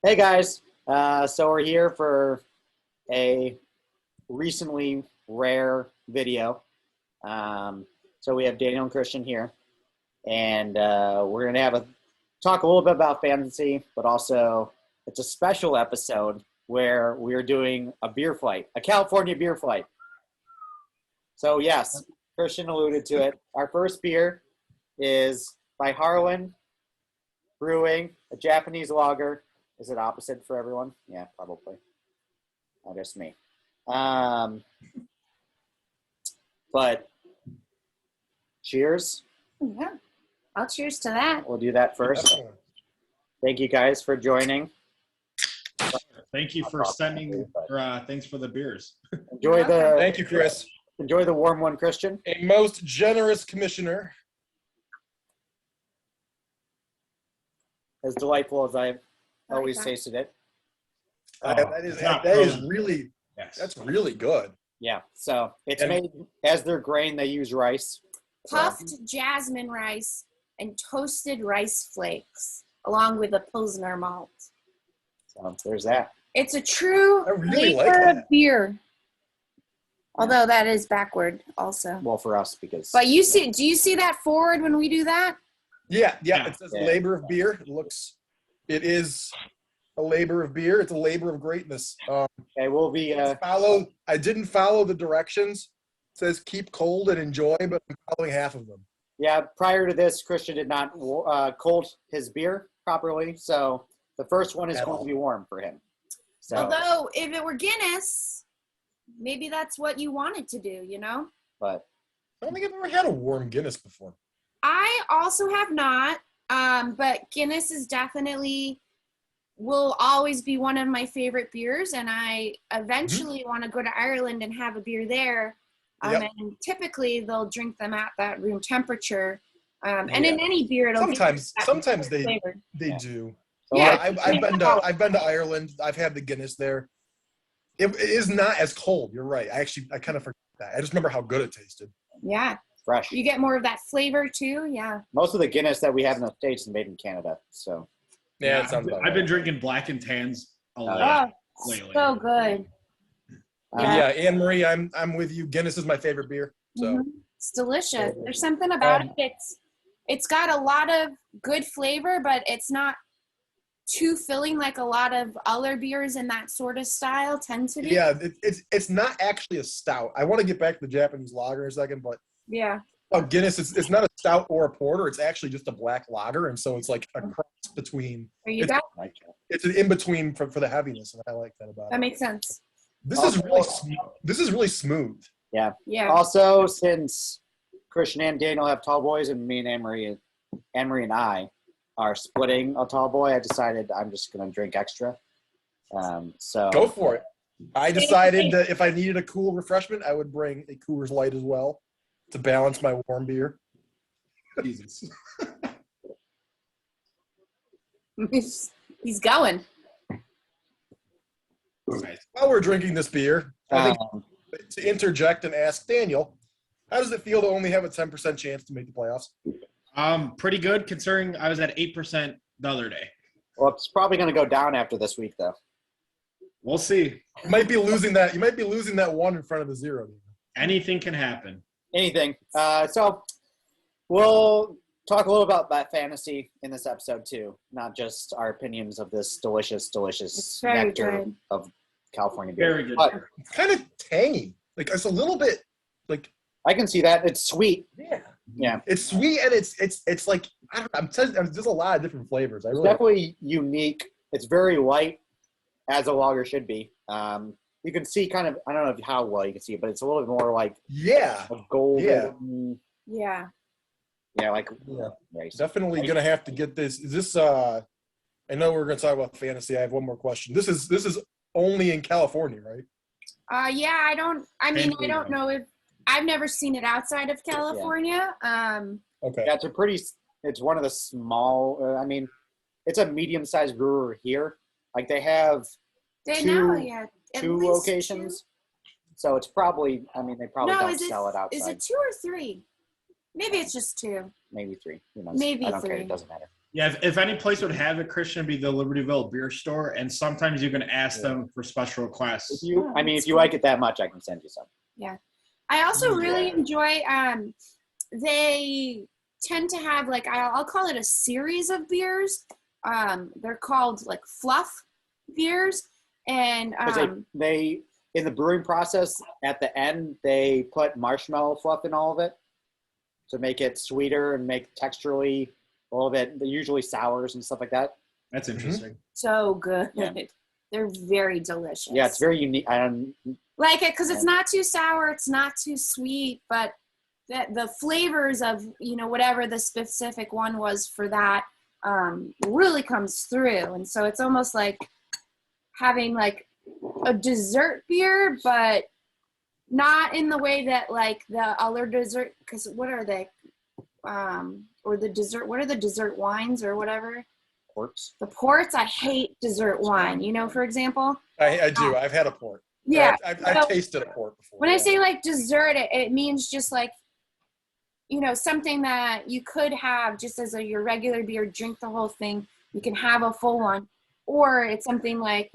Hey guys, so we're here for a recently rare video. So we have Daniel and Christian here, and we're gonna have a talk a little bit about fantasy, but also it's a special episode where we're doing a beer flight, a California beer flight. So yes, Christian alluded to it. Our first beer is by Harlan Brewing, a Japanese lager. Is it opposite for everyone? Yeah, probably. Not just me. But cheers. Yeah, I'll cheers to that. We'll do that first. Thank you guys for joining. Thank you for sending. Thanks for the beers. Enjoy the. Thank you, Chris. Enjoy the warm one, Christian. A most generous commissioner. As delightful as I've always that. tasted it. That is really, that's really good. Yeah, so it's made as their grain. They use rice. Puffed jasmine rice and toasted rice flakes, along with a Pilsner malt. So there's that. It's a true I really flavor like that. of beer. Although that is backward also. Well, for us because. But do you see that forward when we do that? Yeah. Yeah. It says labor of beer. It is a labor of beer. It's a labor of greatness. Okay, we'll be. I didn't follow the directions. It says keep cold and enjoy, but I'm following half of them. Yeah, prior to this, Christian did not cold his beer properly, so the first one is going to be warm for him. So, Although, if it were Guinness, maybe that's what you wanted to do, you know? but I don't think I've ever had a warm Guinness before. I also have not, but Guinness is definitely will always be one of my favorite beers, and I eventually want to go to Ireland and have a beer there. Yep. And typically they'll drink them at that room temperature. And in any beer, it'll Sometimes be they flavored. do. so Yeah. I've been to Ireland. I've had the Guinness there. It is not as cold. You're right. I kind of forgot that. I just remember how good it tasted. Yeah, fresh. you get more of that flavor too. Yeah. Most of the Guinness that we have in the States is made in Canada. So Yeah, it sounds about I've been right. drinking Black and Tans a lot. Oh, lately. so good. Yeah, Anne Marie, I'm with you. Guinness is my favorite beer. So Mhm. It's delicious. There's something about it. It's got a lot of good flavor, but it's not too filling like a lot of other beers in that sort of style tend to be. yeah, it's not actually a stout. I want to get back to the Japanese lager in a second, but Yeah. Guinness it's not a stout or a porter. It's actually just a black lager, and so it's like a cross between. There you go. It's an in between for the heaviness, and I like that about That it. makes sense. This is really smooth. yeah. Yeah. Also, since Christian and Daniel have tall boys, and me and Anne-Marie and I are splitting a tall boy, I decided I'm just going to drink extra. So Go for it. I decided that if I needed a cool refreshment, I would bring a Coors Light as well to balance my warm beer. Jesus. He's going. Nice. While we're drinking this beer, I think um, to interject and ask Daniel, how does it feel to only have a 10% chance to make the playoffs? Pretty good considering I was at 8% the other day. well, it's probably going to go down after this week, though. We'll see. You might be losing that one in front of the zero. Anything can happen. Anything. So we'll talk a little about that fantasy in this episode too, not just our opinions of this delicious It's very nectar good. of California beer. Very good. But It's kind of tangy. Like it's a little bit like I can see that it's sweet. Yeah, it's sweet and it's like I don't know, I'm telling you, there's a lot of different flavors. it's definitely unique. It's very light, as a lager should be. You can see kind of I don't know how well you can see it, but it's a little bit more like yeah. a golden. Yeah. Yeah, like Yeah. rice. Definitely gonna have to get this. Is this I know we're gonna talk about fantasy. I have one more question. This is only in California, right? Yeah, I don't know if I've never seen it outside of California. Okay. Yeah, it's one of the small. I mean, it's a medium-sized brewer here. Like they have They two- know, yeah. At two least locations, so it's probably. I mean, they probably No, don't is it sell it outside. is it 2 or 3? Maybe it's just 2. Maybe 3. Who knows? Maybe I don't care. 3. It doesn't matter. Yeah, if any place would have it, Christian, it'd be the Libertyville Beer Store, and sometimes you can ask them for special requests. If you like it that much, I can send you some. Yeah. I also really enjoy, they tend to have like, I'll call it a series of beers. They're called like fluff beers. And they in the brewing process at the end, they put marshmallow fluff in all of it to make it sweeter and make texturally a little bit, usually sours and stuff like that. That's interesting. So good. Yeah. They're very delicious. Yeah, it's very unique. I don't like it because it's not too sour, it's not too sweet, but the flavors of, whatever the specific one was for that really comes through. And so it's almost like having like a dessert beer, but not in the way that like the other dessert, because what are they? Or the dessert, what are the dessert wines or whatever? Ports. The ports, I hate dessert wine, for example. I do. I've had a port. Yeah. I've tasted a port before. When I say like dessert, it means just like, something that you could have just as your regular beer, drink the whole thing. You can have a full one. Or it's something like,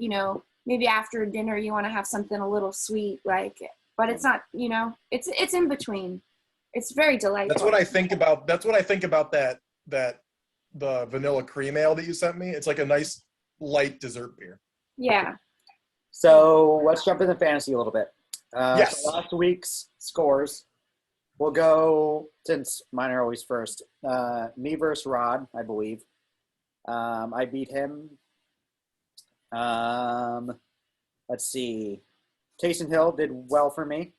maybe after dinner you want to have something a little sweet, but it's not, it's in between. It's very delightful. That's what I think about. That the vanilla cream ale that you sent me. It's like a nice light dessert beer. Yeah. So let's jump into fantasy a little bit. Yes. So last week's scores. We'll go, since mine are always first. Me versus Rod, I believe. I beat him. Let's see. Taysom Hill did well for me.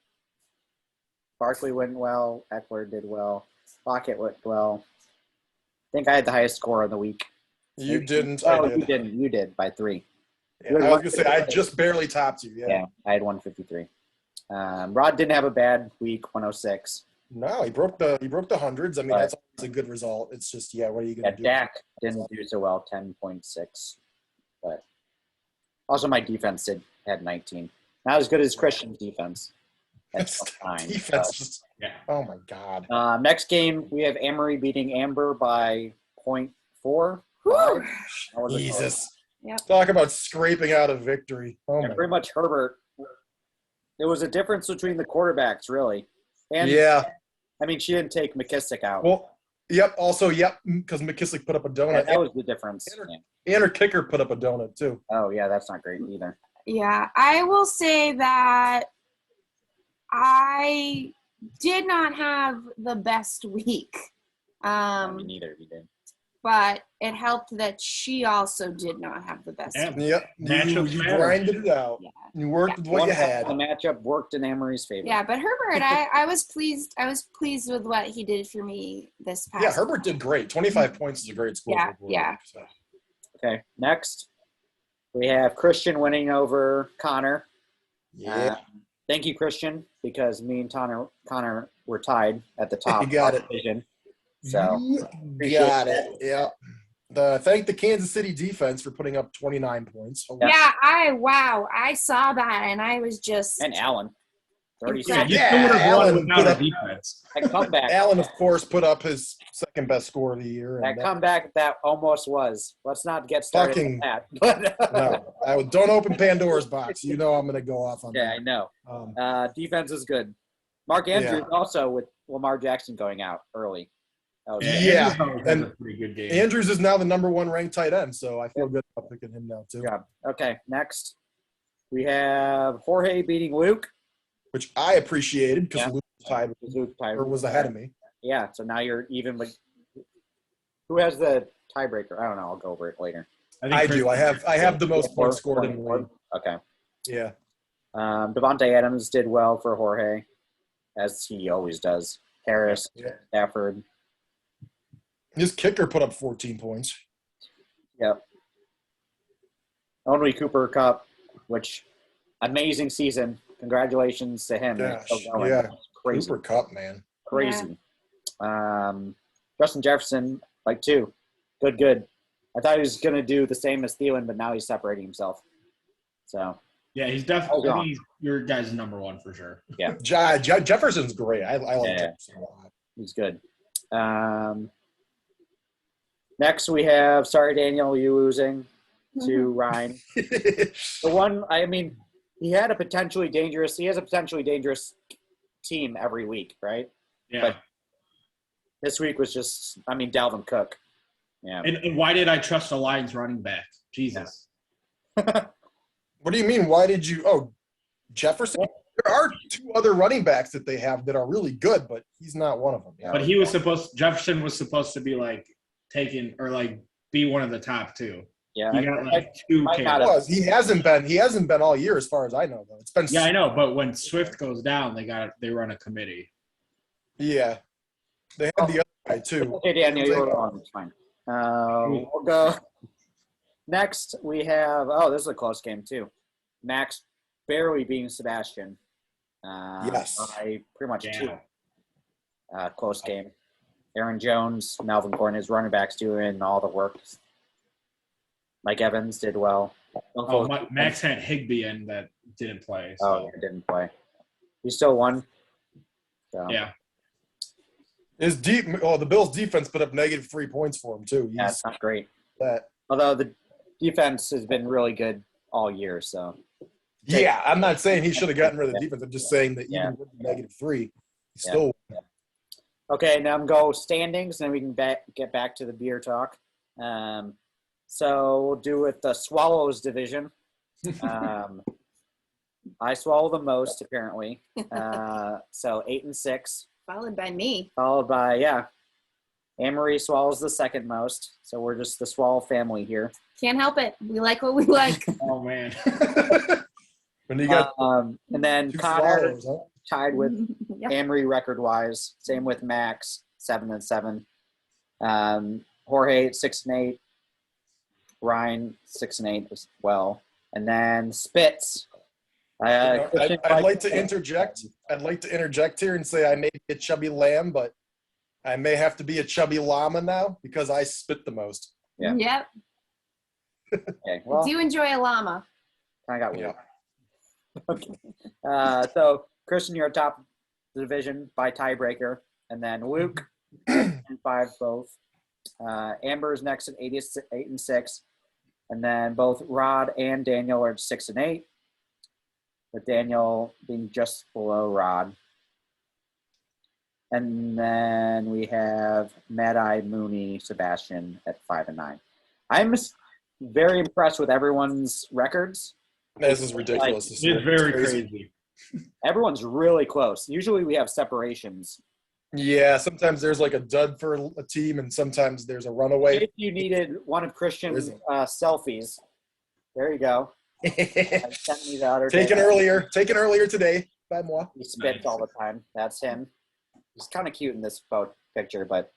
Barkley went well. Eckler did well. Lockett went well. I think I had the highest score of the week. You didn't. Oh, you didn't. You did by 3. Yeah, I was gonna say I just barely topped you. Yeah, I had 153. Rod didn't have a bad week. 106. No, he broke the hundreds. I mean, that's always a good result. It's just what are you gonna do? Dak didn't do so well. 10.6. But also my defense had 19. Not as good as Christian's defense. Defense. Oh my God. Next game we have Amory beating Amber by 0.4. Jesus. Yep. Talk about scraping out a victory. Oh my. Pretty much Herbert. There was a difference between the quarterbacks, really. And I mean, she didn't take McKissick out. Well, yep. Also, because McKissick put up a donut. That was the difference. And her kicker put up a donut too. Oh yeah, that's not great either. Yeah, I will say that I did not have the best week. Me neither. You did. But it helped that she also did not have the best week. Yep. You grinded it out. Yeah. You worked with what you had. The matchup worked in Amory's favor. Yeah, but Herbert, I was pleased. I was pleased with what he did for me this past. Yeah, Herbert did great. 25 points is a great score. Yeah. So. Okay, next we have Christian winning over Connor. Yeah. Thank you, Christian, because me and Connor were tied at the top. You got it. Division. So you got it. Yeah. Thank the Kansas City defense for putting up 29 points. Yeah, I saw that and I was just and Allen. 36. Allen put up defense. That comeback. Allen, of course, put up his second best score of the year. That comeback that almost was. Let's not get started on that. No, don't open Pandora's box. You know I'm going to go off on that. Yeah, I know. Defense is good. Mark Andrews also with Lamar Jackson going out early. And a pretty good game. Andrews is now the number 1 ranked tight end, so I feel good about picking him now too. Yeah. Okay, next we have Jorge beating Luke, which I appreciated because Luke was ahead of me. Yeah, so now you're even with. Who has the tiebreaker? I don't know. I'll go over it later. I do. I have the most points scored in the league. Okay. Yeah. Devontae Adams did well for Jorge, as he always does. Harris, Stafford. His kicker put up 14 points. Yep. Only Cooper Cup, which amazing season. Congratulations to him. Yeah. Crazy. Cooper Cup, man. Crazy. Justin Jefferson, 2. Good. I thought he was going to do the same as Thielen, but now he's separating himself. So. Yeah, he's definitely your guy's number 1 for sure. Yeah. Jefferson's great. I like Jefferson a lot. He's good. Next, we have, sorry, Daniel, you losing to Ryan. The one, I mean, he has a potentially dangerous team every week, right? Yeah. But this week was just, I mean, Dalvin Cook. Yeah. And why did I trust the Lions running back? Jesus. What do you mean? Why did you? Oh, Jefferson. There are 2 other running backs that they have that are really good, but he's not one of them. Yeah. But Jefferson was supposed to be like taken or like be one of the top 2. Yeah. He got like 2 carries. He hasn't been all year as far as I know though. It's been. Yeah, I know, but when Swift goes down, they run a committee. Yeah. They had the other guy too. Okay, Daniel, you're wrong. It's fine. We'll go. Next, we have, this is a close game, too. Max barely beating Sebastian. Yes. By pretty much 2. Close game. Aaron Jones, Melvin Gordon, his running backs doing all the work. Mike Evans did well. Max had Higbee in that didn't play. So. Oh, he didn't play. He still won. So. Yeah. The Bills' defense put up -3 points for him too. Yeah, it's not great. That. Although the defense has been really good all year, so. Yeah, I'm not saying he should have gotten rid of the defense. I'm just saying that even with -3, he still. Yeah. Okay, now I'm go standings, and then we can get back to the beer talk. So we'll do with the Swallows division. I swallow the most apparently. So 8-6. Followed by me. Followed by Anne-Marie swallows the second most. So we're just the Swallow family here. Can't help it. We like what we like. Oh man. When you got and then 2 Connor Swallows, huh? tied with Yep. Anne-Marie record-wise. Same with Max, 7-7. Jorge 6-8. Ryan 6-8 as well. And then Spitz. I'd like to interject. I'd like to interject here and say I may be a chubby lamb, but I may have to be a chubby llama now because I spit the most. Yeah. Yep. Okay, well, Do you enjoy a llama? I got weird. Okay. So Christian, you're top of the division by tiebreaker, and then Luke and 5 both. Amber's next at 8-6, and then both Rod and Daniel are at 6-8, with Daniel being just below Rod. And then we have Mad Eye, Mooney, Sebastian at 5-9. I'm very impressed with everyone's records. This is ridiculous. It's very crazy. Everyone's really close. Usually we have separations. Yeah, sometimes there's like a dud for a team, and sometimes there's a runaway. If you needed one of Christian's selfies, there you go. I sent me the other day. Taken earlier today by moi. He spits all the time. That's him. He's kind of cute in this picture, but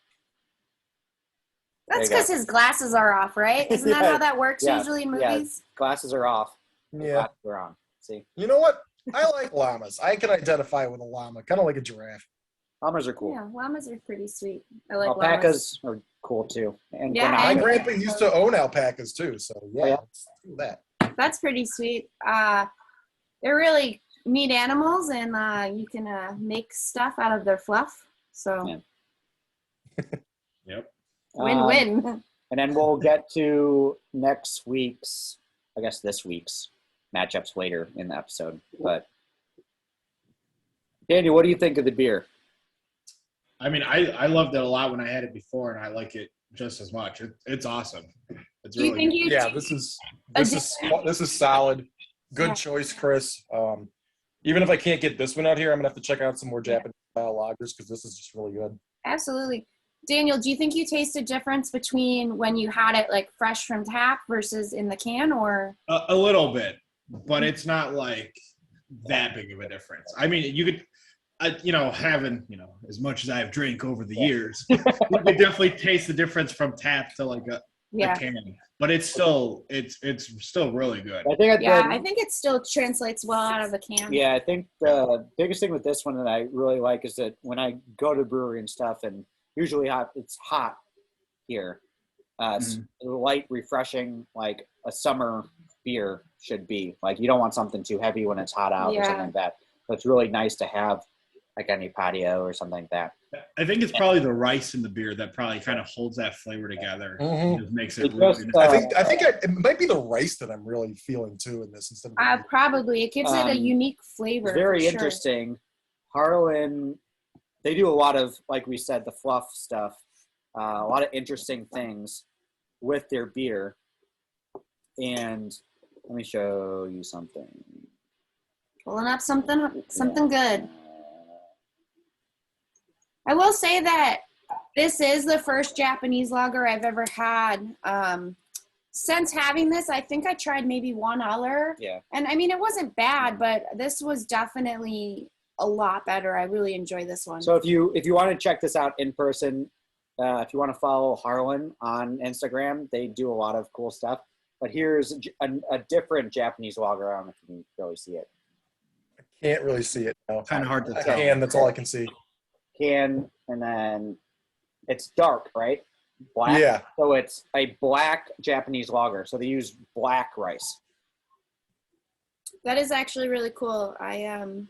That's because his glasses are off, right? Isn't that how that works usually in movies? Glasses are off. Yeah. Glasses are on. See? You know what? I like llamas. I can identify with a llama, kind of like a giraffe. Llamas are cool. Yeah, llamas are pretty sweet. I like Alpacas llamas. are cool too. And Yeah, My and- grandpa used to own alpacas too, so yeah, let's do that. That's pretty sweet. They're really neat animals, and you can make stuff out of their fluff. So Yep. win-win. And then we'll get to this week's matchups later in the episode. But Daniel, what do you think of the beer? I mean, I loved it a lot when I had it before, and I like it just as much. It's awesome. It's Do you really think good. you? Yeah, this is solid. Good choice, Chris. Even if I can't get this one out here, I'm gonna have to check out some more Japanese style lagers because this is just really good. Absolutely. Daniel, do you think you taste a difference between when you had it like fresh from tap versus in the can, or? A little bit, but it's not like that big of a difference. I mean, you could, having, as much as I've drank over the years, you could definitely taste the difference from tap to like a can. But it's still really good. I think it still translates well out of the can. Yeah, I think the biggest thing with this one that I really like is that when I go to brewery and stuff, and usually it's hot here. It's light, refreshing, like a summer beer should be. Like you don't want something too heavy when it's hot out or something like that. So it's really nice to have like any patio or something like that. I think it's probably the rice in the beer that probably kind of holds that flavor together. Mhm. Just makes it Just, really It might be the rice that I'm really feeling too in this instead of the Probably. It gives it a unique flavor. It's very for sure. interesting. Harlan, they do a lot of, like we said, the fluff stuff, a lot of interesting things with their beer. And let me show you something. Pulling up something good. I will say that this is the first Japanese lager I've ever had. Since having this, I think I tried maybe one other. Yeah. And I mean, it wasn't bad, but this was definitely a lot better. I really enjoy this one. So if you want to check this out in person, if you want to follow Harlan on Instagram, they do a lot of cool stuff. But here's a different Japanese lager. I don't know if you can really see it. I can't really see it now. kind of hard to I tell. can. That's all I can see. And then it's dark, right? Black. Yeah. So it's a black Japanese lager. So they use black rice. That is actually really cool.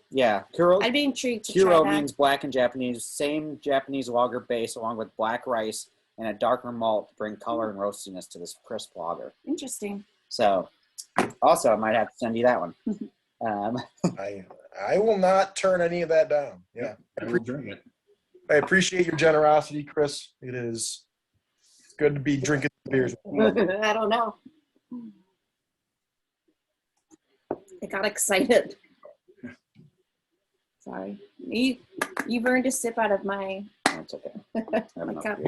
Yeah. Kuro, I'd be intrigued to try Kuro that. means black in Japanese. Same Japanese lager base along with black rice and a darker malt to bring color and roastiness to this crisp lager. Interesting. So also I might have to send you that one. I will not turn any of that down. Yeah. I will drink it. I appreciate your generosity, Chris. It's good to be drinking beers. I don't know. I got excited. Sorry. You burned a sip out of my That's okay. my cup.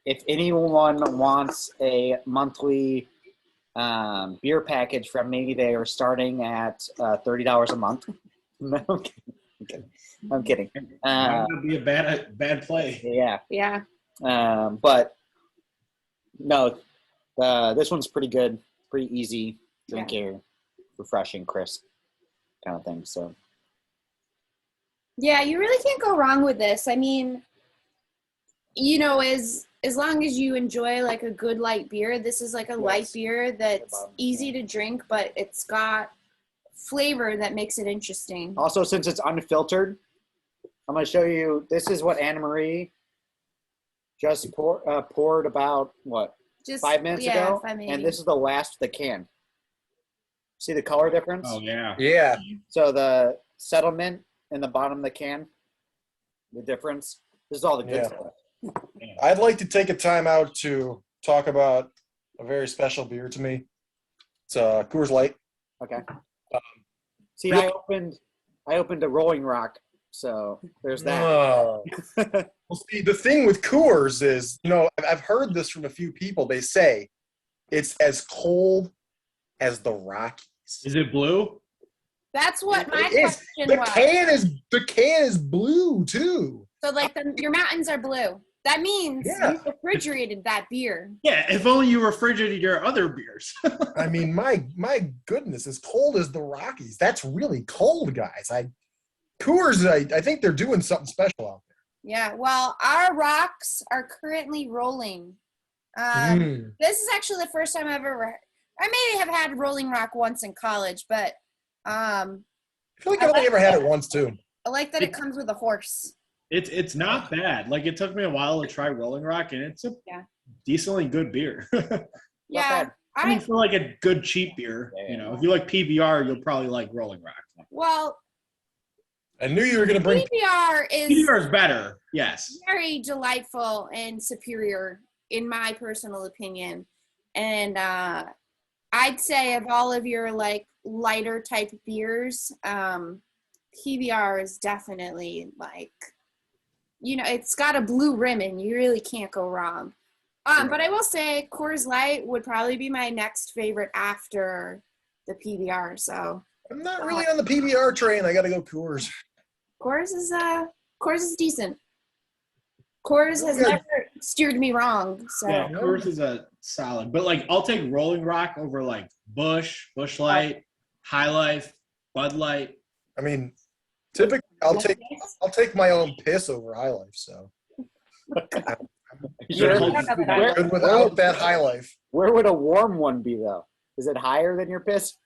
If anyone wants a monthly beer package from me, they are starting at $30 a month. No, I'm kidding. That would be a bad play. Yeah. Yeah. But no, this one's pretty good, pretty easy drinking, refreshing, crisp kind of thing. So. Yeah, you really can't go wrong with this. I mean, you know, as long as you enjoy like a good light beer, this is like a light beer that's easy to drink, but it's got flavor that makes it interesting. Also, since it's unfiltered, I'm going to show you. This is what Anna Marie just poured about, Just 5 minutes ago? 5 minutes. And this is the last of the can. See the color difference? Oh, yeah. Yeah. So the settlement in the bottom of the can, the difference. This is all the good stuff. I'd like to take a time out to talk about a very special beer to me. It's Coors Light. Okay. See, I opened a Rolling Rock, so there's that. Oh. Well, see, the thing with Coors is, I've heard this from a few people. They say it's as cold as the Rockies. Is it blue? That's what my It is. question The was. can is blue too. So like your mountains are blue. That means Yeah. you refrigerated that beer. Yeah, if only you refrigerated your other beers. I mean, my goodness, as cold as the Rockies. That's really cold, guys. Coors, I think they're doing something special out there. Yeah, well, our rocks are currently rolling. This is actually the first time I've ever. I may have had Rolling Rock once in college, but I feel like I've only ever had it once too. I like that it comes with a horse. It's not bad. Like, it took me a while to try Rolling Rock, and it's a decently good beer. Yeah, I mean, for like a good cheap beer, if you like PBR, you'll probably like Rolling Rock. Well, I knew you were going to bring. PBR PBR is better. Yes. Very delightful and superior, in my personal opinion. And I'd say of all of your like lighter type beers, PBR is definitely like, it's got a blue rim and you really can't go wrong. But I will say Coors Light would probably be my next favorite after the PBR. So I'm not really on the PBR train. I got to go Coors. Coors is decent. Coors has never steered me wrong. So Yeah, Coors is a solid. But like, I'll take Rolling Rock over like Busch Light, High Life, Bud Light. I mean, typically I'll take my own piss over High Life. So good without that High Life. Where would a warm one be though? Is it higher than your piss?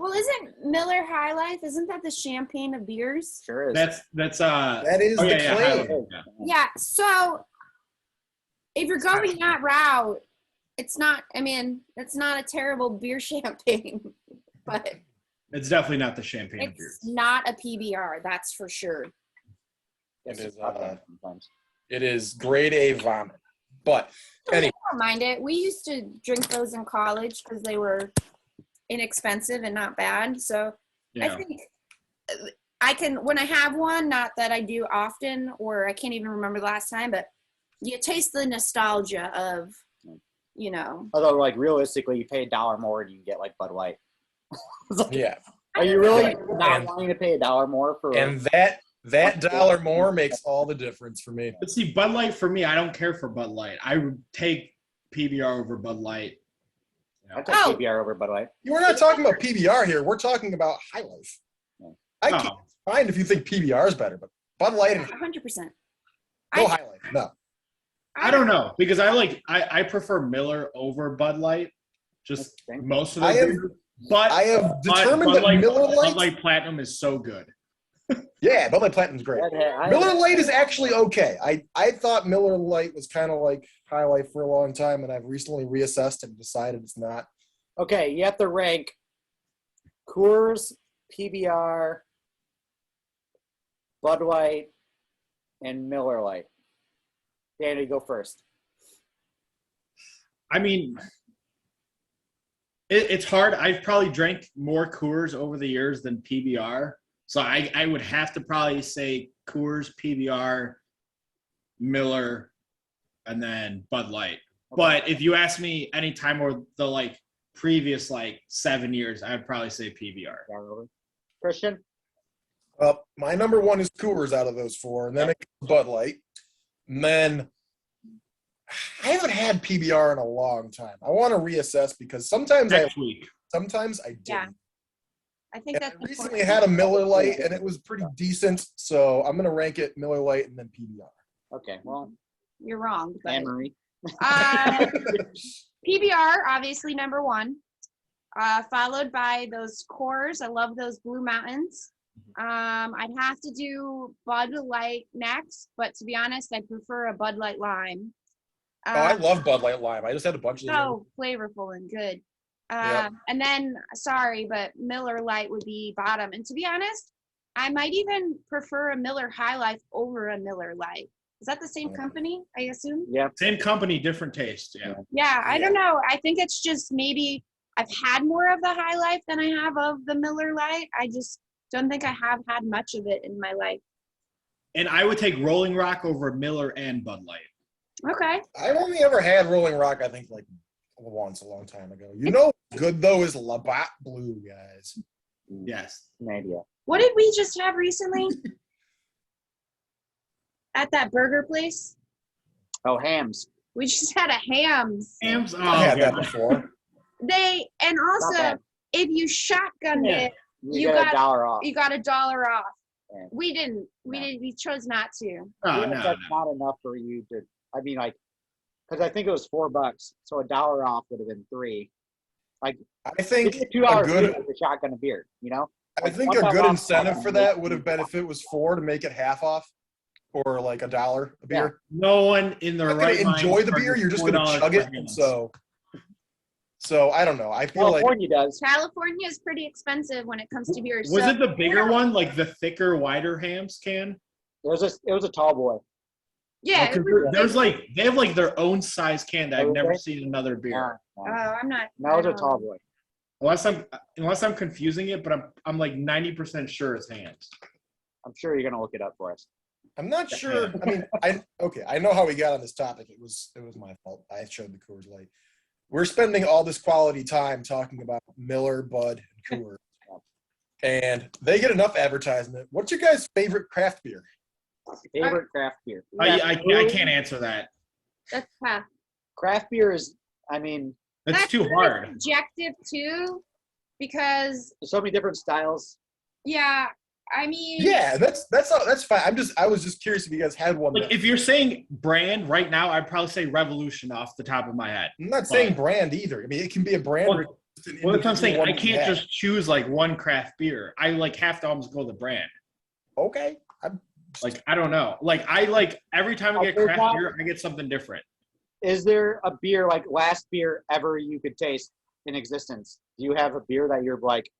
Well, isn't Miller High Life? Isn't that the champagne of beers? Sure is. That is the yeah, claim. yeah. Yeah. So if you're going that route, it's not. I mean, it's not a terrible beer champagne, but It's definitely not the champagne of beers. it's not a PBR. That's for sure. It is, sometimes. It is grade A vomit. But anyway, I don't mind it. We used to drink those in college because they were inexpensive and not bad. So I Yeah. think I can, when I have one, not that I do often, or I can't even remember the last time, but you taste the nostalgia of, you know. Although, like, realistically, you pay $1 more and you can get, like, Bud Light. yeah. Are you really not And- wanting to pay $1 more for? And that dollar more makes all the difference for me. But see, Bud Light for me, I don't care for Bud Light. I would take PBR over Bud Light. I take Oh. PBR over Bud Light. We're not talking about PBR here. We're talking about High Life. I Oh. can't find if you think PBR is better, but Bud Light and 100%. no High Life. No. I don't know because I prefer Miller over Bud Light. Just Interesting. most of I the have- beers. But I have determined Bud that Light, Miller Bud Light. Light Platinum is so good. Yeah, Bud Light Platinum's great. Miller Lite is actually okay. I thought Miller Lite was kind of like High Life for a long time, and I've recently reassessed and decided it's not. Okay, you have to rank Coors, PBR, Bud Light, and Miller Lite. Danny, go first. I mean, it's hard. I've probably drank more Coors over the years than PBR. So I would have to probably say Coors, PBR, Miller, and then Bud Light. But if you ask me any time over the like previous like 7 years, I'd probably say PBR. Christian? My number one is Coors out of those four, and then it comes Bud Light. And then I haven't had PBR in a long time. I want to reassess because sometimes Next week. sometimes I didn't. Yeah. I think And that's I recently important. had a Miller Lite, and it was pretty decent. So I'm going to rank it Miller Lite and then PBR. Okay, well, You're wrong. But, Anne-Marie. PBR, obviously number one, followed by those Coors. I love those Blue Mountains. I'd have to do Bud Light next, but to be honest, I prefer a Bud Light Lime. I love Bud Light Lime. I just had a bunch of them. So flavorful and good. Yep. And then, sorry, but Miller Lite would be bottom. And to be honest, I might even prefer a Miller High Life over a Miller Lite. Is that the same company, I assume? Yeah. Same company, different taste. Yeah. Yeah, I don't know. I think it's just maybe I've had more of the High Life than I have of the Miller Lite. I just don't think I have had much of it in my life. And I would take Rolling Rock over Miller and Bud Light. Okay. I've only ever had Rolling Rock, I think, like once a long time ago. You know what's good, though, is Labatt Blue, guys. Yes. No idea. What did we just have recently? At that burger place? Oh, hams. We just had a Hams. Hams. Oh, I've had that God. before. And Not also, bad. if you shotgunned Yeah. it, You You get got- $1 off. you got $1 off. Yeah. We didn't. No. We chose not to. Oh, Even if no, that's no. not enough for you to. I mean, like, because I think it was $4, so $1 off would have been $3. I It's think a $2 good- beer with a shotgun of beer. You know. I think a good incentive for that would have been if it was $4 to make it half off, or like $1 a beer. No one in their You're not gonna right mind enjoy the charges beer. You're just going $4 to chug for it. And Hams. so I don't know. I feel like California does. California is pretty expensive when it comes to beer. Was so, it the bigger one, like the thicker, wider Hams can? It was a tall boy. Yeah. Because it was- there's like they have like their own size can that I've never Okay. seen in another beer. I'm not. That was I a don't tall know. boy. Unless I'm confusing it, but I'm like 90% sure it's Hams. I'm sure you're gonna look it up for us. I'm not sure. I mean, I know how we got on this topic. It was my fault. I showed the Coors Light. We're spending all this quality time talking about Miller, Bud, and Coors, and they get enough advertisement. What's your guys' favorite craft beer? Favorite craft beer. I can't answer that. That's tough. Craft beer is. I mean, That's too kind of hard. Subjective too, because there's so many different styles. yeah, I mean, Yeah, that's fine. I was just curious if you guys had one. Like if you're saying brand right now, I'd probably say Revolution off the top of my head. I'm not saying brand either. I mean, it can be a brand. Well, Well, that's what I'm saying. One I we can't have. just choose like one craft beer. I like have to almost go the brand. Okay. Like I don't know. Like I like every time I get There's craft not- beer, I get something different. Is there a beer like last beer ever you could taste in existence? Do you have a beer that you're like,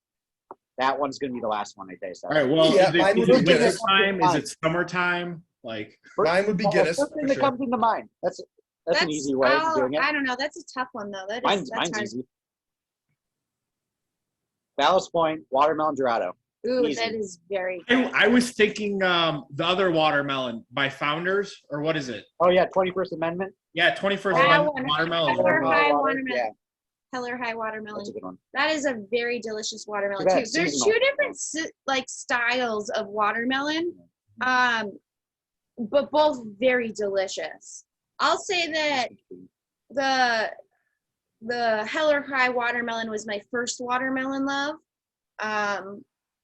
that one's gonna be the last one I taste? All right. Well, Yeah, is it, mine is would it be winter Guinness. time? Is it summertime? Like Mine would be The Guinness. first thing For that sure. comes into mind. That's an easy way of doing it. I don't know. That's a tough one though. Mine's That's hard. easy. Ballast Point, watermelon Dorado. Ooh, Easy. that is very. I was thinking the other watermelon by Founders, or what is it? Oh yeah, 21st Amendment. Yeah, 21st That Amendment one. watermelon. Heller High Water, watermelon. Yeah, Heller High that's watermelon. a good one. That is a very delicious watermelon Too bad too. There's seasonal. two different like styles of watermelon, but both very delicious. I'll say that the Heller High watermelon was my first watermelon love.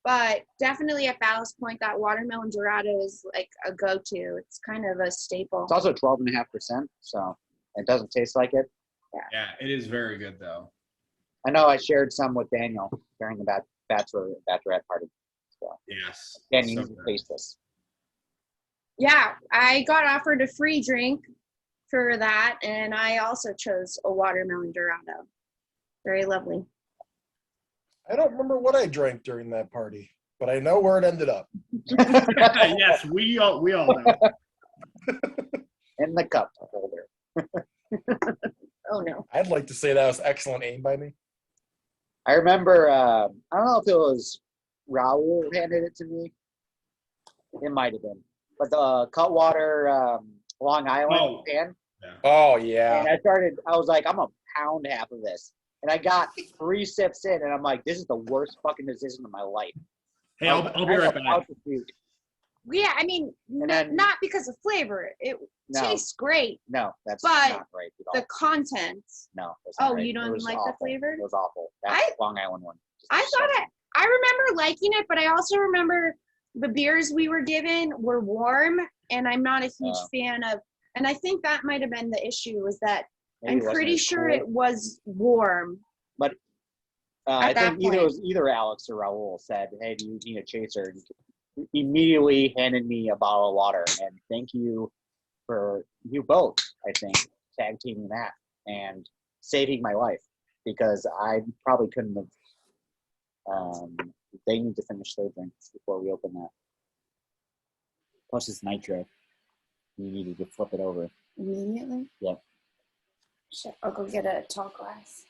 But definitely at Ballast Point, that watermelon Dorado is like a go-to. It's kind of a staple. It's also 12.5%, so it doesn't taste like it. Yeah, it is very good though. I know I shared some with Daniel during the bachelorette party. So Yes. Dan, So you need to good. taste this. Yeah, I got offered a free drink for that, and I also chose a watermelon Dorado. Very lovely. I don't remember what I drank during that party, but I know where it ended up. Yes, we all know. In the cup holder. Oh no. I'd like to say that was excellent aim by me. I remember, I don't know if it was Raul who handed it to me. It might have been. But the Cutwater Long Island Oh. can. Oh yeah. And I was like, I'm going to pound half of this. And I got 3 sips in, and I'm like, this is the worst fucking decision of my life. Hey, I'll be right back. About to puke. Yeah, I mean, then- not because of flavor. It No. tastes great. No, that's But not right at all. The content. No. That's not Oh, right. you don't It was like the awful. flavor? It was awful. That I- Long Island one. I thought I remember liking it, but I also remember the beers we were given were warm, and I'm not a huge fan of. And I think that might have been the issue, was that Maybe it I'm wasn't pretty as sure cool. it was warm. I at that think either point. either Alex or Raul said, "Hey, do you need a chaser?" And he immediately handed me a bottle of water, and thank you for you both. I think tag teaming that and saving my life, because I probably couldn't have. They need to finish their drinks before we open that. Plus, it's nitro. You needed to flip it over. Immediately? Yep. Shit, I'll go get a tall glass.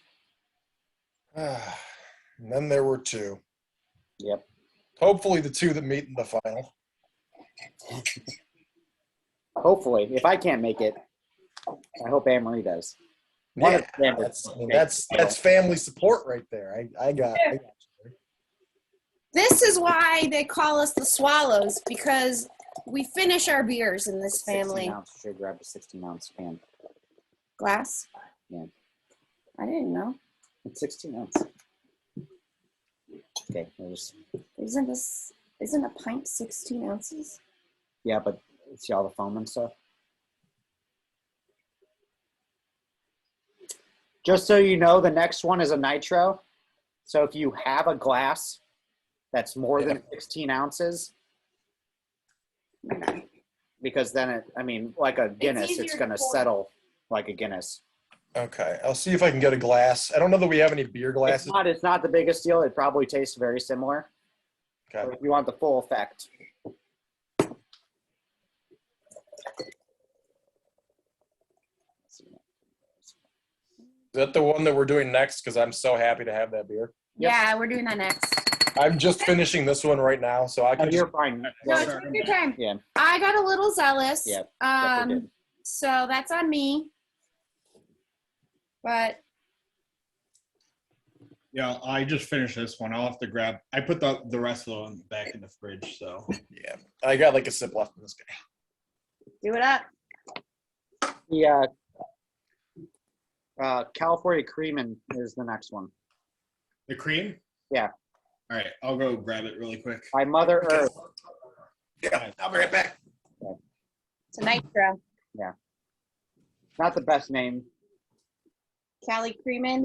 And then there were 2. Yep. Hopefully the 2 that meet in the final. Hopefully, if I can't make it, I hope Anne Marie does. One of Yeah, them would that's family support right there. I got you. This is why they call us the Swallows, because we finish our beers in this 16 family. ounce. Should grab a 16-ounce can. Glass? Yeah. I didn't know. It's 16 ounce. Okay, there's Isn't a pint 16 ounces? yeah, but see all the foam and stuff. Just so you know, the next one is a nitro. So if you have a glass that's more than 16 ounces, because then like a Guinness, it's easier going to to pour. settle like a Guinness. Okay, I'll see if I can get a glass. I don't know that we have any beer glasses. It's not the biggest deal. It probably tastes very similar. Okay. But if you want the full effect. Is that the one that we're doing next? Because I'm so happy to have that beer. Yep. Yeah, we're doing that next. I'm just finishing this one right now, so I Oh, can. you're fine. No, Yeah, take your time. yeah. I got a little zealous. Yeah, definitely did. So that's on me. But Yeah, I just finished this one. I'll have to grab. I put the rest of them back in the fridge. So Yeah, I got like a sip left in this guy. do it up. Yeah. California Creamin' is the next one. the cream. Yeah. All right, I'll go grab it really quick. By Mother Okay. Earth. Yeah, I'll be right back. It's a nitro. Not the best name. Cali Creamin'.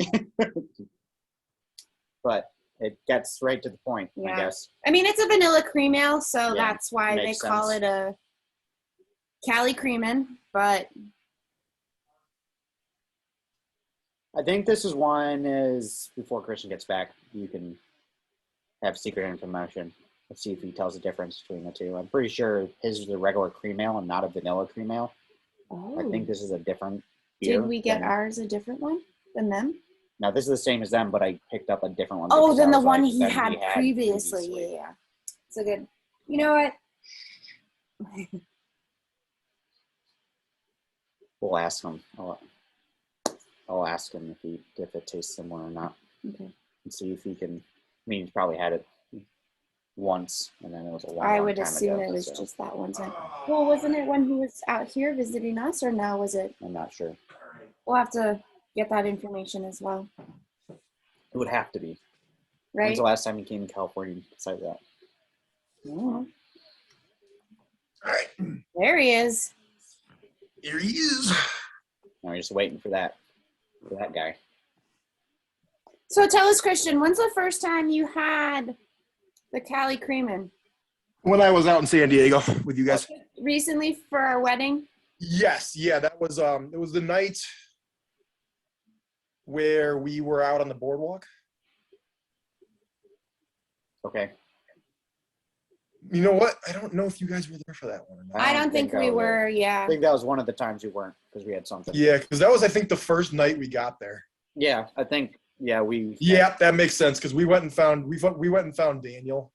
but it gets right to the point, I Yeah. guess. I mean, it's a vanilla cream ale, so Yeah, that's why they makes call sense. it a Cali creamin', but I think this is one is before Christian gets back, you can have secret information. Let's see if he tells the difference between the two. I'm pretty sure his is a regular cream ale and not a vanilla cream ale. I think this is a different beer. Did we get than- ours a different one than them? No, this is the same as them, but I picked up a different one. Oh, because than I the was one like, he than had we previously. Yeah. It's a good. You know what? We'll ask him. I'll ask him if it tastes similar or not, Okay. and see if he can. I mean, he's probably had it once, and then it was a long, I long would time assume ago, it was so just that one time. Well, wasn't it when he was out here visiting us, or now was it? I'm not sure. We'll have to get that information as well, It would have to be. right? When's the last time you came to California besides that? Mhm. All right, There he is. here he is. No, we're just waiting for that guy. So tell us, Christian, when's the first time you had the Cali creamin'? When I was out in San Diego with you guys. Recently for our wedding? Yes, yeah, that was it was the night where we were out on the boardwalk. Okay. You know what? I don't know if you guys were there for that one or not. I don't think we I was there. were, I yeah. think that was one of the times we weren't because we had something. Yeah, because that was I think the first night we got there. Yeah, I think. Yeah, we. Yeah, that makes sense because we went and found Daniel.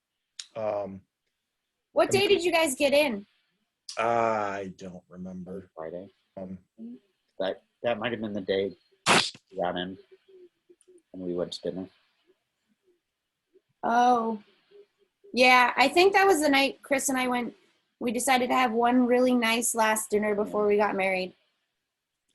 What day did you guys get in? I don't remember. Friday. Um, That might have been the day we got in, and we went to dinner. Oh, yeah. I think that was the night Chris and I went. We decided to have one really nice last dinner before we got married.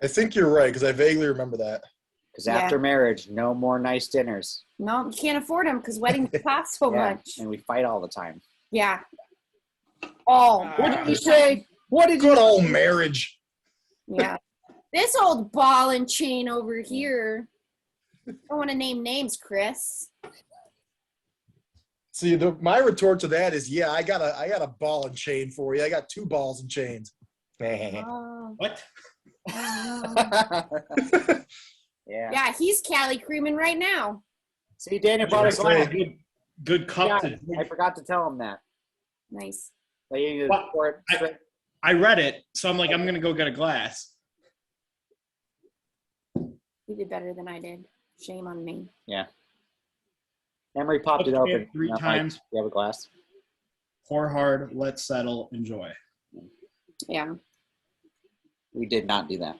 I think you're right because I vaguely remember that. Because Yeah. after marriage, no more nice dinners. No, you can't afford them because weddings cost so Yeah, much. and we fight all the time. Yeah. Oh, what did you say? What did Good you old marriage. Yeah. This old ball and chain over here. I don't want to name names, Chris. See, my retort to that is, yeah, I got a ball and chain for you. I got 2 balls and chains. Oh, What? I don't know. Yeah. Yeah, he's Cali creaming right now. See, Daniel brought us Right. glass. Good cup Yeah, to I drink. forgot to tell him that. Nice. But you need to Well, pour it straight. I read it, so I'm like, I'm gonna go get a glass. You did better than I did. Shame on me. Emery popped it Okay, open. 3 Mike, times. you have a glass? Pour hard, let's settle, enjoy. Yeah. We did not do that.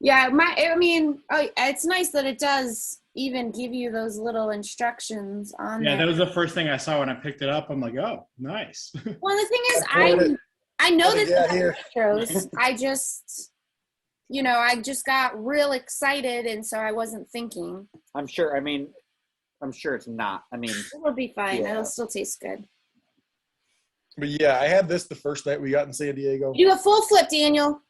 Yeah, it's nice that it does even give you those little instructions on Yeah, there. that was the first thing I saw when I picked it up. I'm like, oh, nice. Well, the thing is, I poured I know What do this you got here? shows. I just got real excited, and so I wasn't thinking. I'm sure. I mean, I'm sure it's not. I mean, It'll be fine. Yeah. It'll still taste good. But yeah, I had this the first night we got in San Diego. You do a full flip, Daniel.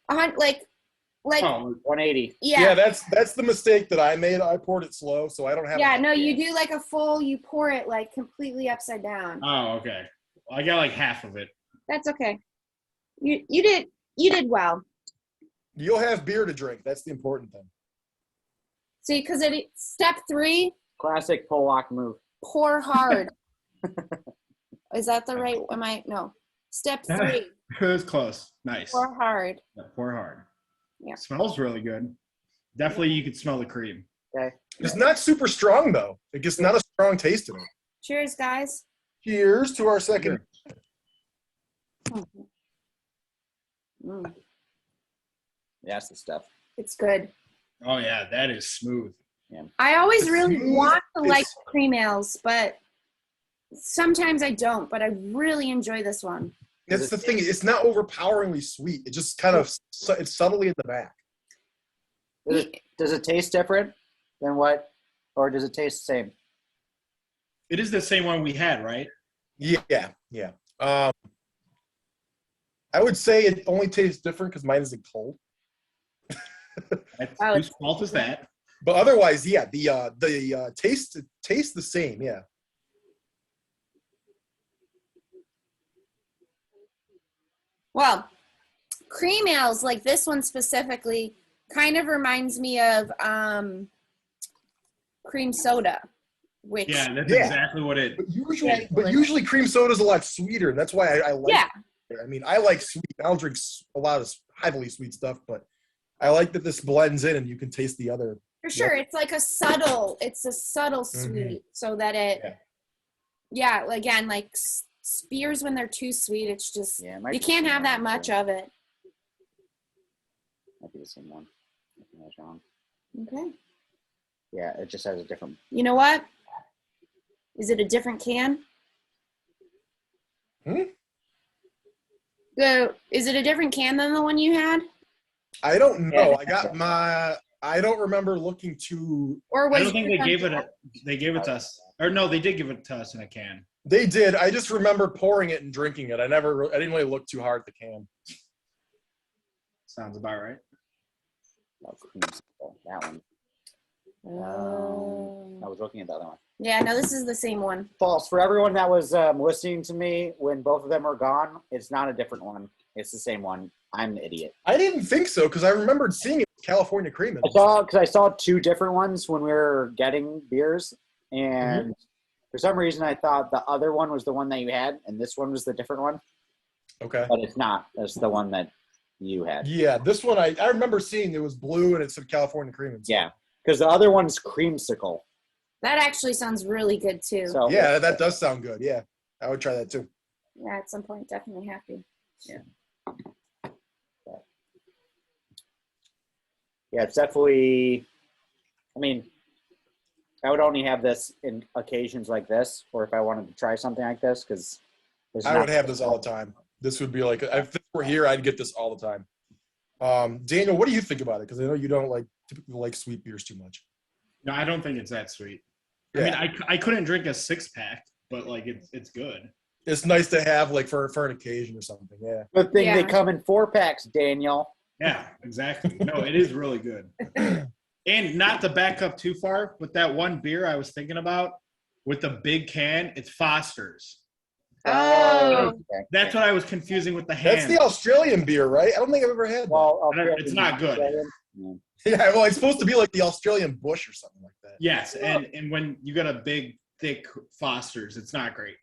Like, Oh, 180. yeah. That's the mistake that I made. I poured it slow, so I don't have. Yeah, no, you do like a full, you pour it like completely upside down. oh, okay. I got like half of it. That's okay. You did well. You'll have beer to drink. That's the important thing. See, because step 3, Classic Polak move. pour hard. Is that the right? No. Step 3, It was close. Nice. pour hard. Yeah, pour hard. Yeah. Smells really good. Definitely, you could smell the cream. Okay. It's not super strong though. It gets not a strong taste in it. Cheers, guys. Cheers to our second. Mm, That's the stuff. it's good. Oh yeah, that is smooth. I always really Smooth. want to like It's- cream ales, but sometimes I don't. But I really enjoy this one. That's the thing. It's not overpoweringly sweet. It just kind of it's subtly in the back. Does it taste different than what, or does it taste the same? It is the same one we had, right? Yeah. I would say it only tastes different because mine isn't cold. That's, Oh, whose fault is that? But otherwise, yeah, the taste the same. Yeah. Well, cream ales like this one specifically kind of reminds me of cream soda, which Yeah, that's Yeah. exactly what it. But usually cream soda is a lot sweeter. That's why I like. yeah, it. I mean, I like sweet. I don't drink a lot of heavily sweet stuff, but I like that this blends in and you can taste the other. for sure. It's like a subtle sweet, so that it, again, like beers when they're too sweet, it's just you can't have that much of it. Might be the same one. I think I was wrong. Okay. Yeah, it just has a different. You know what? Is it a different can? Is it a different can than the one you had? I don't know. I don't remember looking to. Or was I don't think they gave it. They gave it to us, or no, they did give it to us in a can. They did. I just remember pouring it and drinking it. I didn't really look too hard at the can. Sounds about right. Oh, creamsicle, that one. I was looking at the other one. Yeah, no, this is the same one. False. For everyone that was listening to me when both of them are gone, it's not a different one. It's the same one. I'm the idiot. I didn't think so because I remembered seeing it with California Cream. I saw two different ones when we were getting beers, and for some reason I thought the other one was the one that you had, and this one was the different one. Okay. But it's not. It's the one that you had. Yeah, this one I remember seeing. It was blue and it said California Cream. Yeah, because the other one's creamsicle. That actually sounds really good too. So yeah, that does sound good. Yeah, I would try that too. Yeah, at some point, definitely happy. Yeah, it's definitely. I mean, I would only have this in occasions like this, or if I wanted to try something like this, because I would have this all the time. This would be like if this were here, I'd get this all the time. Daniel, what do you think about it? Because I know you don't typically like sweet beers too much. No, I don't think it's that sweet. Yeah. I mean, I couldn't drink a 6-pack, but it's good. It's nice to have for an occasion or something. Yeah. Good thing they come in 4-packs, Daniel. Yeah, exactly. No, it is really good. And not to back up too far, but that one beer I was thinking about with the big can, it's Foster's. Oh. That's what I was confusing with the hand. That's the Australian beer, right? I don't think I've ever had that. Well, It's not good. Yeah, well, it's supposed to be like the Australian Bush or something like that. Yes, and when you got a big, thick Foster's, it's not great.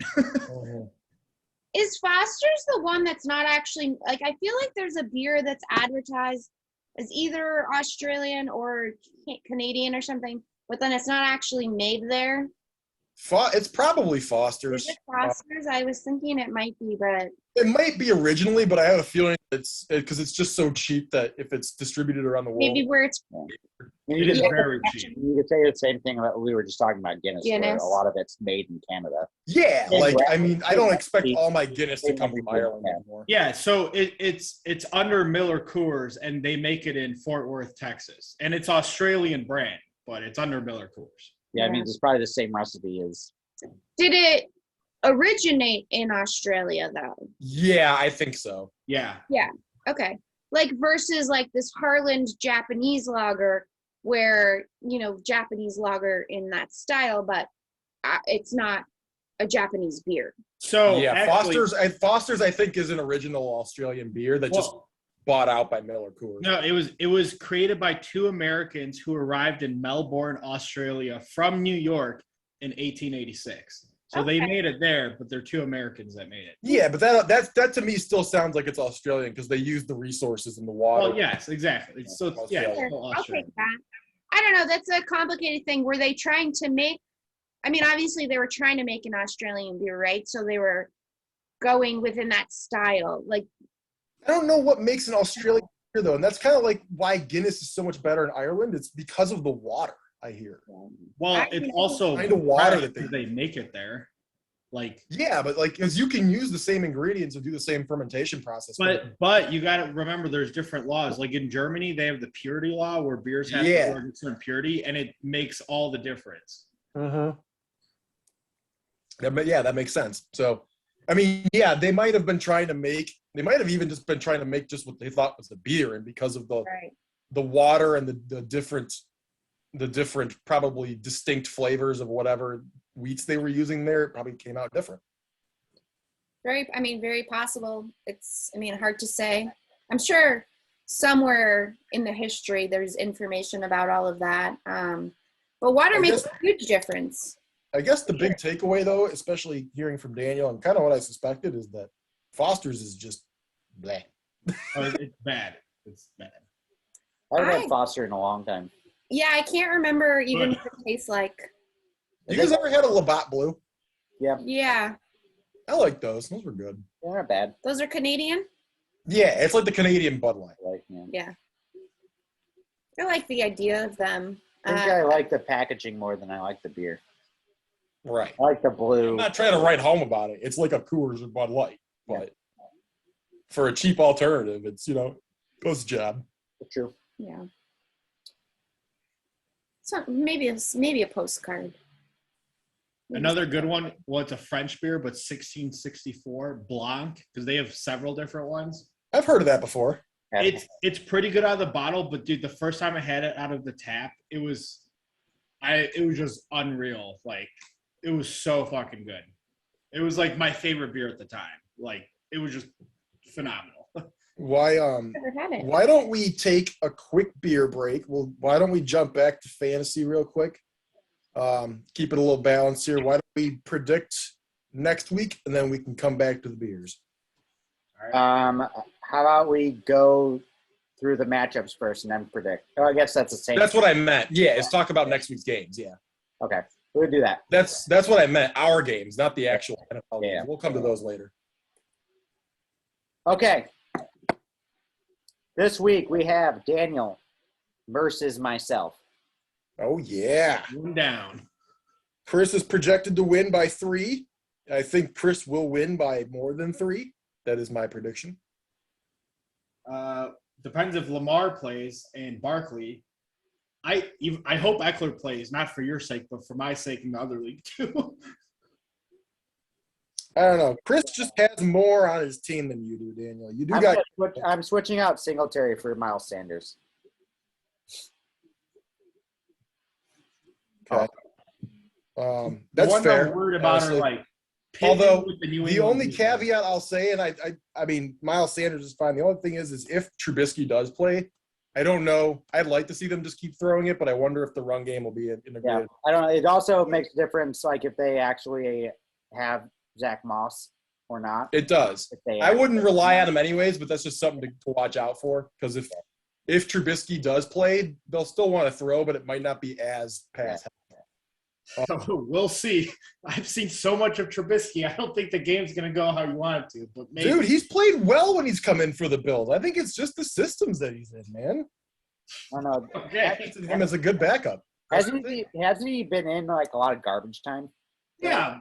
Is Foster's the one that's not actually, like, I feel like there's a beer that's advertised as either Australian or Canadian or something, but then it's not actually made there? It's probably Foster's. Is it Foster's? I was thinking it might be, but it might be originally, but I have a feeling it's because it's just so cheap that if it's distributed around the world, maybe where it's it is very cheap. You could say the same thing that we were just talking about Guinness. Where a lot of it's made in Canada. Yeah, I mean, I don't expect all my Guinness to come from Ireland anymore. Yeah, so it's under Miller Coors, and they make it in Fort Worth, Texas, and it's Australian brand, but it's under Miller Coors. Yeah, I mean, it's probably the same recipe as. Did it originate in Australia though? Yeah, I think so. Yeah. Yeah. Okay. Like versus like this Harland Japanese lager, where Japanese lager in that style, but it's not a Japanese beer. So yeah, actually, Foster's I think is an original Australian beer that just bought out by Miller Coors. No, it was created by two Americans who arrived in Melbourne, Australia from New York in 1886. So they made it there, but they're two Americans that made it. Yeah, but that to me still sounds like it's Australian because they use the resources in the water. Well, yes, exactly. So yeah, it's still I'll Australian. take that. I don't know. That's a complicated thing. Were they trying to make? I mean, obviously they were trying to make an Australian beer, right? So they were going within that style. Like, I don't know what makes an Australian beer though, and that's kind of like why Guinness is so much better in Ireland. It's because of the water. I hear. Well, it's also kind of water that they make it there. Like yeah, but because you can use the same ingredients and do the same fermentation process. But you got to remember, there's different laws. Like in Germany, they have the purity law where beers have a certain purity, and it makes all the difference. That makes sense. So, I mean, yeah, they might have been trying to make. They might have even just been trying to make just what they thought was the beer, and because of the water and the different the different, probably distinct flavors of whatever wheats they were using there, it probably came out different. Very possible. It's, hard to say. I'm sure somewhere in the history there's information about all of that. But water makes a huge difference. I guess the big takeaway, though, especially hearing from Daniel, and kind of what I suspected, is that Foster's is just bleh. It's bad. It's bad. I haven't had Foster in a long time. Yeah, I can't remember even what it tastes like. You guys ever had a Labatt Blue? Yeah. Yeah. I like those. Those were good. They're not bad. Those are Canadian? Yeah, it's like the Canadian Bud Light. Right, Yeah. I like the idea of them. I think I like the packaging more than I like the beer. Right. I like the blue. I'm not trying to write home about it. It's like a Coors or Bud Light. But for a cheap alternative, it's, goes the job. True. Yeah. So maybe a postcard. Another good one. Well, it's a French beer, but 1664 Blanc, because they have several different ones. I've heard of that before. It's pretty good out of the bottle, but dude, the first time I had it out of the tap, it was just unreal. Like, it was so fucking good. It was like my favorite beer at the time. Like, it was just phenomenal. Why Never had it. why don't we take a quick beer break? Well, why don't we jump back to fantasy real quick? Keep it a little balanced here. Why don't we predict next week, and then we can come back to the beers? How about we go through the matchups first and then predict? Oh, I guess that's the same. That's what I meant. Yeah, let's talk about next week's games. Yeah, Okay, we'll do that. that's what I meant. Our games, not the actual NFL Yeah. games. We'll come to those later. Okay. This week we have Daniel versus myself. Oh yeah, One down. Chris is projected to win by 3. I think Chris will win by more than 3. That is my prediction. Depends if Lamar plays and Barkley. I hope Eckler plays, not for your sake, but for my sake in the other league too. I don't know. Chris just has more on his team than you do, Daniel. You do got. I'm switching out Singletary for Miles Sanders. Okay. That's one fair. I'm worried about honestly. are like. Although with the, New the England only defense. caveat I'll say, and I mean, Miles Sanders is fine. The only thing is if Trubisky does play, I don't know. I'd like to see them just keep throwing it, but I wonder if the run game will be integrated. Yeah, I don't know. It also makes a difference, like if they actually have Zach Moss or not. It does. If they I wouldn't rely on him anyways, but that's just something to watch out for. Because if Trubisky does play, they'll still want to throw, but it might not be as pass. We'll see. I've seen so much of Trubisky. I don't think the game's going to go how you want it to. But maybe. Dude, he's played well when he's come in for the Bills. I think it's just the systems that he's in, man. I don't know. Okay. Him as a good backup. Hasn't he been in like a lot of garbage time? Yeah.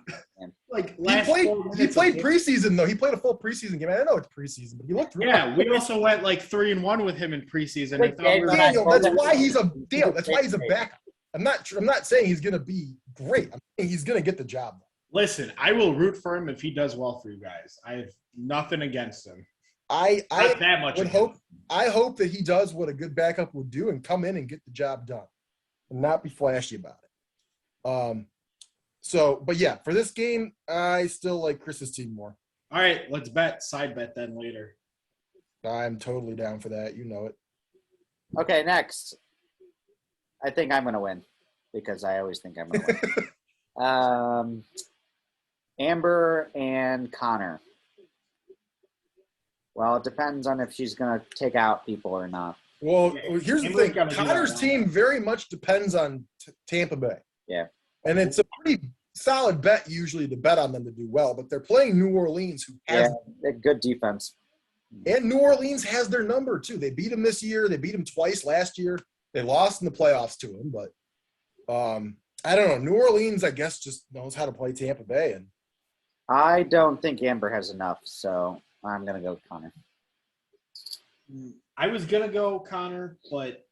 Like He last played 4 minutes of game. preseason, though. He played a full preseason game. I know it's preseason, but he looked really Yeah, we also went like 3-1 with him in preseason. I thought we were- Daniel, that's why he's a backup. I'm not saying he's gonna be great. I'm saying he's gonna get the job done. Listen, I will root for him if he does well for you guys. I have nothing against him. I Not that much. would against hope him. I hope that he does what a good backup would do and come in and get the job done and not be flashy about it. But yeah, for this game, I still like Chris's team more. All right, let's side bet then later. I'm totally down for that. You know it. Okay, next. I think I'm going to win because I always think I'm going to win. Amber and Connor. Well, it depends on if she's going to take out people or not. Well, here's the Amber's thing. gotta do that Connor's now. team very much depends on Tampa Bay. Yeah. And it's a pretty solid bet usually to bet on them to do well, but they're playing New Orleans, who has Good defense. and New Orleans has their number too. They beat them this year. They beat them twice last year. They lost in the playoffs to him, but I don't know. New Orleans, I guess, just knows how to play Tampa Bay. And I don't think Amber has enough, so I'm going to go with Connor. I was gonna go Connor, but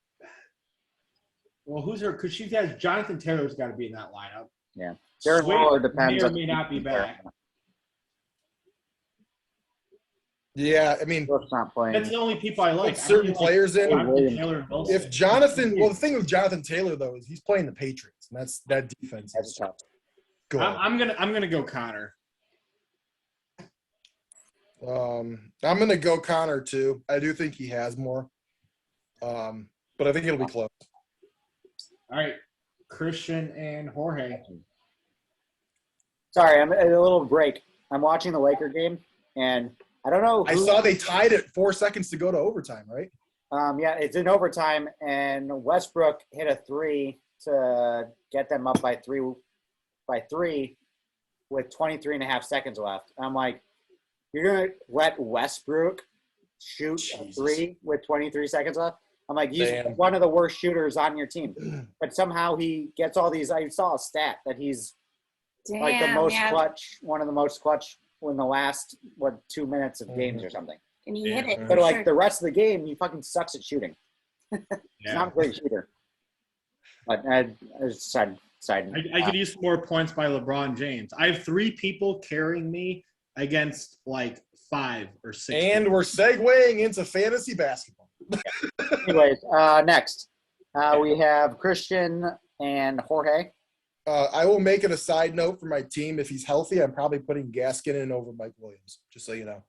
who's her? Because she has Jonathan Taylor's got to be in that lineup. Yeah. Jared Swift Waller depends may or on may not be back. Yeah, I mean, Brooks not playing. That's the only people I like. put certain players in. Jonathan Taylor and Wilson. If Jonathan, well, the thing with Jonathan Taylor though is he's playing the Patriots, and that defense That's is tough. good. I'm gonna go Connor. I'm gonna go Connor too. I do think he has more, but I think it'll be close. All right, Christian and Jorge. Sorry, I'm at a little break. I'm watching the Laker game, and I don't know. I saw they tied it 4 seconds to go to overtime, right? Yeah, it's in overtime, and Westbrook hit a three to get them up by three with 23 and a half seconds left. I'm like, you're going to let Westbrook shoot a three with 23 seconds left? I'm like, he's one of the worst shooters on your team. But somehow he gets all these – I saw a stat that he's like the most clutch, one of the most clutch in the last, 2 minutes of games or something. And he hit it. But like the rest of the game, he fucking sucks at shooting. He's not a great shooter. But side. I could use some more points by LeBron James. I have 3 people carrying me against like 5 or 6. And we're segueing into fantasy basketball. Anyways, next we have Christian and Jorge. I will make it a side note for my team. If he's healthy, I'm probably putting Gaskin in over Mike Williams, just so you know.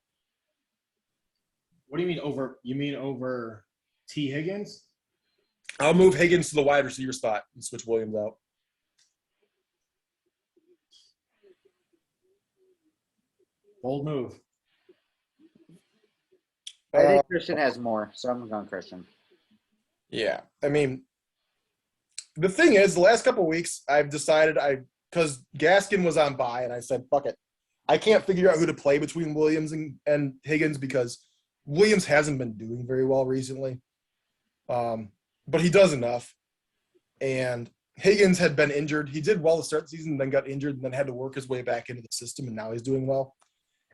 What do you mean over? You mean over T. Higgins? I'll move Higgins to the wide receiver spot and switch Williams out. Bold move. I think Christian has more, so I'm going Christian. Yeah. I mean, the thing is, the last couple of weeks, I've decided because Gaskin was on bye, and I said, fuck it. I can't figure out who to play between Williams and Higgins because Williams hasn't been doing very well recently. But he does enough. And Higgins had been injured. He did well to start the season, then got injured, and then had to work his way back into the system, and now he's doing well.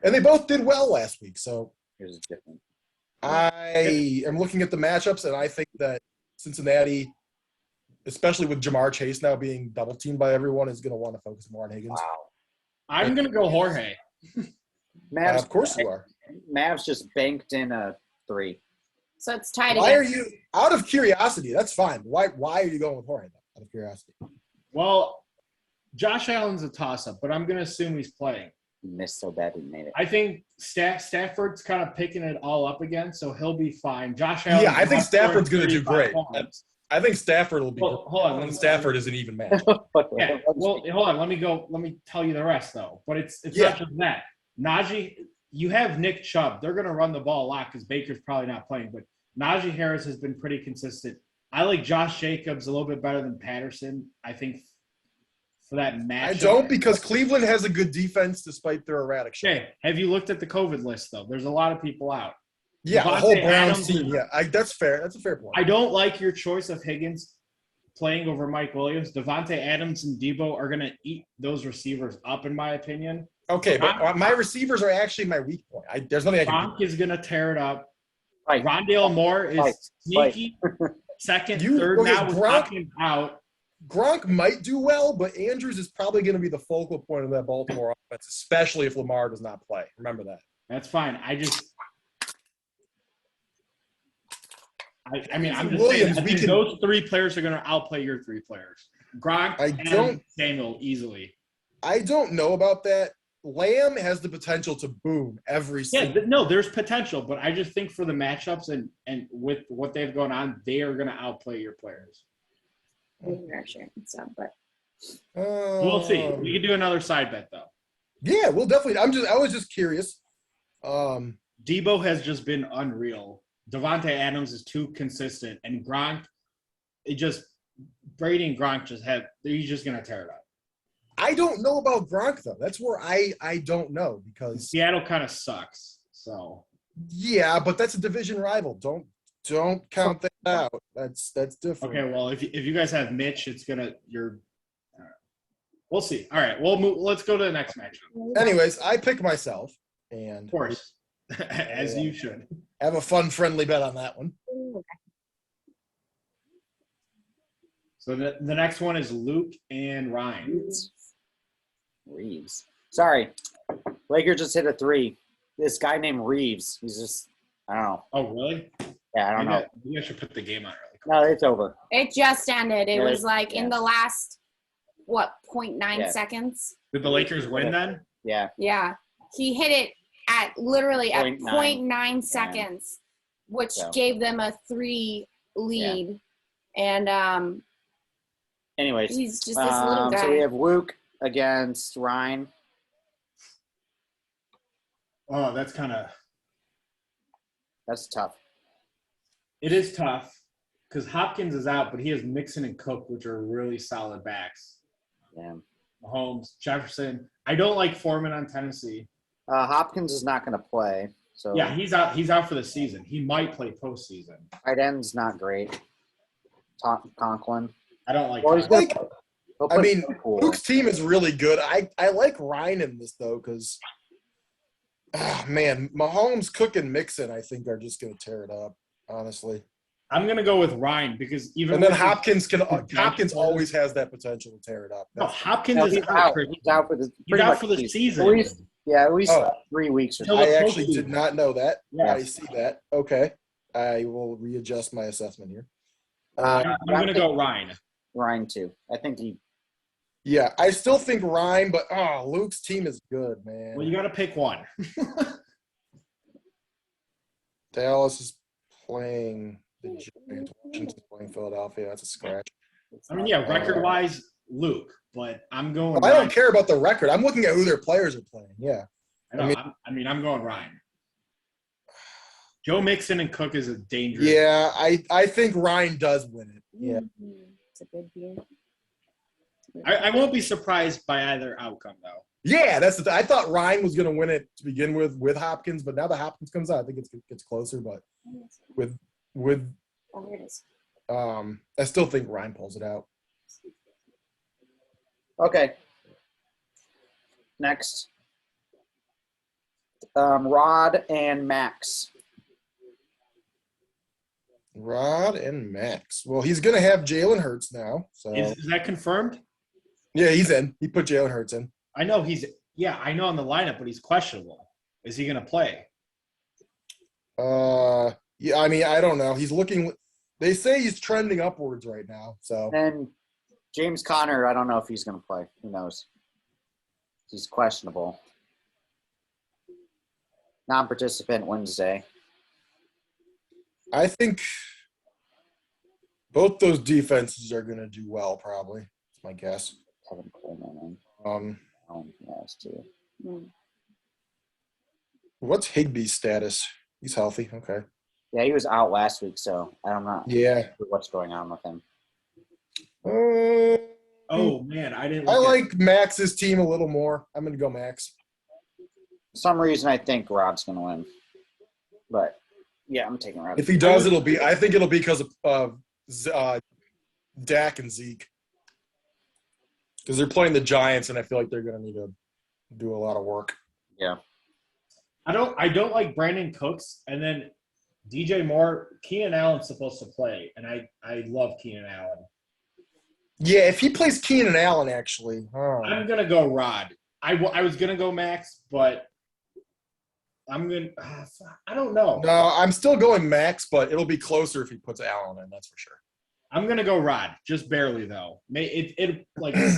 And they both did well last week. So Here's different. I am looking at the matchups, and I think that Cincinnati, especially with Jamar Chase now being double-teamed by everyone, is going to want to focus more on Higgins. Wow. I'm going to go Jorge. Mavs, Of course you are. Mavs just banked in a 3. So it's tied Why again. are you – out of curiosity, that's fine. Why are you going with Jorge, though, out of curiosity? Well, Josh Allen's a toss-up, but I'm going to assume he's playing. He missed so bad he made it. I think Stafford's kind of picking it all up again, so he'll be fine. Josh Allen. Yeah, I think Stafford's going to do great. Points. I think Stafford will be Well, hold on. great. Stafford is an even match. Yeah. Well, hold on. Let me tell you the rest though. But it's Yeah. not just that. Najee, you have Nick Chubb. They're going to run the ball a lot because Baker's probably not playing. But Najee Harris has been pretty consistent. I like Josh Jacobs a little bit better than Patterson. I think for that match. I don't because Cleveland has a good defense despite their erratic shot. Okay. Have you looked at the COVID list though? There's a lot of people out. Yeah, the Devontae whole Browns Adams team. Yeah, that's fair. That's a fair point. I don't like your choice of Higgins playing over Mike Williams. Devontae Adams and Debo are going to eat those receivers up, in my opinion. Okay, but my receivers are actually my weak point. There's nothing I can Gronk is going to tear it up. Right. Rondale Moore is Right. sneaky. Second, You- third okay, now with Gronk- Hopkins out. Gronk might do well, but Andrews is probably going to be the focal point of that Baltimore offense, especially if Lamar does not play. Remember that. That's fine. I mean, I'm just Williams, saying, I we think can- those 3 players are going to outplay your 3 players. Gronk and Samuel easily. I don't know about that. Lamb has the potential to boom every Yeah, single. no, there's potential, but I just think for the matchups and with what they've going on, they are going to outplay your players. Sure. So, but We'll see. We can do another side bet though. Yeah, we'll definitely. I was just curious. Debo has just been unreal. Devontae Adams is too consistent, and Gronk, Brady and Gronk he's just gonna tear it up. I don't know about Gronk though. That's where I don't know because Seattle kind of sucks. So yeah, but that's a division rival. Don't count that out. That's different. okay, well if you guys have Mitch, we'll see. All right, we'll move. Let's go to the next matchup. Anyways, I pick myself and Of course, as you should. have a fun, friendly bet on that one. So the next one is Luke and Ryan. Reeves. Sorry. Lakers just hit a 3. this guy named Reeves. He's just, I don't know. Oh, really? Yeah, I don't know. Maybe I should put the game on really quick. No, it's over. It just ended. It Yeah, was like in yeah. the last, what, 0.9 Yeah. seconds? Did the Lakers win then? Yeah. Yeah. He hit it at literally at 0.9. 0.9 seconds, which So. gave them a 3 lead. And Anyways, he's just this little guy. so we have Luke against Ryan. Oh, that's kind of That's tough. it is tough because Hopkins is out, but he has Mixon and Cook, which are really solid backs. Yeah. Mahomes, Jefferson. I don't like Foreman on Tennessee. Hopkins is not going to play. So Yeah, he's out. He's out for the season. He might play postseason. tight end's not great. Conklin. I don't like. Well, he's Conklin. gonna- Like, he'll I put mean, cool. Luke's team is really good. I like Ryan in this though because, man, Mahomes, Cook, and Mixon I think are just going to tear it up. Honestly, I'm gonna go with Ryan because even and then with Hopkins always has that potential to tear it up. no, Hopkins No, is he's out. out. For, He's out for the. he's pretty out much for the season. At least, yeah, at least Oh. 3 weeks or Till so. the I actually postseason. did not know that. Yeah. I see that. Okay, I will readjust my assessment here. I'm gonna go Ryan. Ryan too. I think he. Yeah, I still think Ryan, but Luke's team is good, man. Well, you got to pick one. Dallas is playing the Giants. Washington's playing Philadelphia. That's a scratch. I mean, yeah, record-wise, Luke, but I'm going. I Ryan. don't care about the record. I'm looking at who their players are playing. Yeah. I mean, I'm going Ryan. Joe Mixon and Cook is a dangerous. Yeah, I think Ryan does win it. Yeah. It's a good beer. I won't be surprised by either outcome, though. Yeah, that's the I thought Ryan was going to win it to begin with Hopkins, but now that Hopkins comes out, I think it gets closer. But with Oh, here it is. I still think Ryan pulls it out. Okay. Next. Rod and Max. Rod and Max. Well, he's going to have Jalen Hurts now. So Is that confirmed? yeah, he's in. He put Jalen Hurts in. I know he's. Yeah, I know on the lineup, but he's questionable. Is he going to play? Yeah, I mean, I don't know. He's looking. They say he's trending upwards right now. So And James Conner, I don't know if he's going to play. Who knows? He's questionable. Non-participant Wednesday. I think both those defenses are going to do well. Probably, that's my guess. Kevin Coleman. Yeah, that's too. Mm. What's Higbee's status? He's healthy. Okay. Yeah, he was out last week, so I'm not Yeah. sure what's going on with him. Oh man, I didn't. I look at- like Max's team a little more. I'm going to go Max. For some reason, I think Rod's going to win. But, yeah, I'm taking Rod. If he does, I think it'll be because of Dak and Zeke. Because they're playing the Giants, and I feel like they're going to need to do a lot of work. Yeah. I don't like Brandon Cooks, and then DJ Moore. Keenan Allen's supposed to play, and I love Keenan Allen. Yeah, if he plays Keenan Allen, actually. I'm gonna go Rod. I was gonna go Max, but I'm gonna. I don't know. No, I'm still going Max, but it'll be closer if he puts Allen in. That's for sure. I'm gonna go Rod, just barely though. It like a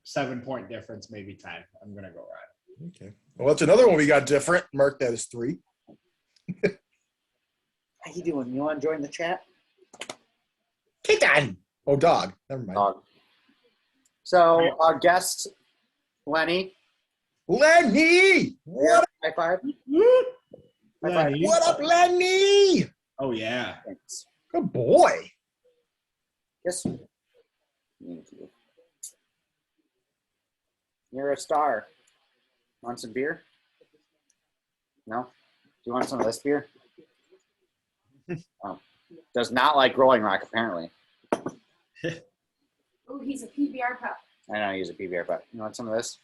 7 point difference, maybe 10. I'm gonna go Rod. Okay. Well, that's another one we got different. Mark that as 3. How you doing? You want to join the chat? Kick on. Oh, dog. Never mind. Dog. So, our guest, Lenny. Lenny! What, High five. High five. Lenny. what up, Lenny? Oh yeah. Thanks. Good boy. Yes. Thank you. You're a star. Want some beer? No? Do you want some of this beer? Oh. Does not like Rolling Rock, apparently. Oh, he's a PBR pup. I know he's a PBR, but you want some of this?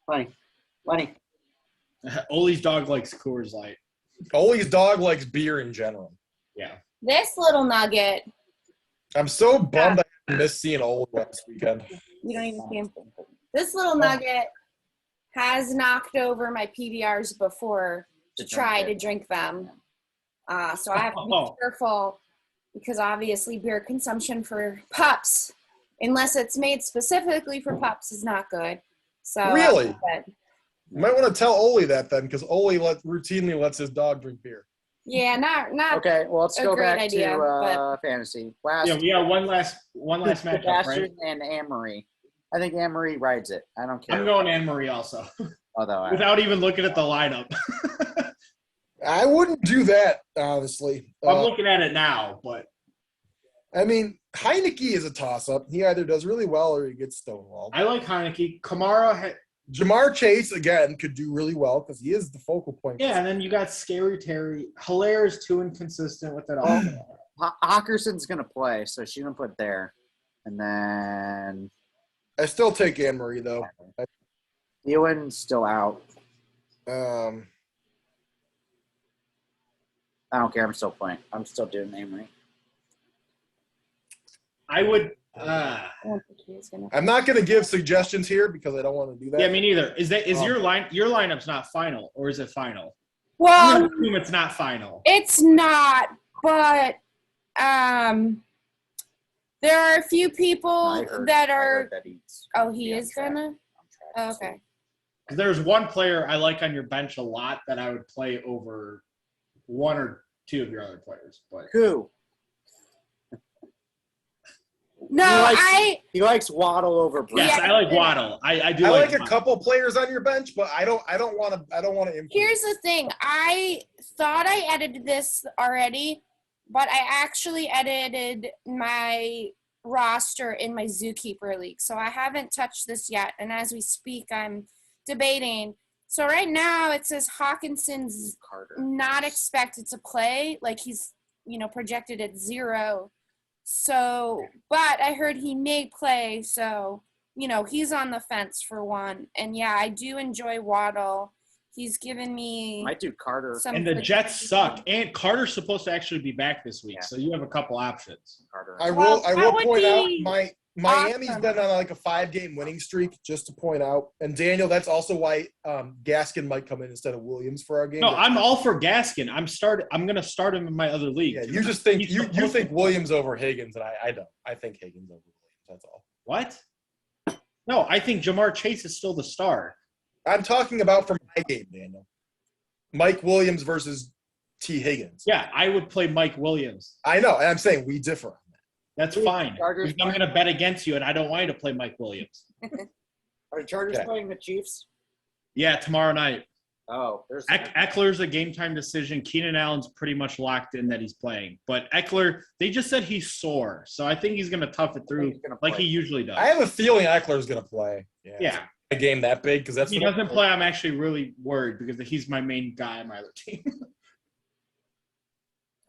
Lenny. Ollie's dog likes Coors Light. Ollie's dog likes beer in general. Yeah. This little nugget. I'm so bummed I missed seeing Ole last weekend. You don't even see him. This little nugget has knocked over my PBRs before to try to it. drink them. So I have to be careful because obviously beer consumption for pups, unless it's made specifically for pups, is not good. So Really? You might want to tell Oli that then, because Oli routinely lets his dog drink beer. yeah, not Okay, well, let's a go great back idea, to fantasy. Yeah, we got one last matchup, right? Bastards and Anne-Marie. I think Anne-Marie rides it. I don't care. I'm going Anne-Marie also. Although Without even looking at the lineup. I wouldn't do that, honestly. I'm looking at it now, but I mean, Heineke is a toss-up. He either does really well or he gets stonewalled. I like Heineke. Kamara, Jamar Chase, again, could do really well because he is the focal point. yeah, and then you got Scary Terry. Hilaire is too inconsistent with it all. Hawkinson's going to play, so she's going to put there. And then I still take Anne-Marie, though. Ewan's still out. I don't care. I'm still playing. I'm still doing Anne-Marie. I would. I'm not going to give suggestions here because I don't want to do that. Yeah, me neither. Is your lineup's not final, or is it final? well. I'm gonna assume it's not final. It's not, but there are a few people that are. He is gonna. Oh, okay. There's one player I like on your bench a lot that I would play over one or two of your other players. But Who? No, he likes Waddle over Brett. yes, I like Waddle. I do. I like like a couple players on your bench, but I don't want to. Here's the thing. I thought I edited this already, but I actually edited my roster in my Zookeeper League. So I haven't touched this yet. And as we speak, I'm debating. So right now it says Hawkinson's not expected to play. Like he's, projected at 0. So, but I heard he may play. So, he's on the fence for one. And yeah, I do enjoy Waddle. He's given me. Might do Carter. And the Jets suck. And Carter's supposed to actually be back this week, so you have a couple options. Carter. I will point out Miami's been on like a 5-game winning streak, just to point out. And Daniel, that's also why Gaskin might come in instead of Williams for our game. No, I'm all for Gaskin. I'm going to start him in my other league. Yeah, you just think you think Williams over Higgins, and I don't. I think Higgins over Williams. That's all. What? No, I think Jamar Chase is still the star. I'm talking about from my game, Daniel. Mike Williams versus T. Higgins. Yeah, I would play Mike Williams. I know, and I'm saying we differ on that. That's fine. Because I'm going to bet against you, and I don't want you to play Mike Williams. Are the Chargers playing the Chiefs? Yeah, tomorrow night. Oh, there's Eckler's a game-time decision. Keenan Allen's pretty much locked in that he's playing. But Eckler, they just said he's sore, so I think he's going to tough it through like he usually does. I have a feeling Eckler's going to play. Yeah. A game that big because that's if he doesn't play, I'm actually really worried because he's my main guy on my other team.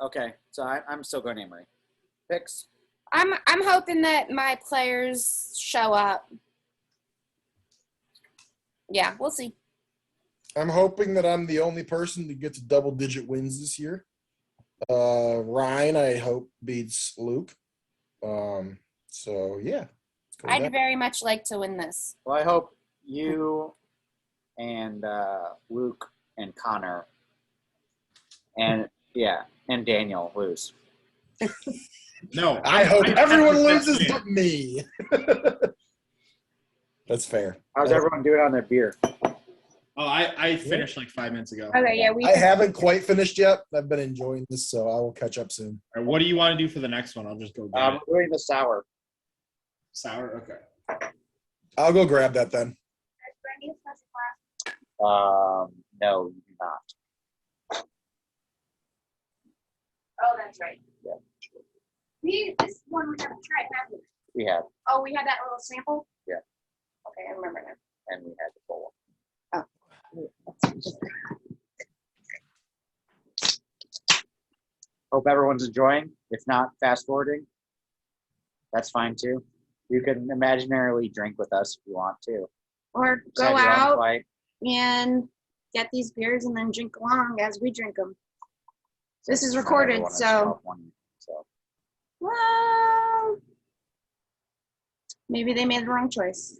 Okay, so I'm still going Emery. Picks? I'm hoping that my players show up. Yeah, we'll see. I'm hoping that I'm the only person that gets double-digit wins this year. Ryan, I hope, beats Luke. So, yeah. I'd very much like to win this. Well, I hope you and Luke and Connor and Daniel lose. No. I hope everyone loses but me. That's fair. How's everyone doing on their beer? Oh, I finished like 5 minutes ago. Okay, yeah. I haven't quite finished yet. I've been enjoying this, so I will catch up soon. All right, what do you want to do for the next one? I'll just go get it. We're doing the sour. Sour? Okay. I'll go grab that then. No, you do not. Oh, that's right. Yeah. This one we haven't tried, have we? We have. Oh, we had that little sample? Yeah. Okay, I remember now. And we had the full one. Hope everyone's enjoying. If not, fast forwarding. That's fine too. You can imaginarily drink with us if you want to. Or go Decide your own out flight. and get these beers and then drink along as we drink them. This is Not recorded, everyone has so. top one, so. Well, maybe they made the wrong choice.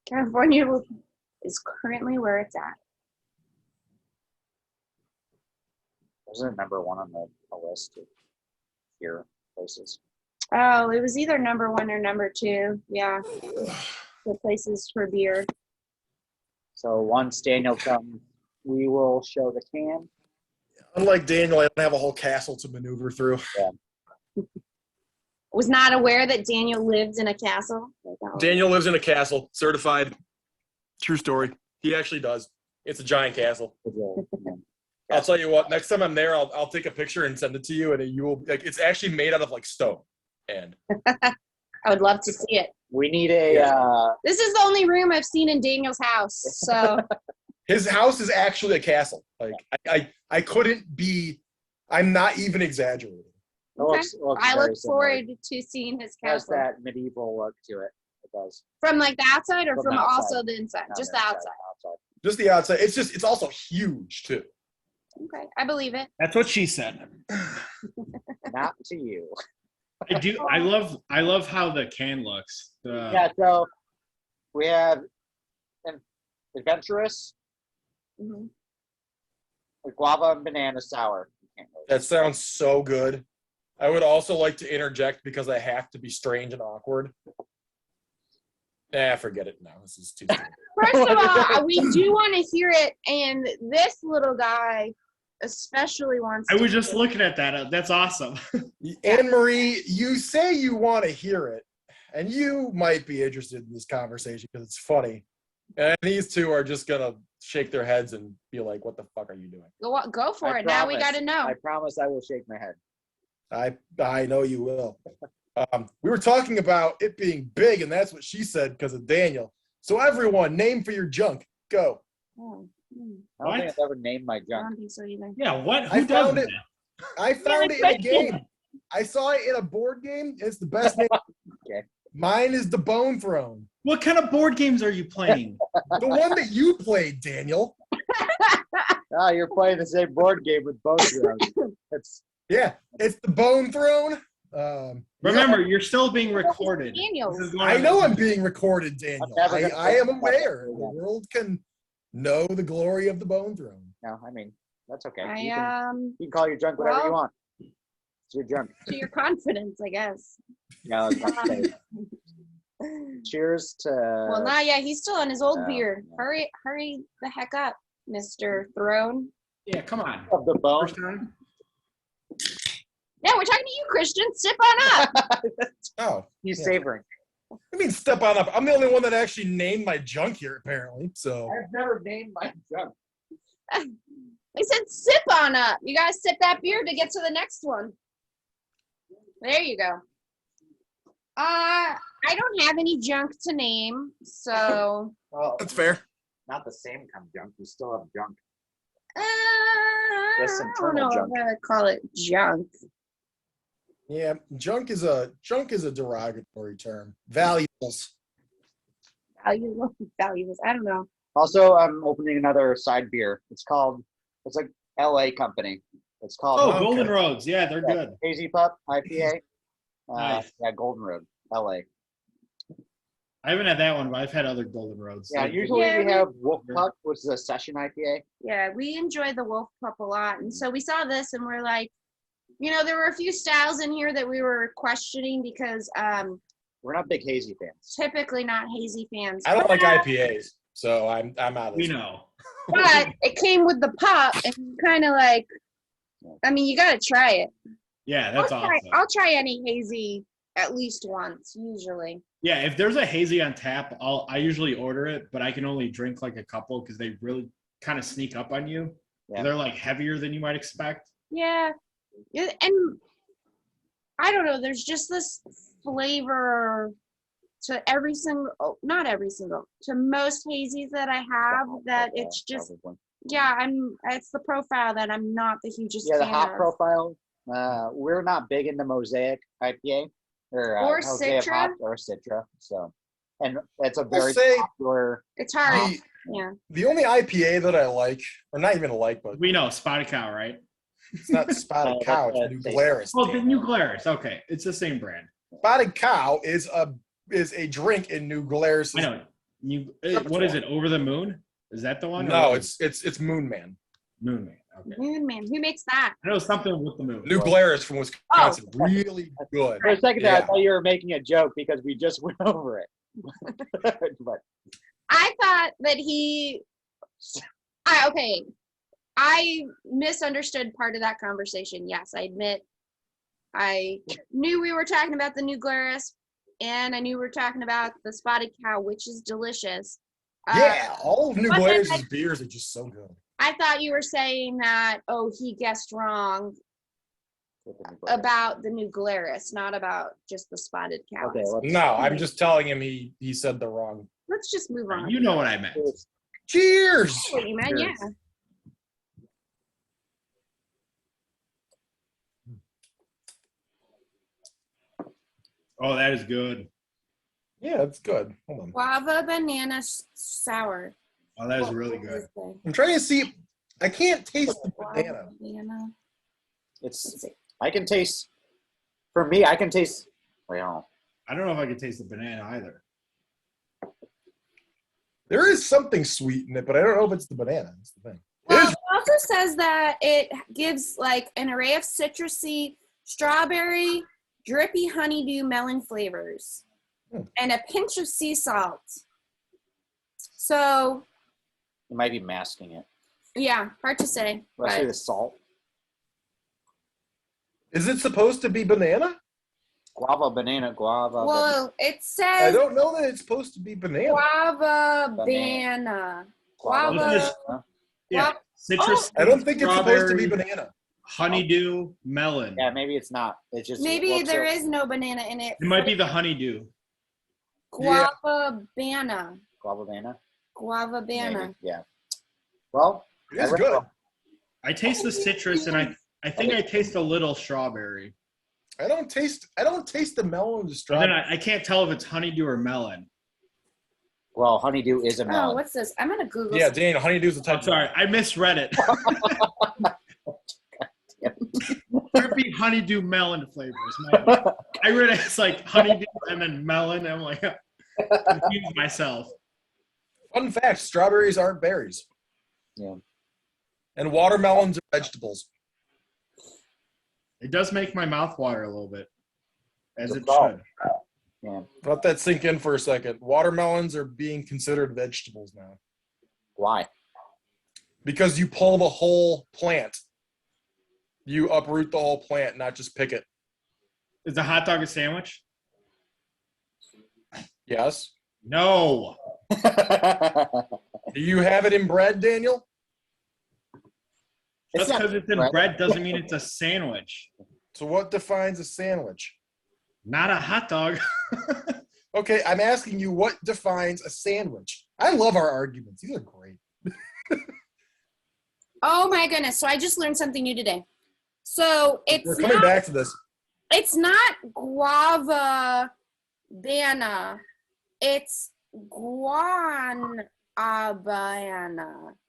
California is currently where it's at. Wasn't it number one on the list of beer places? Oh, it was either number 1 or number 2. Yeah, the places for beer. So once Daniel comes, we will show the can. Unlike Daniel, I don't have a whole castle to maneuver through. Was not aware that Daniel lived in a castle. Daniel lives in a castle, certified. True story. He actually does. It's a giant castle. I'll tell you what. Next time I'm there, I'll take a picture and send it to you, and you will like. It's actually made out of like stone. And I would love to see it. We need a. This is the only room I've seen in Daniel's house. So his house is actually a castle. Like I couldn't be. I'm not even exaggerating. okay. Looks I very look similar. forward to seeing his It has castle. that medieval look to it. It does. From like the outside or From from the outside. also the inside? No, Just no, the outside. Just the outside. It's also huge too. Okay, I believe it. That's what she said. Not to you. I do. I love how the can looks. Yeah. So we have an adventurous, Mhm. a guava and banana sour. That sounds so good. I would also like to interject because I have to be strange and awkward. Forget it now. This is too. First of all, we do want to hear it, and this little guy especially wants I to was just hear it. looking at that. That's awesome. Anne Marie, you say you want to hear it, and you might be interested in this conversation because it's funny. And these two are just gonna shake their heads and be like, "What the fuck are you doing?" Go for I it. Now we got promise. to know. I promise I will shake my head. I know you will. We were talking about it being big, and that's what she said because of Daniel. So everyone, name for your junk. Go. Oh, I don't What? think I've ever named my I junk. don't think so either. Yeah. What? I Who does found it. that? I found it in a game. I saw it in a board game. It's the best name. Okay. Mine is the Bone Throne. What kind of board games are you playing? The one that you played, Daniel. Ah, you're playing the same board game with both of them. It's Yeah, it's the Bone Throne. Remember, you're still being recorded. Daniel. This is going I on- know I'm being recorded, Daniel. I'm never gonna I am play aware. that. The world can know the glory of the Bone Throne. no, I mean that's okay. I You can call your junk whatever well- you want. It's your junk. to your confidence, I guess. No, I was about to say, cheers to. Well, not yet. He's still on his old no, beer. no. Hurry the heck up, Mr. Throne. Yeah, come on. of the bone. First time? Yeah, we're talking to you, Christian. Sip on up. Oh, He's Yeah. savoring. I mean, step on up. I'm the only one that actually named my junk here, apparently. So I've never named my junk. They said sip on up. You gotta sip that beer to get to the next one. There you go. I don't have any junk to name, so Well, that's fair. not the same kind of junk. You still have junk. I Just don't internal know junk. if I would call it junk. Yeah, junk is a derogatory term. Valuables. Values. I don't know. Also, I'm opening another side beer. It's a LA company. It's called Oh, okay. Golden Roads. Yeah, they're good. Hazy Pup IPA. Nice. Yeah, Golden Road, LA. I haven't had that one, but I've had other Golden Roads. Yeah, They're good. usually Yeah, we we- have Wolf Pup, which is a session IPA. Yeah, we enjoy the Wolf Pup a lot. And so we saw this and we're like, there were a few styles in here that we were questioning because We're not big hazy fans. typically not hazy fans. I don't like IPAs, so I'm out of We this. know. But it came with the pup and kind of like, you got to try it. Yeah, that's awesome. I'll try any hazy at least once, usually. Yeah, if there's a hazy on tap, I usually order it, but I can only drink like a couple because they really kind of sneak up on you. Yeah. They're like heavier than you might expect. Yeah. And I don't know, there's just this flavor to not every single, to most hazies that I have that it's just, Probably. it's the profile that I'm not the hugest Yeah, the fan hop of. profile. We're not big into Mosaic IPA or Or Jose of Citra. Hop or Citra. So, and it's a I'll very say popular. It's hard. the, Yeah. the only IPA that I like, or not even like, but We know Spotted Cow, right? it's not Spotted No, Cow, that's it's a- New Glarus. Oh, the New Glarus. Okay, it's the same brand. Spotted Cow is a drink in New Glarus. I know. What is it? Over the Moon? Is that the one? No, it's Moon Man. Moon Man. Okay. Moon Man. Who makes that? I know something with the moon. New Glarus from Wisconsin. Really good. For a second there, I Yeah. thought you were making a joke because we just went over it. But I thought that I misunderstood part of that conversation. Yes, I admit. I knew we were talking about the New Glarus, and I knew we were talking about the Spotted Cow, which is delicious. Yeah, all of New but then Glarus's beers are just so good. I thought you were saying that, he guessed wrong about the New Glarus, not about just the Spotted Cow. okay, No, I'm just telling him he said the wrong. Let's just move on. You know what I meant. Cheers! That's what you meant, yeah. Oh, that is good. Yeah, it's good. Hold on. Guava banana sour. Oh, that is really good. I'm trying to see. I can't taste the banana. Banana. It's Let's see. I can taste. For me, I can taste. Well, I don't know if I can taste the banana either. There is something sweet in it, but I don't know if it's the banana. That's the thing. Well, it also says that it gives like an array of citrusy, strawberry, drippy honeydew melon flavors, and a pinch of sea salt. So, you might be masking it. yeah, hard to say. Especially But the salt. Is it supposed to be banana? Guava, banana, guava. well, it I says don't know that it's supposed to be banana. guava Banana. banana. Guava. Yeah, citrus. I don't think it's supposed to be strawberry, banana. Honeydew, melon. Yeah, maybe it's not. It's just Maybe looks there so- is no banana in it. It might be the honeydew. Guava banana. guava banana. Guava banana. Maybe, yeah. Well, It is I read good. wrong. I taste the citrus, and I think I taste a little strawberry. I don't taste the melon or the But then strawberry. I can't tell if it's honeydew or melon. Well, honeydew is a Oh, melon. what's this? I'm gonna Google. Yeah, Daniel, honeydew's the type. I'm sorry, I misread it. Drippy honeydew melon flavors. I read it as like honeydew and then melon. I'm like, confused myself. Fun fact: strawberries aren't berries, Yeah. and watermelons are vegetables. It does make my mouth water a little bit, as Good it call. should. Yeah. Let that sink in for a second. Watermelons are being considered vegetables now Why? because you pull the whole plant. You uproot the whole plant, not just pick it. Is a hot dog a sandwich? Yes. No. Do you have it in bread, Daniel? Just not because it's in bread doesn't mean it's a sandwich. So what defines a sandwich? Not a hot dog. Okay, I'm asking you what defines a sandwich. I love our arguments. These are great. Oh my goodness! So I just learned something new today. So We're it's coming not. back to this. It's not guava banana. It's guanabana.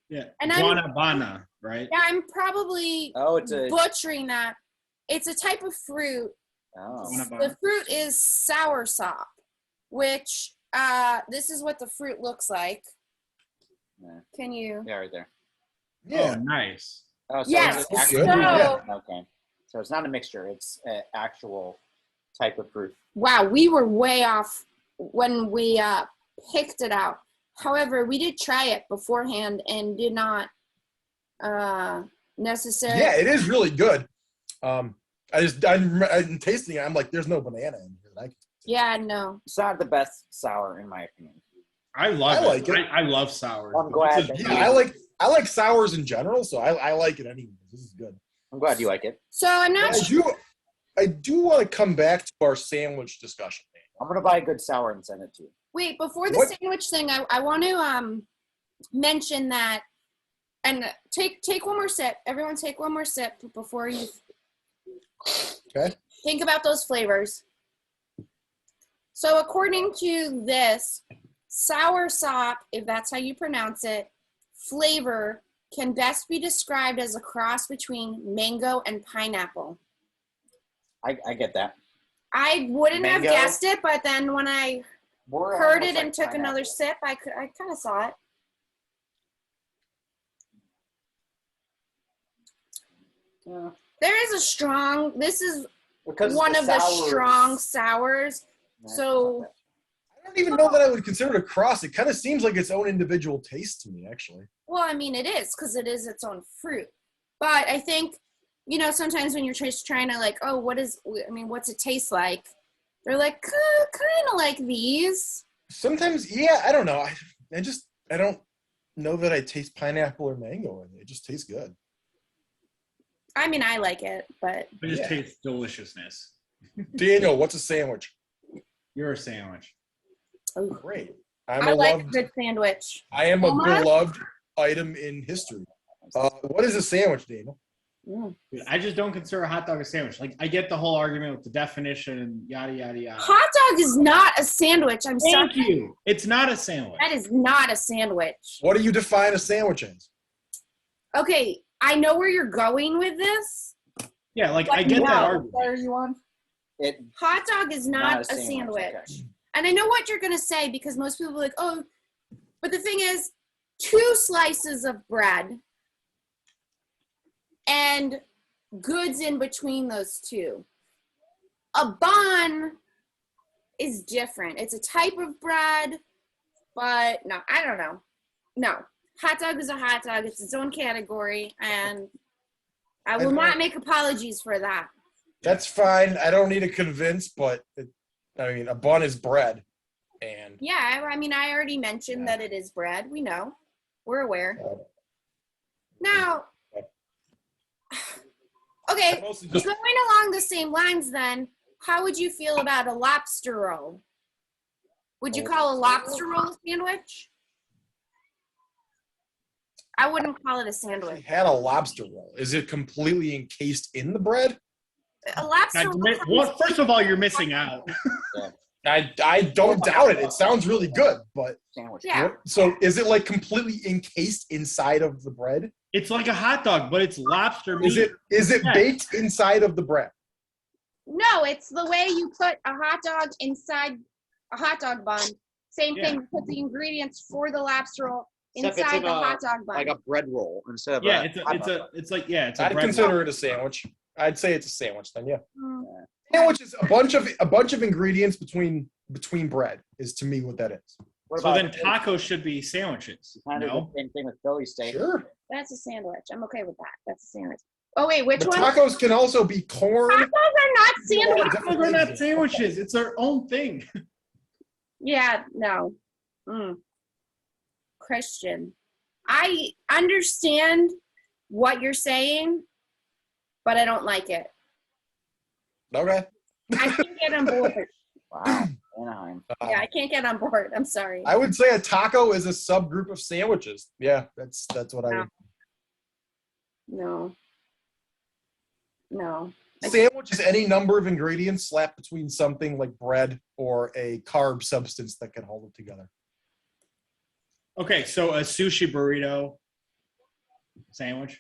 Yeah. And I'm- Guanabana, right? Yeah, I'm probably Oh, it's a. butchering that. It's a type of fruit. Oh. The fruit is soursop, which this is what the fruit looks like. Yeah. Can you? Yeah, right there. Yeah. Oh, nice. Oh, so Yes, it's it's actually- good, yeah. Okay. So it's not a mixture. It's an actual type of fruit. Wow, we were way off when we picked it out. However, we did try it beforehand and did not necessarily. Yeah, it is really good. I'm tasting it. I'm like, there's no banana in here. Yeah, no. It's not the best sour, in my opinion. I love I like it. I love sours. I'm glad This is- that Yeah, I like sours in general, so I like it anyway. This is good. I'm glad you like it. So I'm not sure. I do want to come back to our sandwich discussion. I'm gonna buy a good sour and send it to you. Wait, before the What? sandwich thing, I want to mention that, and take one more sip. Everyone, take one more sip before you. Okay. Think about those flavors. So according to this, soursop, if that's how you pronounce it, flavor can best be described as a cross between mango and pineapple. I get that. I wouldn't have Mango? guessed it, but then when I heard it and took another sip. I kind of saw it. Yeah. There is a strong. This is Because one of the sours. strong sours. So I don't even know that I would consider it a cross. It kind of seems like its own individual taste to me, actually. well, I mean, it is because it is its own fruit. But I think, sometimes when you're just trying to like, oh, what's it taste like? They're like, kind of like these. Sometimes, yeah, I don't know. I don't know that I taste pineapple or mango in it. It just tastes good. I mean, I like it, but It just Yeah. tastes deliciousness. Daniel, what's a sandwich? You're a sandwich. Great. I like a good sandwich. I am a Almost. beloved item in history. What is a sandwich, Daniel? Mm. Dude, I just don't consider a hot dog a sandwich. Like, I get the whole argument with the definition and yada, yada, yada. Hot dog is not a sandwich. I'm sorry. Thank you. It's not a sandwich. That is not a sandwich. What do you define a sandwich as? Okay, I know where you're going with this. Yeah, like, I get that argument. What are you on? It Hot dog is not a sandwich. Okay. And I know what you're going to say because most people are like, oh, but the thing is, 2 slices of bread and goods in between those two. A bun is different. It's a type of bread, but no, I don't know. No, hot dog is a hot dog. It's its own category, and I will not make apologies for that. That's fine. I don't need to convince, but a bun is bread. And Yeah, I mean, I already mentioned that it is bread. We know. We're aware. Now, okay, mostly just going along the same lines then, how would you feel about a lobster roll? Would you call a lobster roll a sandwich? I wouldn't call it a I sandwich. had a lobster roll. Is it completely encased in the bread? A lobster roll. Well, first of all, you're missing out. I don't doubt it. It sounds really good, but Sandwich. Yeah. so is it like completely encased inside of the bread? It's like a hot dog, but it's lobster meat. Is it Yeah. baked inside of the bread? No, it's the way you put a hot dog inside a hot dog bun. Same thing, you put the ingredients for the lobster roll Except it's inside in the hot dog bun. Like a bread roll instead of Yeah, a it's hot a I'd bread consider roll. it a sandwich. I'd say it's a sandwich then, yeah. Mm. Sandwich is a bunch of ingredients between bread is to me what that is. What So about then tacos should be sandwiches. kind of No? the same thing with Philly steak? Sure. That's a sandwich. I'm okay with that. That's a sandwich. Oh wait, which But one? tacos can also be corn. Tacos are not sandwiches. Tacos are not sandwiches. It's their own thing. Yeah, no. Christian, I understand what you're saying, but I don't like it. Okay. I can't get on board. Wow, Anaheim. Yeah, I can't get on board. I'm sorry. I would say a taco is a subgroup of sandwiches. Yeah, that's what I would. No. Sandwich is any number of ingredients slapped between something like bread or a carb substance that can hold it together. Okay, so a sushi burrito sandwich.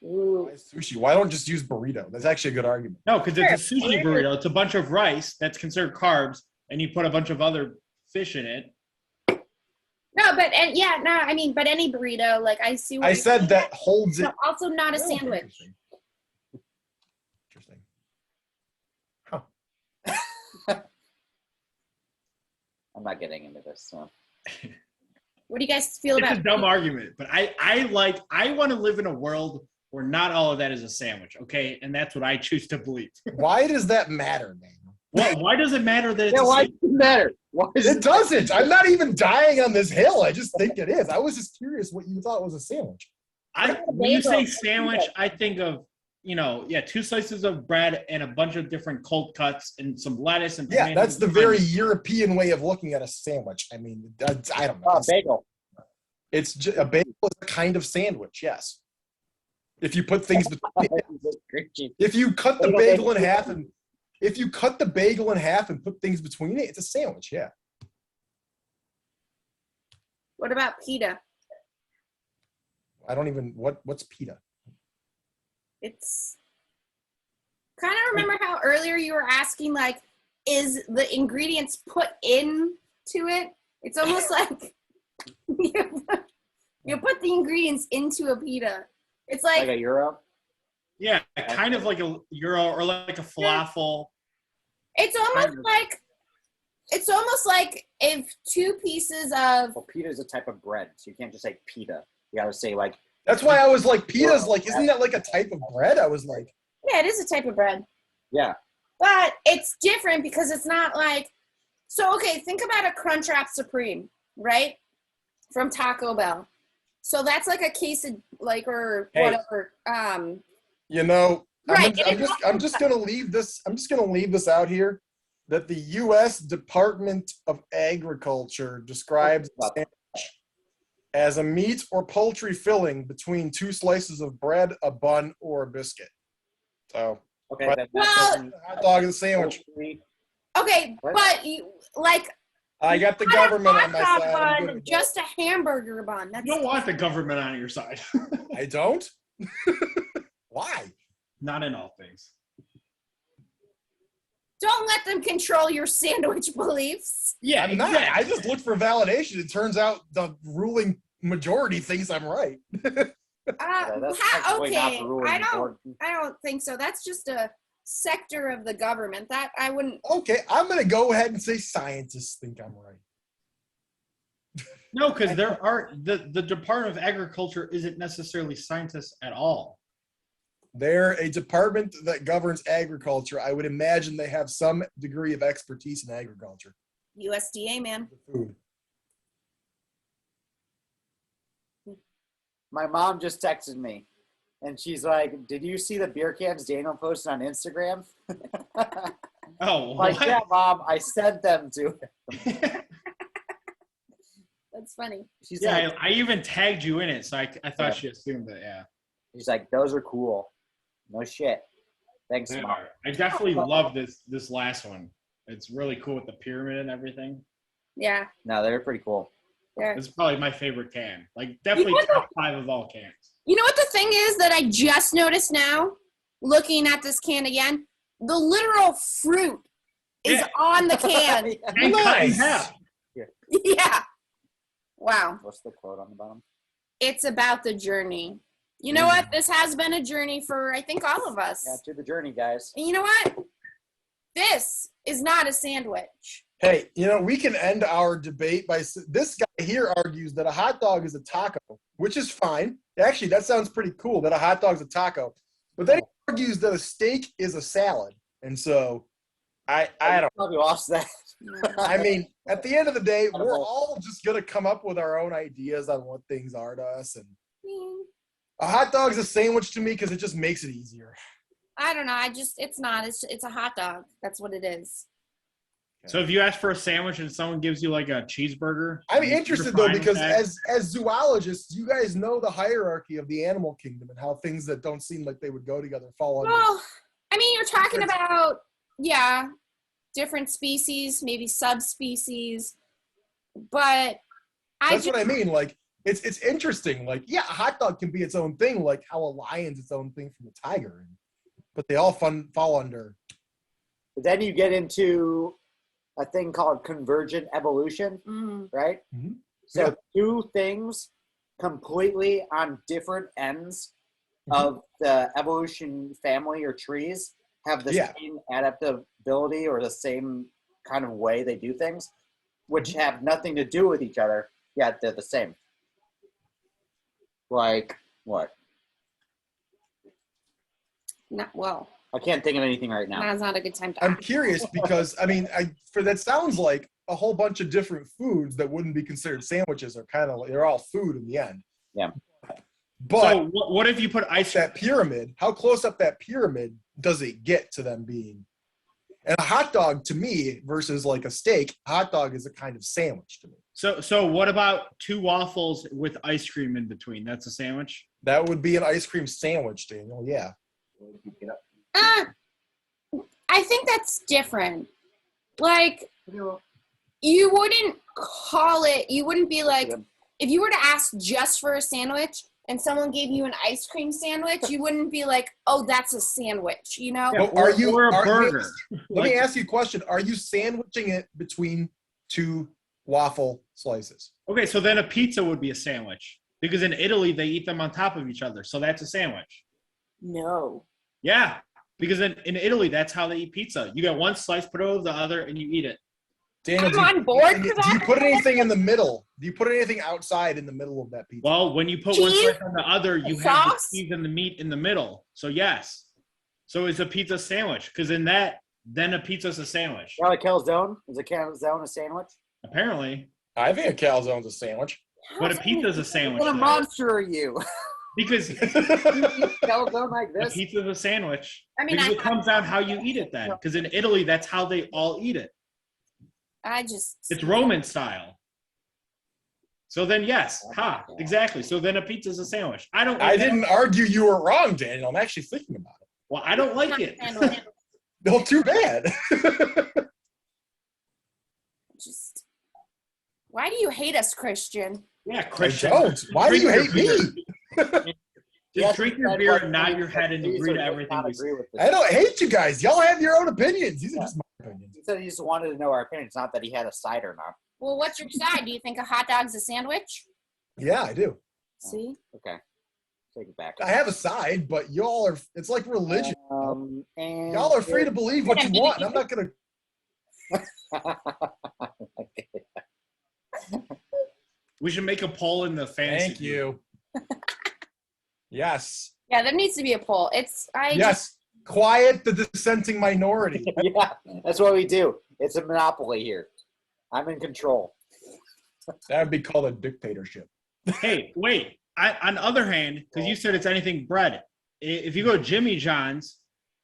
Ooh. Why is sushi? Why don't just use burrito? That's actually a good argument. No, because it's a sushi burrito. It's a bunch of rice that's considered carbs, and you put a bunch of other fish in it. No, but I mean, but any burrito, like I see. What I you're said saying. that holds it. No, also not a Oh, sandwich. Interesting. Huh. I'm not getting into this. So. What do you guys feel It's about? a dumb argument, but I want to live in a world where not all of that is a sandwich, okay? And that's what I choose to believe. Why does that matter, man? Why does it matter that it's Yeah, a why sandwich? does it matter? Why is It doesn't. I'm not even dying on this hill. I just think it is. I was just curious what you thought was a sandwich. When you say sandwich, I think of, 2 slices of bread and a bunch of different cold cuts and some lettuce and Yeah, tomatoes that's the and very onions. European way of looking at a sandwich. I mean, I don't know. Oh, bagel. It's just, a bagel is a kind of sandwich, yes. If you put things between it. If you cut the bagel in half and put things between it, it's a sandwich, yeah. What about pita? I don't even what's pita? It's kind of remember how earlier you were asking like is the ingredients put into it. It's almost like you put the ingredients into a pita. It's Like a gyro? Yeah, kind of like a gyro or like a falafel. It's almost like if two pieces of Well, pita is a type of bread, so you can't just say pita. You gotta say like. That's why I was like, pita's like, isn't that like a type of bread? I was like, yeah, it is a type of bread. Yeah. But it's different because it's not like, so okay, think about a Crunchwrap Supreme, right? From Taco Bell. So that's like a case of like, or Hey. whatever. you know, Right. I'm just gonna leave this out here, that the U.S. Department of Agriculture describes the sandwich as a meat or poultry filling between two slices of bread, a bun, or a biscuit. So, Okay. But- That Well- doesn't- hot dog and sandwich. Okay, What? but you, like, I got the not a government hot on my dog side. I'm good bun, with just a hamburger bun. That's You don't want the government on your side. that. I don't. Why? Not in all things. Don't let them control your sandwich beliefs. Yeah, I'm not. I just looked for validation. It turns out the ruling majority thinks I'm right. that's actually not Okay, the ruling board. I don't think so. That's just a sector of the government. That I wouldn't. Okay, I'm gonna go ahead and say scientists think I'm right. No, because there are the Department of Agriculture isn't necessarily scientists at all. They're a department that governs agriculture. I would imagine they have some degree of expertise in agriculture. USDA, man. Food. My mom just texted me, and she's like, "Did you see the beer cans Daniel posted on Instagram?" Oh, Like, what? yeah, Mom, I sent them to her. That's funny. She's Yeah, like, I even tagged you in it, so I thought Yeah. she assumed that. Yeah, she's like, those are cool. No shit. Thanks, They Mom. are. I definitely love this last one. It's really cool with the pyramid and everything. Yeah. No, they're pretty cool. It's probably my favorite can. Like definitely You know top 5 of all cans. You know what the thing is that I just noticed now, looking at this can again? The literal fruit is Yeah. on the can. And cut in Nice. half. Yeah. Wow. What's the quote on the bottom? It's about the journey. You know what? This has been a journey for, I think, all of us. Yeah, to the journey, guys. And you know what? This is not a sandwich. Hey, we can end our debate by this guy here argues that a hot dog is a taco, which is fine. Actually, that sounds pretty cool that a hot dog is a taco. But then he argues that a steak is a salad. And so I don't Probably lost that. I mean, at the end of the day, we're all just going to come up with our own ideas on what things are to us. And a hot dog is a sandwich to me because it just makes it easier. I don't know. It's not. It's a hot dog. That's what it is. So if you ask for a sandwich and someone gives you like a cheeseburger, I'm you're interested fine though with because that? as zoologists, you guys know the hierarchy of the animal kingdom and how things that don't seem like they would go together fall under. Well, I mean, you're talking about, yeah, different species, maybe subspecies, but That's what I mean. Like it's interesting. Like, yeah, a hot dog can be its own thing, like how a lion's its own thing from a tiger, but they all fall under. But then you get into a thing called convergent evolution, right? Mhm. So Yeah. two things completely on different ends Mhm. of the evolution family or trees have the Yeah. same adaptability or the same kind of way they do things, which Mm-hmm. have nothing to do with each other, yet they're the same. Like what? not well. I can't think of anything right now. Now's not a good time to I'm ask. curious because I mean, for that sounds like a whole bunch of different foods that wouldn't be considered sandwiches are kind of they're all food in the end. Yeah. But So what if you put ice? that pyramid, how close up that pyramid does it get to them being? And a hot dog to me versus like a steak, a hot dog is a kind of sandwich to me. So what about 2 waffles with ice cream in between? That's a sandwich. That would be an ice cream sandwich, Daniel. Yeah. I think that's different. Like, you wouldn't call it, you wouldn't be like, if you were to ask just for a sandwich, and someone gave you an ice cream sandwich, you wouldn't be like, oh, that's a sandwich, you know? Yeah, But or a burger. let me ask you a question. Are you sandwiching it between two waffle slices? Okay, so then a pizza would be a sandwich because in Italy they eat them on top of each other, so that's a sandwich. No. Yeah, because in Italy that's how they eat pizza. You get one slice put over the other, and you eat it. Daniel, I'm on board for do that. you put anything in the middle? Do you put anything outside in the middle of that pizza? Well, when you put one Cheese? slice on the other, you have the Sauce? cheese and the meat in the middle. So yes, so it's a pizza sandwich because in that, then a pizza's a sandwich. Well, a calzone? Is a calzone a sandwich? Apparently, I think a calzone's a sandwich. but a pizza's a sandwich. What a though. monster are you? Because Calzone like a this? pizza's a sandwich. I mean, because I it comes down how you eat it then. Because in Italy, that's how they all eat it. It's Roman style. So then, yes, exactly. So then a pizza's a sandwich. I didn't argue you were wrong, Daniel. I'm actually thinking about it. Well, I don't like it. No, too bad. Just, why do you hate us, Christian? Yeah, I Christian. don't. Why do you hate me? Just drink your beer and nod your head and agree to everything we say. I don't hate you guys. Y'all have your own opinions. These are just my opinions. He said he just wanted to know our opinions, not that he had a side or not. Well, what's your side? Do you think a hot dog's a sandwich? Yeah, I do. See? Okay. Take it back. I have a side, but y'all are, it's like religion. And Y'all are free to believe what you want, and I'm not going to. We should make a poll in the fantasy. Thank you. Yes. Yeah, there needs to be a poll. Yes. Quiet the dissenting minority. Yeah, that's what we do. It's a monopoly here. I'm in control. That would be called a dictatorship. Hey, wait. On the other hand, because you said it's anything bread, if you go to Jimmy John's,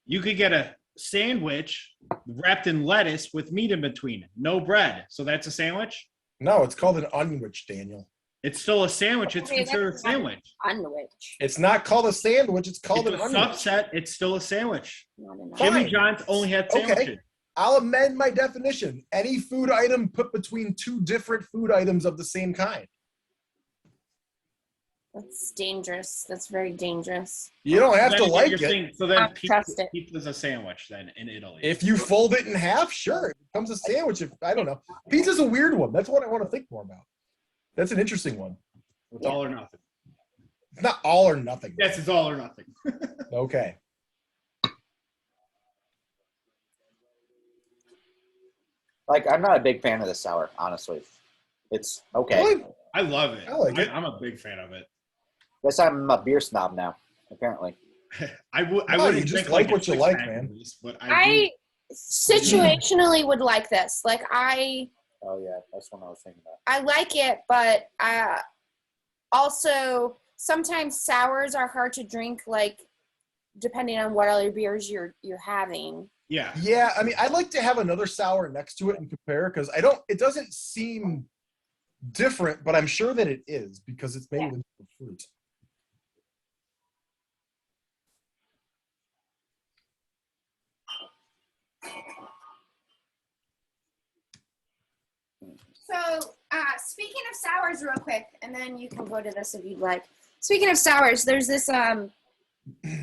you could get a sandwich wrapped in lettuce with meat in between. No bread. So that's a sandwich? No, it's called an unwich, Daniel. It's still a sandwich. It's considered a sandwich. Unwich. It's not called a sandwich. It's called It's an a unwich. subset. It's still a sandwich. Fine. Jimmy John's only had sandwiches. Okay. I'll amend my definition. Any food item put between two different food items of the same kind. That's dangerous. That's very dangerous. You don't have to Then like you're it. saying- so then Trust it. pizza's a sandwich then in Italy. If you fold it in half, sure, it becomes a sandwich. I don't know. Pizza's a weird one. That's what I want to think more about. That's an interesting one. It's all or nothing. It's not all or nothing. Yes, it's all or nothing. Okay. Like, I'm not a big fan of the sour, honestly. It's okay. Really? I love it. I like it. I'm a big fan of it. Guess I'm a beer snob now, apparently. I No, wouldn't you just drink like a what you six-pack like, man. of this, but I situationally would like this. Like Oh, yeah, that's what I was thinking about. I like it, but also sometimes sours are hard to drink, like depending on what other beers you're having. Yeah. Yeah, I mean, I'd like to have another sour next to it and compare because it doesn't seem different, but I'm sure that it is because it's made with fruit. So speaking of sours real quick, and then you can go to this if you'd like. Speaking of sours, there's this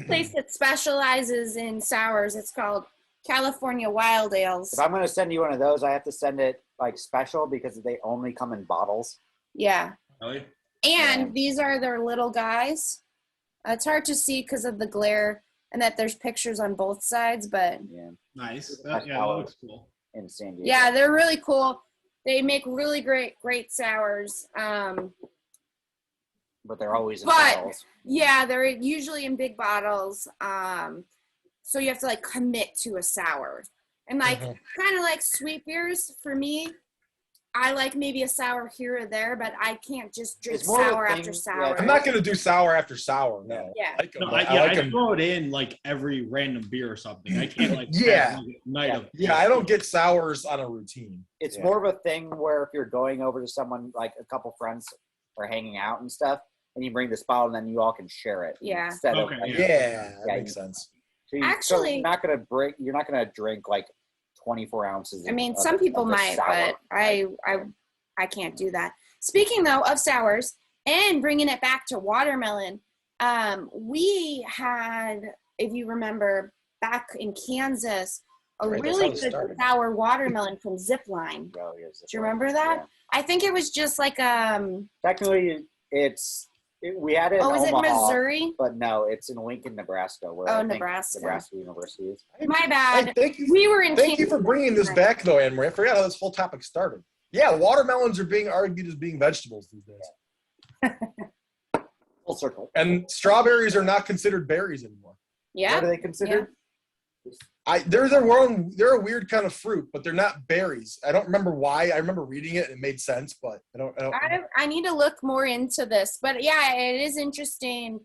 place that specializes in sours. It's called California Wild Ales. If I'm going to send you one of those, I have to send it, like, special because they only come in bottles. Yeah. Really? And Yeah. these are their little guys. It's hard to see because of the glare and that there's pictures on both sides, but Yeah, Nice. That's Yeah, that how- looks cool. in San Diego. yeah, they're really cool. They make really great sours. But they're always in But- bottles. Yeah, they're usually in big bottles. So you have to like commit to a sour. And like kind of like sweet beers for me, I like maybe a sour here or there, but I can't just drink It's more of a sour thing- after yeah, sour. I'm not going to do sour after sour. No. Yeah. I like 'em, No, but I like 'em. throw it in like every random beer or something. I can't like Yeah. have, like, a night of Yeah, I don't get sours on a routine. It's Yeah. more of a thing where if you're going over to someone, like a couple friends are hanging out and stuff, and you bring this bottle and then you all can share it. Yeah. Instead Okay, of, like, Yeah, that Yeah, makes sense. So Actually- you're not gonna drink like 24 ounces. I mean, of- some people of the might, sour. but I can't do that. Speaking though of sours, And bringing it back to watermelon, we had, if you remember, back in Kansas, a Right, that's really how it good started. sour watermelon from Zipline. Oh, Do you remember that? Yeah. I think it was just like Technically, we had it in was it Omaha, Missouri? but no, it's in Lincoln, Nebraska, where Oh, I think Nebraska. Nebraska University is. My bad. Thank you. We were in Thank you Kansas. for bringing this back, though, Anne Marie. I forgot how this whole topic started. Yeah, watermelons are being argued as being vegetables these days. Full circle. And strawberries are not considered berries anymore. Yeah. What are they considered? They're a weird kind of fruit, but they're not berries. I don't remember why. I remember reading it and it made sense, but I don't I need to look more into this, but yeah, it is interesting.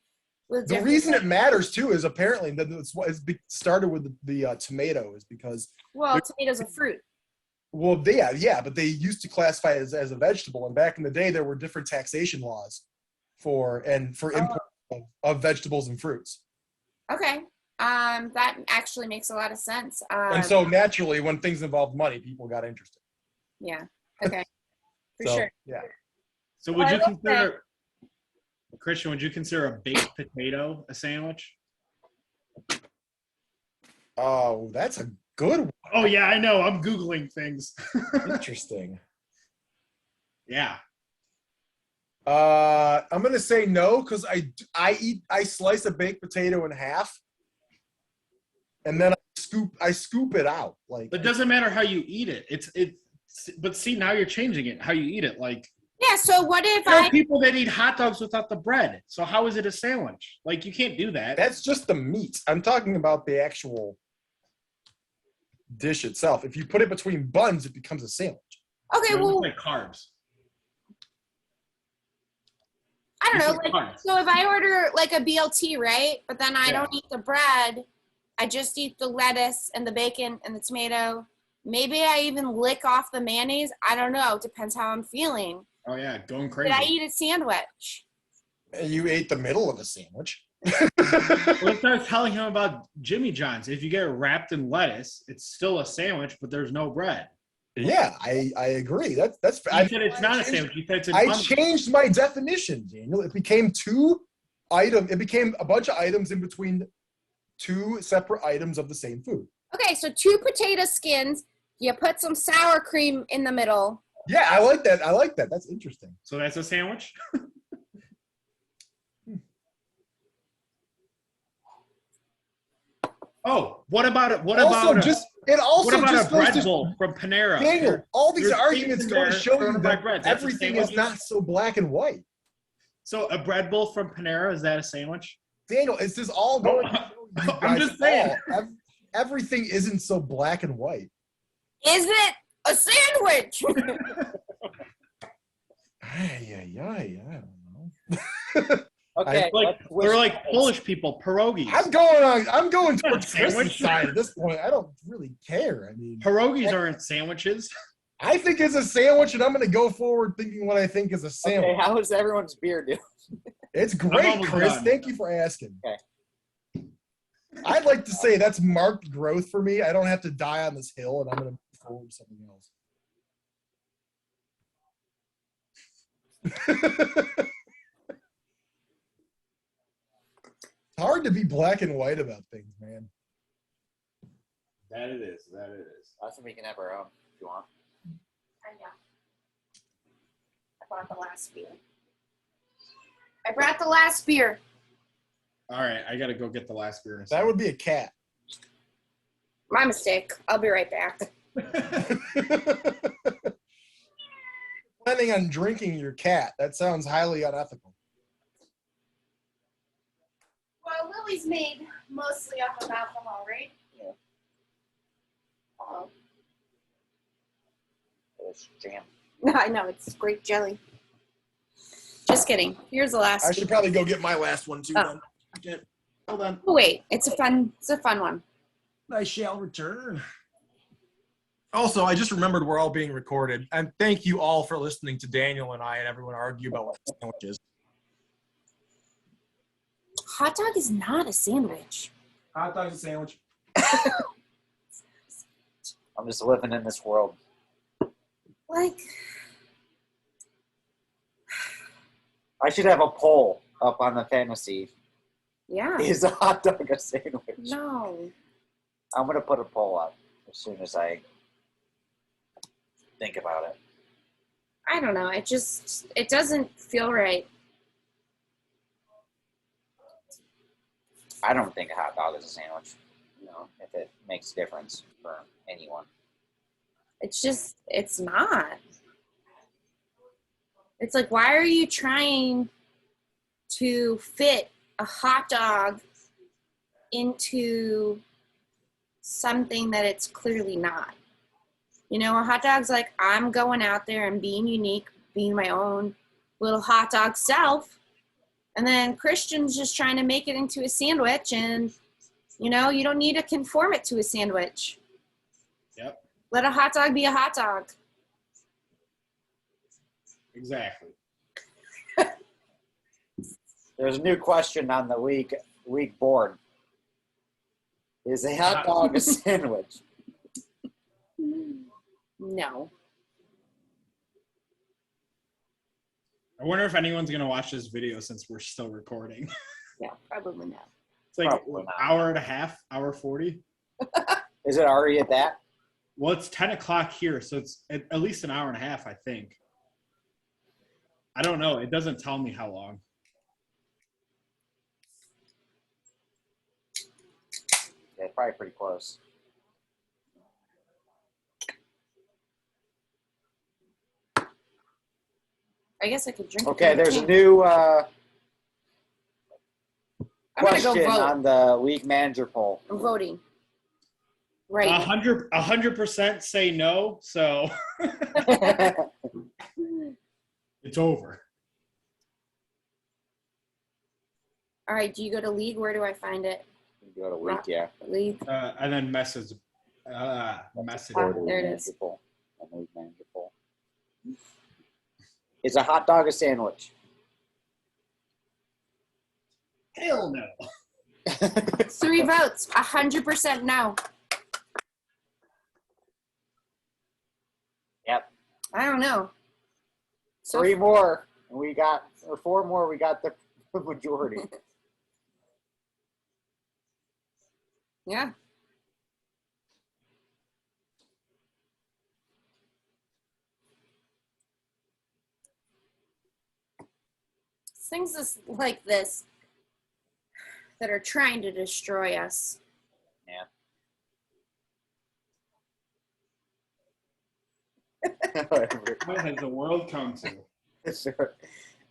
With the reason it matters too is apparently that started with the tomato is because tomatoes are fruit. well yeah, but they used to classify it as a vegetable, and back in the day there were different taxation laws for import of vegetables and fruits. Okay. That actually makes a lot of sense. And so naturally, when things involved money, people got interested. Yeah. Okay. For So, sure. Yeah. So would you consider, Christian, would you consider a baked potato a sandwich? Oh, that's a good one. Oh, yeah, I know. I'm Googling things. Interesting. Yeah. I'm gonna say no because I slice a baked potato in half, and then I scoop it out like. It doesn't matter how you eat it. But see, now you're changing it, how you eat it. Like, Yeah. So what if there are people that eat hot dogs without the bread. So how is it a sandwich? Like, you can't do that. That's just the meat. I'm talking about the actual dish itself. If you put it between buns, it becomes a sandwich. Okay. It's Well, like carbs. I don't know. It's like Like, carbs. so if I order like a BLT, right? But then I Yeah. don't eat the bread. I just eat the lettuce and the bacon and the tomato. Maybe I even lick off the mayonnaise. I don't know. Depends how I'm feeling. Oh, yeah, going crazy. Did I eat a sandwich? You ate the middle of a sandwich. Well, that's what I was telling him about Jimmy John's. If you get it wrapped in lettuce, it's still a sandwich, but there's no bread. Yeah, I agree. That's. You said it's not a sandwich. You said it's an I onion. changed my definition, Daniel. It became It became a bunch of items in between two separate items of the same food. Okay, so 2 potato skins. You put some sour cream in the middle. Yeah, I like that. That's interesting. So that's a sandwich? Oh, what about it? What about a bread bowl from Panera? Daniel, all these There's arguments things go to there show from you my that bread. That's a everything is sandwich? not so black and white. So a bread bowl from Panera, is that a sandwich? Daniel, it's just all going to show you I'm guys just saying. everything isn't so black and white. Is it a sandwich? I don't know. Okay, They're like Polish people, pierogies. I'm going Not a towards Chris's sandwich. side at this point. I don't really care. I mean, Pierogies aren't sandwiches. I think it's a sandwich, and I'm going to go forward thinking what I think is a sandwich. Okay, how is everyone's beer doing? It's great, almost Chris. done. Thank you for asking. Okay. I'd like to say that's marked growth for me. I don't have to die on this hill, and I'm going to move forward to something else. It's hard to be black and white about things, man. That it is. That it is. That's what we can have our own if you want. I know. I brought the last beer. I brought the last beer. All right, I got to go get the last beer. In a That second. would be a cat. My mistake. I'll be right back. Planning on drinking your cat. That sounds highly unethical. Well, Lily's made mostly off of alcohol, right? Yeah. Oh. It's jam. No, I know. It's grape jelly. Just kidding. Here's the last. I should probably go get my last one too. Oh. Then. Okay. Hold on. Oh, wait. It's a fun one. I shall return. Also, I just remembered we're all being recorded. And thank you all for listening to Daniel and I and everyone argue about what sandwiches. Hot dog is not a sandwich. Hot dog's a sandwich. I'm just living in this world. Like, I should have a poll up on the fantasy. Yeah. Is a hot dog a sandwich? No. I'm gonna put a poll up as soon as I think about it. I don't know. It doesn't feel right. I don't think a hot dog is a sandwich. You know, if it makes a difference for anyone. It's not. It's like, why are you trying to fit a hot dog into something that it's clearly not? You know, a hot dog's like, I'm going out there and being unique, being my own little hot dog self. And then Christian's just trying to make it into a sandwich, and, you know, you don't need to conform it to a sandwich. Yep. Let a hot dog be a hot dog. Exactly. There's a new question on the week board. Is a hot dog a sandwich? No. I wonder if anyone's going to watch this video since we're still recording. Yeah, probably not. It's like Probably an not. hour and a half, hour 40. Is it already at that? Well, it's 10 o'clock here, so it's at least an hour and a half, I think. I don't know. It doesn't tell me how long. Yeah, probably pretty close. I guess I could drink. Okay, it. there's a new I'm gonna go question vote. on the week manager poll. I'm voting. Right. 100% say no, so it's over. All right. Do you go to league? Where do I find it? Go to week, yeah. League. And then message. Message. Ah, there it Manager is. poll. On the week manager poll. Is a hot dog a sandwich? Hell no. 3 votes. 100% no. Yep. I don't know. So 3 more, and we got, or 4 more, we got the majority. yeah. Things like this that are trying to destroy us. What has the world come to? Sure.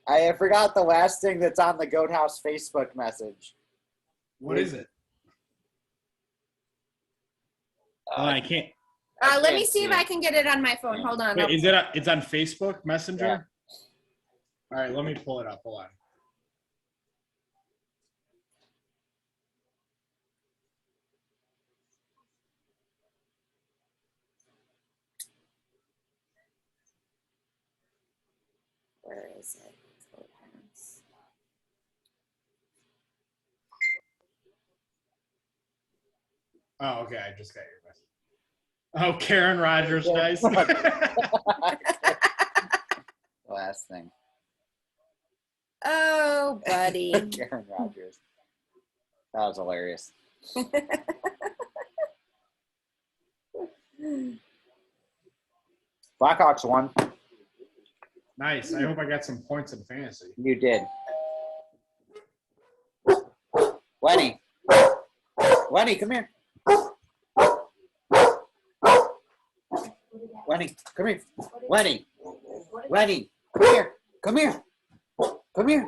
I forgot the last thing that's on the Goat House Facebook message. What is it? I can't. Let me see if I can get it on my phone. Hold on. Wait, is it? It's on Facebook Messenger. Yeah. All right, let me pull it up. Hold on. Where is it? Goat House. Oh, okay. I just got your message. Oh, Karen Rogers, nice. Last thing. Oh, buddy. Karen Rogers. That was hilarious. Blackhawks won. Nice. I hope I got some points in fantasy. You did. Lenny. Lenny, come here. Lenny, come here. Lenny. Lenny, come here. Come here. Come here.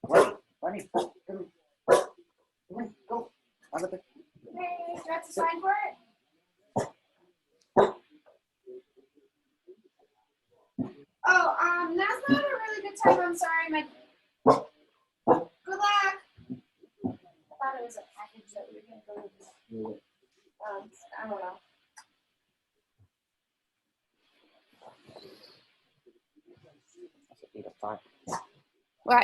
Lenny, Lenny, come here. Come here. Go. On the bed. Hey, do I have to sign for it? Oh, now's not a really good time. I'm sorry. Good luck. I thought it was a package that we were going to go with. I don't know.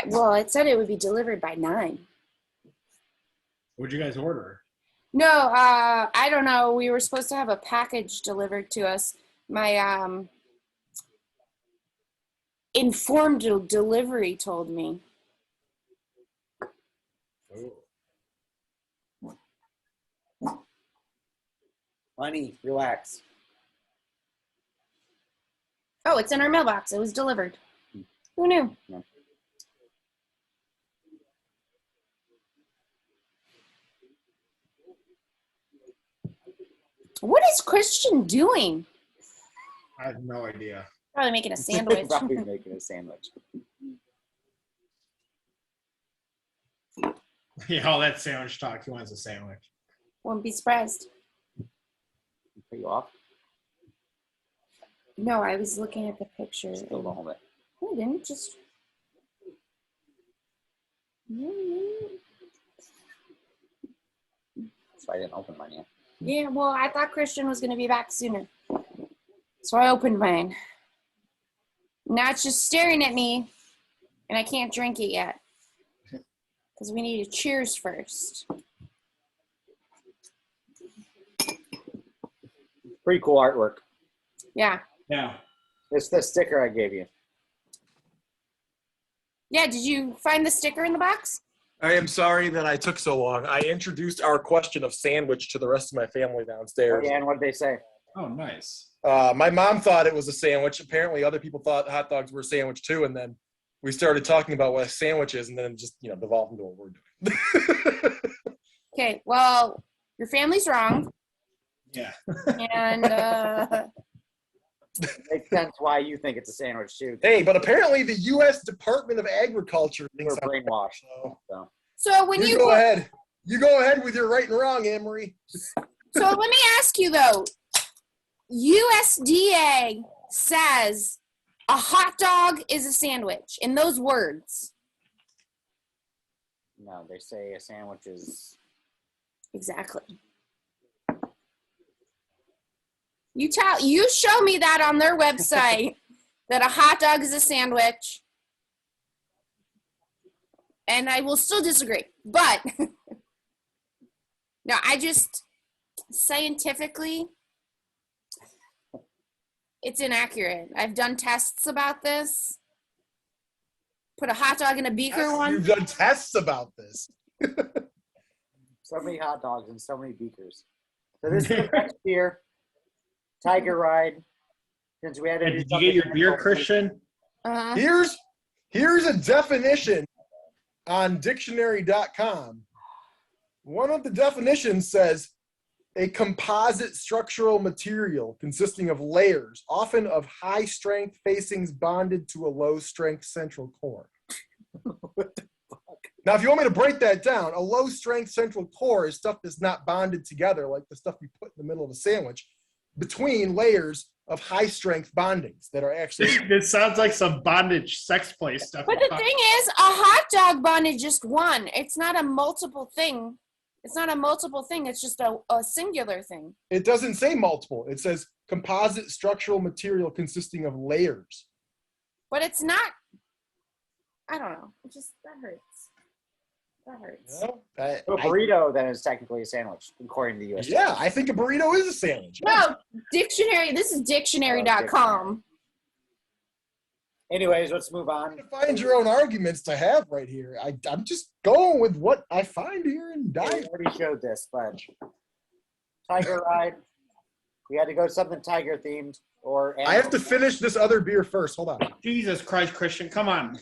Well, it said it would be delivered by 9. What'd you guys order? No, I don't know. We were supposed to have a package delivered to us. My informed delivery told me. Honey, relax. Oh, it's in our mailbox. It was delivered. Who knew? Yeah. What is Christian doing? I have no idea. Probably making a sandwich. Probably making a sandwich. Yeah, all that sandwich talk. He wants a sandwich. Wouldn't be surprised. Put you off? No, I was looking at the picture. Still don't hold it. No, I didn't. Just. That's why I didn't open mine yet. Yeah, well, I thought Christian was going to be back sooner. So I opened mine. Now it's just staring at me, and I can't drink it yet. Because we need to cheers first. Pretty cool artwork. Yeah. Yeah. It's the sticker I gave you. Yeah, did you find the sticker in the box? I am sorry that I took so long. I introduced our question of sandwich to the rest of my family downstairs. Oh, yeah, and what did they say? Oh, nice. My mom thought it was a sandwich. Apparently, other people thought hot dogs were a sandwich too. And then we started talking about what a sandwich is, and then it just devolved into what we're doing. Okay, well, your family's wrong. Yeah. And Makes sense why you think it's a sandwich too. Hey, but apparently the U.S. Department of Agriculture thinks We're I'm brainwashed. so so when you go ahead. You go ahead with your right and wrong, Anne-Marie. So let me ask you though, USDA says a hot dog is a sandwich in those words. No, they say a sandwich is. Exactly. You show me that on their website that a hot dog is a sandwich, and I will still disagree. But no, I just scientifically, it's inaccurate. I've done tests about this. Put a hot dog in a beaker Yes, one. you've done tests about this. So many hot dogs and so many beakers. So this is the next beer. Tiger Ride. Since we had to do Did you get your beer, Christian? Here's a definition on dictionary.com. One of the definitions says a composite structural material consisting of layers, often of high strength facings bonded to a low strength central core. Now, if you want me to break that down, a low strength central core is stuff that's not bonded together, like the stuff you put in the middle of a sandwich, between layers of high strength bondings that are actually. It sounds like some bondage sex play stuff. But the thing is, a hot dog bun is just one. It's not a multiple thing. It's not a multiple thing. It's just a singular thing. It doesn't say multiple. It says composite structural material consisting of layers. But it's not. I don't know. It just, that hurts. That hurts. You know, A burrito then is technically a sandwich, according to the US. yeah, I think a burrito is a sandwich. No, dictionary. This is dictionary.com. Anyways, let's move on. You find your own arguments to have right here. I'm just going with what I find here in We diet. already showed this, but Tiger Ride. We had to go something tiger themed or. I have to finish this other beer first. Hold on. Jesus Christ, Christian, come on.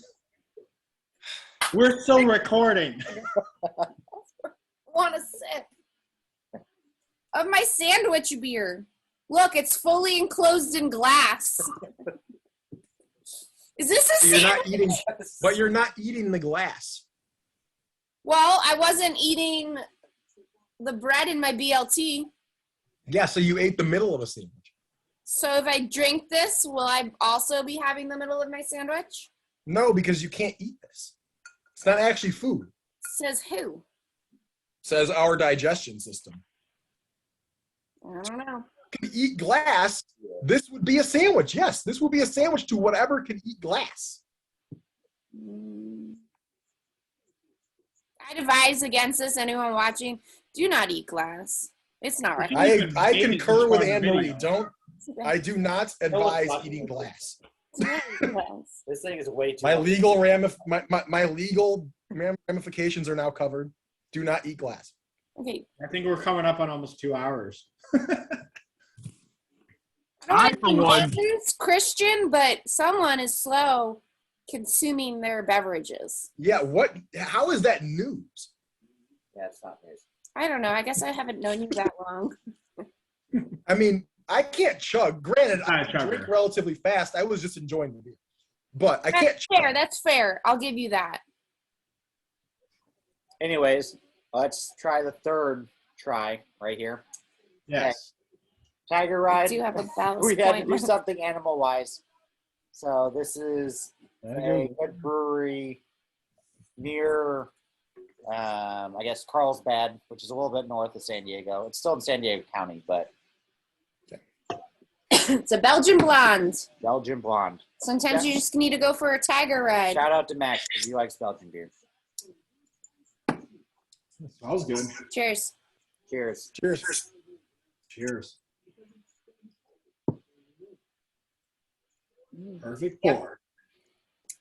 We're still recording. Want a sip of my sandwich beer? Look, it's fully enclosed in glass. Is this a You're sandwich? not eating, but you're not eating the glass. Well, I wasn't eating the bread in my BLT. Yeah, so you ate the middle of a sandwich. So if I drink this, will I also be having the middle of my sandwich? No, because you can't eat this. It's not actually food. Says who? Says our digestion system. I don't know. Can eat glass, this would be a sandwich. Yes, this would be a sandwich to whatever can eat glass. I advise against this. Anyone watching, do not eat glass. It's not right. I concur with Anne-Marie. I do not advise eating glass. Yes. This thing is way too. My legal ramifications are now covered. Do not eat glass. Okay. I think we're coming up on almost 2 hours. I for don't one- want to be Christian, but someone is slow consuming their beverages. Yeah, what? How is that news? Yeah, it's not news. I don't know. I guess I haven't known you that long. I mean, I can't chug. Granted, I Not a chugger. drink relatively fast. I was just enjoying the beer. But I can't That's fair. chug. That's fair. I'll give you that. Anyways, let's try the third try right here. Yes. Tiger I ride. do have a ballast We had to point. do something animal wise. So this is a good brewery near, I guess, Carlsbad, which is a little bit north of San Diego. It's still in San Diego County, but It's a Belgian blonde. Belgian blonde. Sometimes you just need to go for a tiger ride. Shout out to Max because he likes Belgian beer. Smells good. Cheers. Cheers. Cheers. Cheers. Perfect Yep. pour.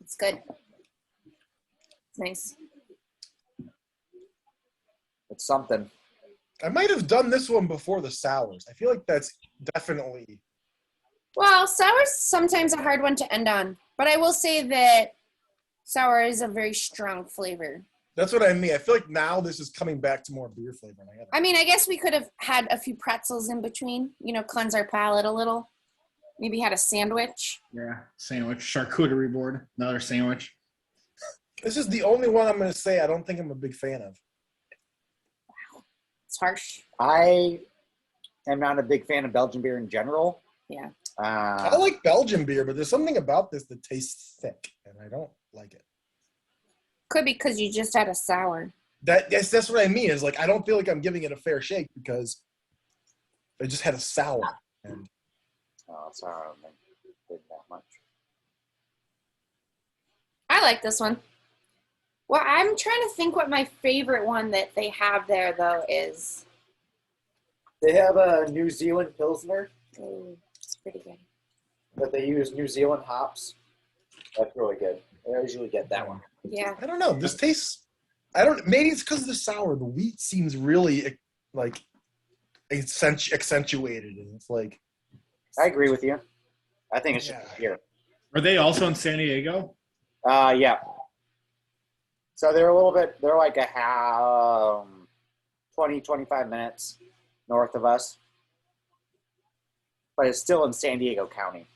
It's good. It's nice. It's something. I might have done this one before the sours. I feel like that's definitely. Well, sour's sometimes a hard one to end on, but I will say that sour is a very strong flavor. That's what I mean. I feel like now this is coming back to more beer flavor. And I mean, I guess we could have had a few pretzels in between, cleanse our palate a little. Maybe had a sandwich. Yeah. Sandwich. Charcuterie board. Another sandwich. This is the only one I'm going to say I don't think I'm a big fan of. It's harsh. I am not a big fan of Belgian beer in general. Yeah. I like Belgian beer, but there's something about this that tastes thick, and I don't like it. Could be because you just had a sour. That's what I mean. Is like I don't feel like I'm giving it a fair shake because I just had a sour. And Oh, sorry, I don't think it did that much. I like this one. Well, I'm trying to think what my favorite one that they have there, though, is. They have a New Zealand Pilsner, Ooh, it's pretty good. but they use New Zealand hops. That's really good. I usually get that one. Yeah. I don't know. This tastes. Maybe it's because of the sour. The wheat seems really like accentuated, and it's like. I agree with you. I think it's Yeah. just here. Are they also in San Diego? Yeah. So they're like a 20, 25 minutes north of us. But it's still in San Diego County.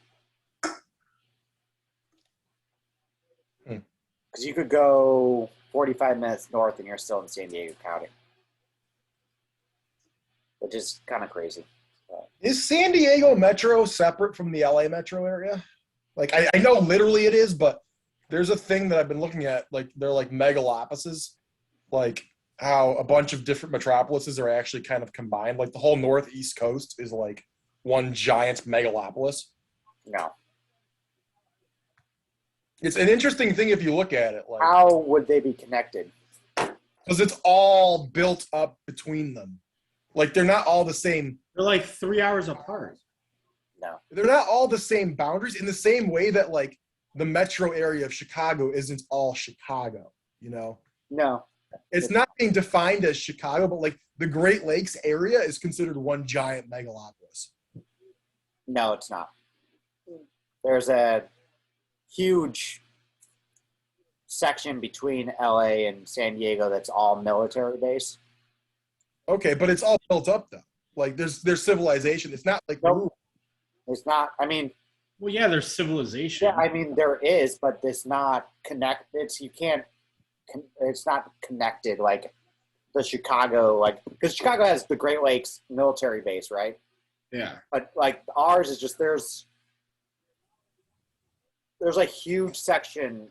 Because you could go 45 minutes north and you're still in San Diego County. Which is kind of crazy. Is San Diego Metro separate from the LA Metro area? Like, I know literally it is, but there's a thing that I've been looking at. Like, they're like megalopolises. Like, how a bunch of different metropolises are actually kind of combined. Like, the whole northeast coast is like one giant megalopolis. No. It's an interesting thing if you look at it. Like, How would they be connected? because it's all built up between them. Like, they're not all the same. They're like 3 hours apart. No. They're not all the same boundaries in the same way that, like, the metro area of Chicago isn't all Chicago, No. It's not being defined as Chicago, but, like, the Great Lakes area is considered one giant megalopolis. No, it's not. There's a huge section between LA and San Diego that's all military base. Okay, but it's all built up, though. Like, there's civilization. It's not like, Nope. It's not, I mean, Well, yeah, there's civilization. yeah, I mean, there is, but it's not connected. It's not connected like the Chicago, like, because Chicago has the Great Lakes military base, right? Yeah. But like ours is just there's a huge section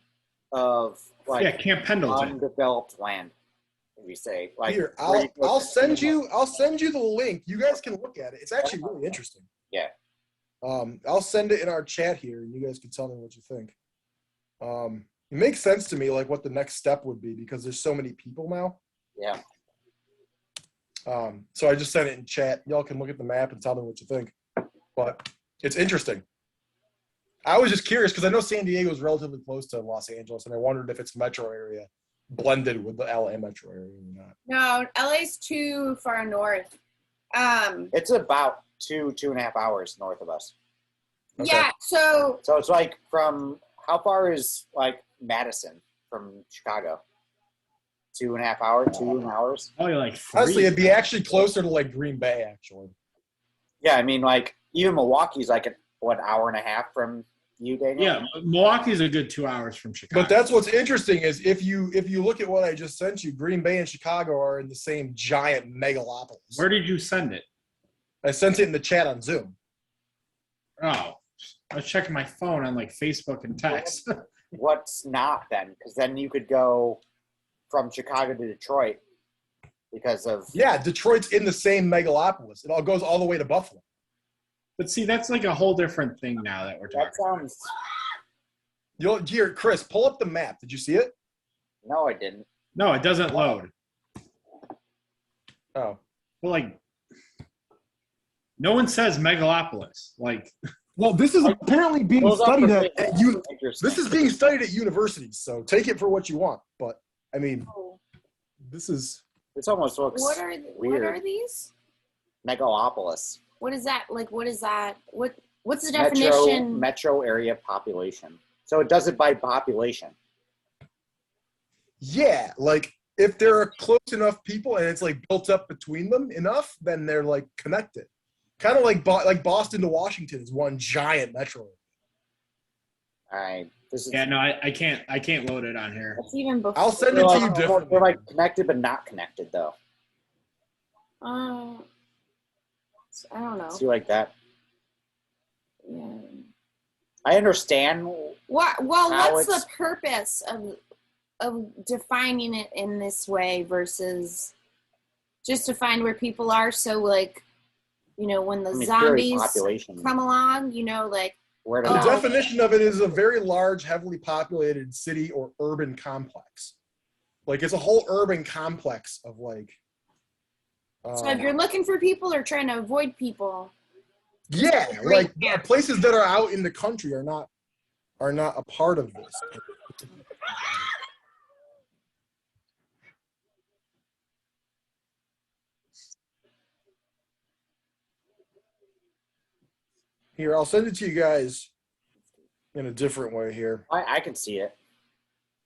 of like Yeah, Camp Pendleton. undeveloped land. We say like here, where you I'll go- send you the link. You guys can look at it. It's actually really interesting. Yeah. I'll send it in our chat here, and you guys can tell me what you think. It makes sense to me, like what the next step would be, because there's so many people now. Yeah. So I just sent it in chat. Y'all can look at the map and tell me what you think. But it's interesting. I was just curious because I know San Diego is relatively close to Los Angeles, and I wondered if its metro area blended with the LA metro area or not. No, LA's too far north. It's about 2.5 hours north of us. Okay. Yeah, so So it's like from how far is like Madison from Chicago? 2.5 hours, 2 hours. Oh, you're like 3. Honestly, it'd be actually closer to like Green Bay, actually. Yeah, I mean, like even Milwaukee's like an hour and a half from you, Daniel. Yeah, Milwaukee's a good 2 hours from Chicago. But that's what's interesting is if you look at what I just sent you, Green Bay and Chicago are in the same giant megalopolis. Where did you send it? I sent it in the chat on Zoom. Oh, I was checking my phone on like Facebook and text. What's not then? Because then you could go from Chicago to Detroit because of Yeah, Detroit's in the same megalopolis. It all goes all the way to Buffalo. But see, that's like a whole different thing now that we're talking. that sounds. Here, Chris, pull up the map. Did you see it? No, I didn't. No, it doesn't load. Oh. Well, like, no one says megalopolis. Like, Well, this is apparently being Those are studied for at me. Interesting. This is being studied at universities, so take it for what you want. But I mean, this is This almost looks what are weird. these? Megalopolis. What is that? Like, what is that? What's the definition? Metro area population. So it does it by population. yeah, like if there are close enough people and it's like built up between them enough, then they're like connected. Kind of like Boston to Washington is one giant metro. All right. This is. yeah, no, I can't load it on here. That's even before. I'll send it to you differently. They're like connected but not connected though. I don't know. See like that. Yeah. I understand. What? Well, How what's the it's- purpose of defining it in this way versus just to find where people are? So, like, you know, when the I mean, purely zombies population. come along, you know, like, Where to The Oh. not- definition of it is a very large, heavily populated city or urban complex. Like it's a whole urban complex of like. so if you're looking for people or trying to avoid people. Yeah, like Yeah. places that are out in the country are not a part of this. Here, I'll send it to you guys in a different way here. I can see it.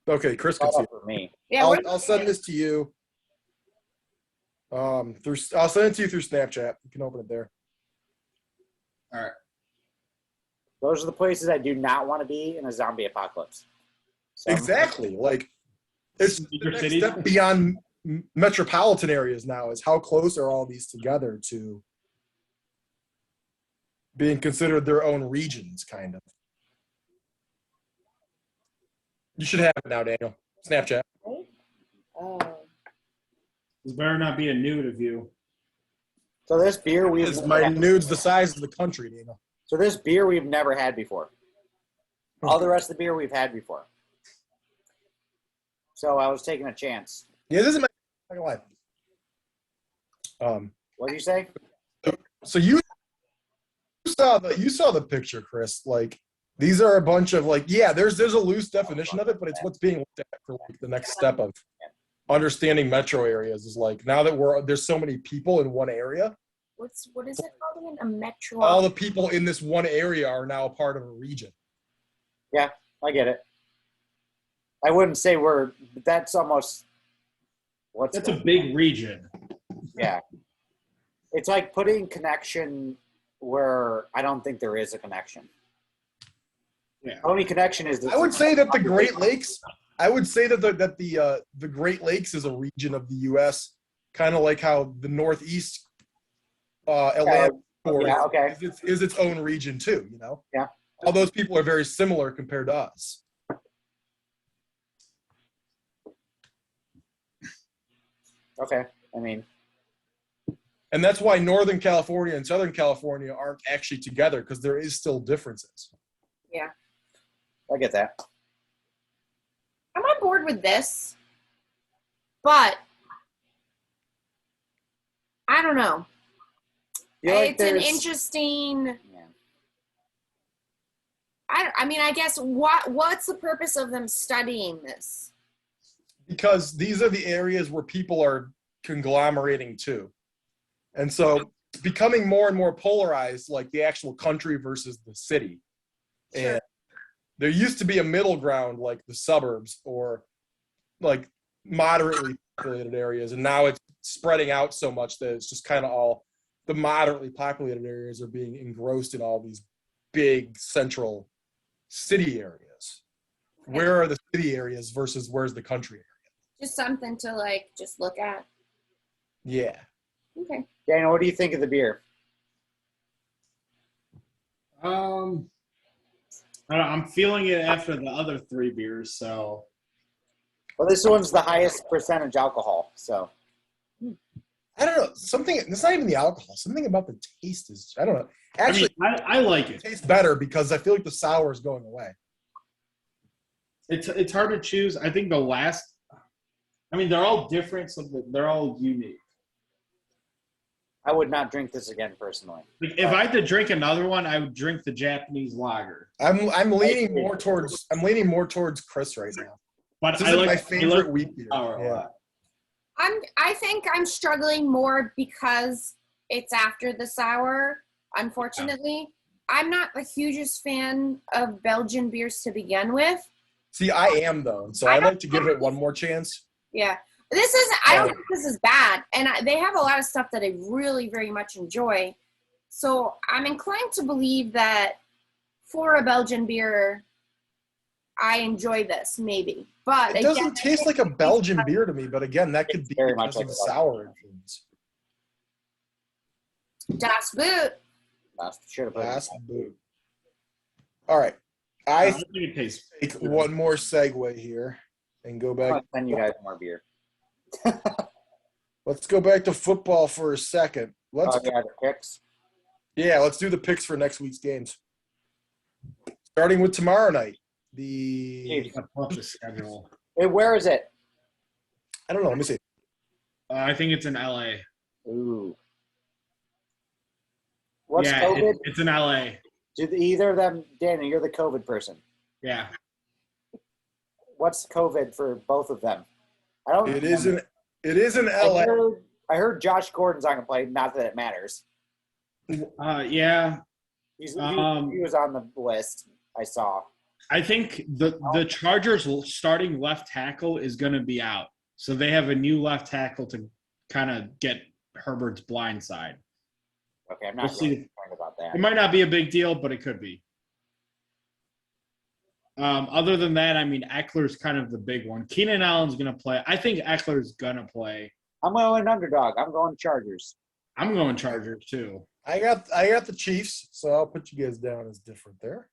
Okay, Chris can Not see up it. for me. Yeah, I'll send this to you. I'll send it to you through Snapchat. You can open it there. All right. Those are the places I do not want to be in a zombie apocalypse. So, Exactly. Like it's the Major next cities? step beyond metropolitan areas now is how close are all these together to being considered their own regions, kind of. You should have it now, Daniel. Snapchat. Oh. This better not be a nude of you. So this beer we've My nude's the size of the country, Daniel. So this beer we've never had before. All the rest of the beer we've had before. So I was taking a chance. Yeah, this is my life. What did you say? So you saw the picture, Chris. Like these are a bunch of like, yeah, there's a loose definition of it, but it's what's being looked at for like the next step of understanding metro areas is like now that there's so many people in one area, What is it called again? A metro. all the people in this one area are now a part of a region. Yeah, I get it. I wouldn't say that's almost That's a big region. yeah. It's like putting connection where I don't think there is a connection. Yeah. The only connection is I would say that the Great Lakes. I would say that the Great Lakes is a region of the U.S. Kind of like how the Northeast Atlantic yeah, okay. is its own region too. You know. Yeah. All those people are very similar compared to us. Okay. I mean, And that's why Northern California and Southern California aren't actually together because there is still differences. Yeah. I get that. I'm on board with this, but I don't know. Feel like It's an there's- interesting. Yeah. I mean, I guess what's the purpose of them studying this? Because these are the areas where people are conglomerating to. And so it's becoming more and more polarized, like the actual country versus the city. Sure. And there used to be a middle ground, like the suburbs or like moderately populated areas. And now it's spreading out so much that it's just kind of all the moderately populated areas are being engrossed in all these big central city areas. Where are the city areas versus where's the country area? Just something to like just look at. Yeah. Okay. Daniel, what do you think of the beer? I don't know, I'm feeling it after the other 3 beers, so Well, this one's the highest percentage alcohol, so. I don't know. Something, it's not even the alcohol. Something about the taste is, I don't know. Actually, I like it it. tastes better because I feel like the sour is going away. It's hard to choose. I think they're all different, so they're all unique. I would not drink this again personally. Like, if I had to drink another one, I would drink the Japanese lager. I'm leaning more towards Chris right now. But This I is like my favorite wheat beer. sour a Yeah. lot. I think I'm struggling more because it's after the sour, unfortunately. I'm not the hugest fan of Belgian beers to begin with. See, I am though, so I'd like to give it one more chance. Yeah. I don't think this is bad. And they have a lot of stuff that I really very much enjoy. So I'm inclined to believe that for a Belgian beer, I enjoy this, maybe. But It doesn't taste like a Belgian beer to me, but again, that could be very much because of like the a sour influence. Das Boot. Should have put Last boot. All right. I think it tastes take one more segue here and go I'm back. gonna send you guys more beer. Let's go back to football for a second. Let's Oh, yeah, the picks. let's do the picks for next week's games. Starting with tomorrow night. The the schedule. Hey, where is it? I don't know. Let me see. I think it's in LA. Ooh. What's Yeah, COVID? it's in LA. Do either of them, Daniel, you're the COVID person. Yeah. What's COVID for both of them? I don't. It is in I LA. heard Josh Gordon's not gonna play. Not that it matters. Yeah. He Um, was on the list. I saw. I think the Chargers' starting left tackle is going to be out. So they have a new left tackle to kind of get Herbert's blind side. Okay, I'm We'll not see. really concerned about that. It might not be a big deal, but it could be. Other than that, I mean, Eckler's kind of the big one. Keenan Allen's going to play. I think Eckler's going to play. I'm going underdog. I'm going Chargers. I'm going Chargers too. I got the Chiefs, so I'll put you guys down as different there.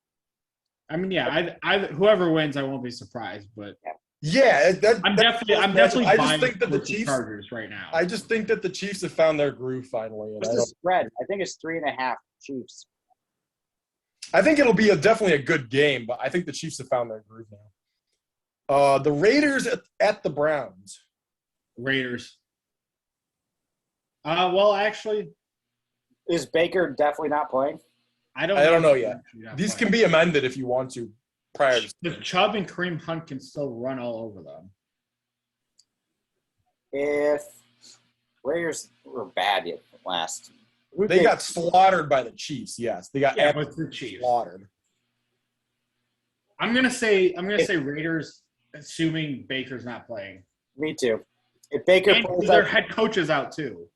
I mean, yeah, I whoever wins, I won't be surprised. But Yeah, I'm definitely I just buying think that the with Chiefs. Chargers right now. I just think that the Chiefs have found their groove finally. And What's the spread? I think it's 3.5 Chiefs. I think it'll be definitely a good game, but I think the Chiefs have found their groove now. The Raiders at the Browns. Raiders. Well, actually, Is Baker definitely not playing? I don't know yet. Not These playing. can be amended if you want to prior to. If Chubb and Kareem Hunt can still run all over them. If Raiders were bad yet last, They got slaughtered by the Chiefs. Yes, they got with the Chiefs. slaughtered. I'm gonna say Raiders, assuming Baker's not playing. Me too. If Baker And plays, their head coach is out too.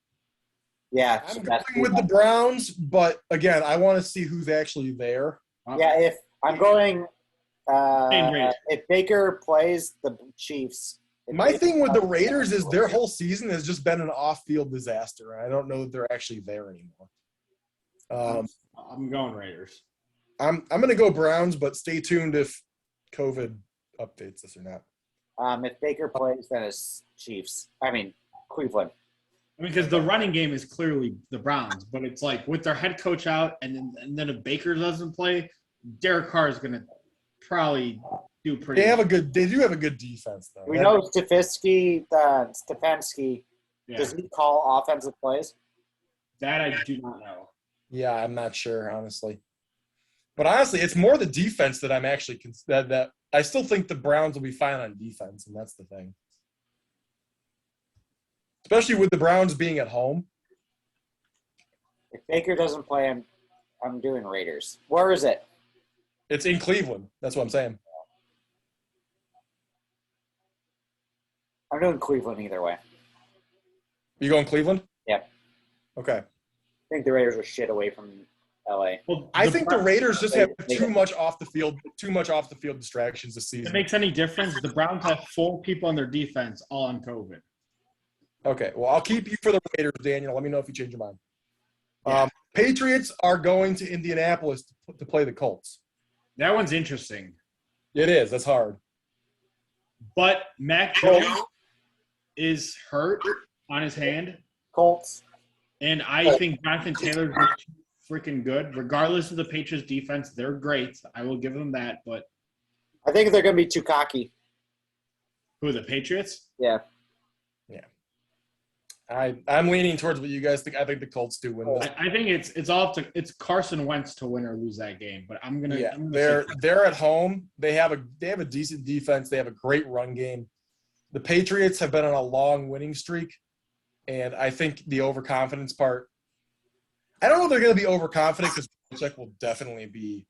yeah, I'm that's- going with the Browns, but again, I want to see who's actually there. yeah. If I'm going, Raiders. if Baker plays the Chiefs. If My Baker thing with the plays- Raiders is their whole season has just been an off-field disaster. I don't know that they're actually there anymore. I'm going Raiders. I'm going to go Browns, but stay tuned if COVID updates this or not. If Baker plays, then it's Chiefs. I mean Cleveland. I mean, because the running game is clearly the Browns, but it's like with their head coach out, and then if Baker doesn't play, Derek Carr is going to probably do pretty. They do have a good defense though. We know Stefanski. Yeah. Does he call offensive plays? That I do not know. Yeah, I'm not sure honestly. But honestly, it's more the defense that I'm actually that I still think the Browns will be fine on defense, and that's the thing. Especially with the Browns being at home. If Baker doesn't play, I'm doing Raiders. Where is it? It's in Cleveland. That's what I'm saying. I'm doing Cleveland either way. You going Cleveland? Yep. Okay. I think the Raiders will shit away from LA. Well, I think the Raiders just have They- too much off the field distractions this if it season. makes any difference, the Browns have 4 people on their defense all on COVID. Okay. Well, I'll keep you for the Raiders, Daniel. Let me know if you change your mind. Yeah. Patriots are going to Indianapolis to play the Colts. That one's interesting. It is. That's hard. But Mac Jones is hurt on his hand, Colts. and I think Jonathan Taylor's freaking good. Regardless of the Patriots' defense, they're great. I will give them that. But I think they're going to be too cocky. who, the Patriots? Yeah. I'm leaning towards what you guys think. I think the Colts do win this. I think it's Carson Wentz to win or lose that game. But I'm gonna. Yeah, I'm gonna they're at home. They have a decent defense. They have a great run game. The Patriots have been on a long winning streak, and I think the overconfidence part. I don't know if they're going to be overconfident because Belichick will definitely be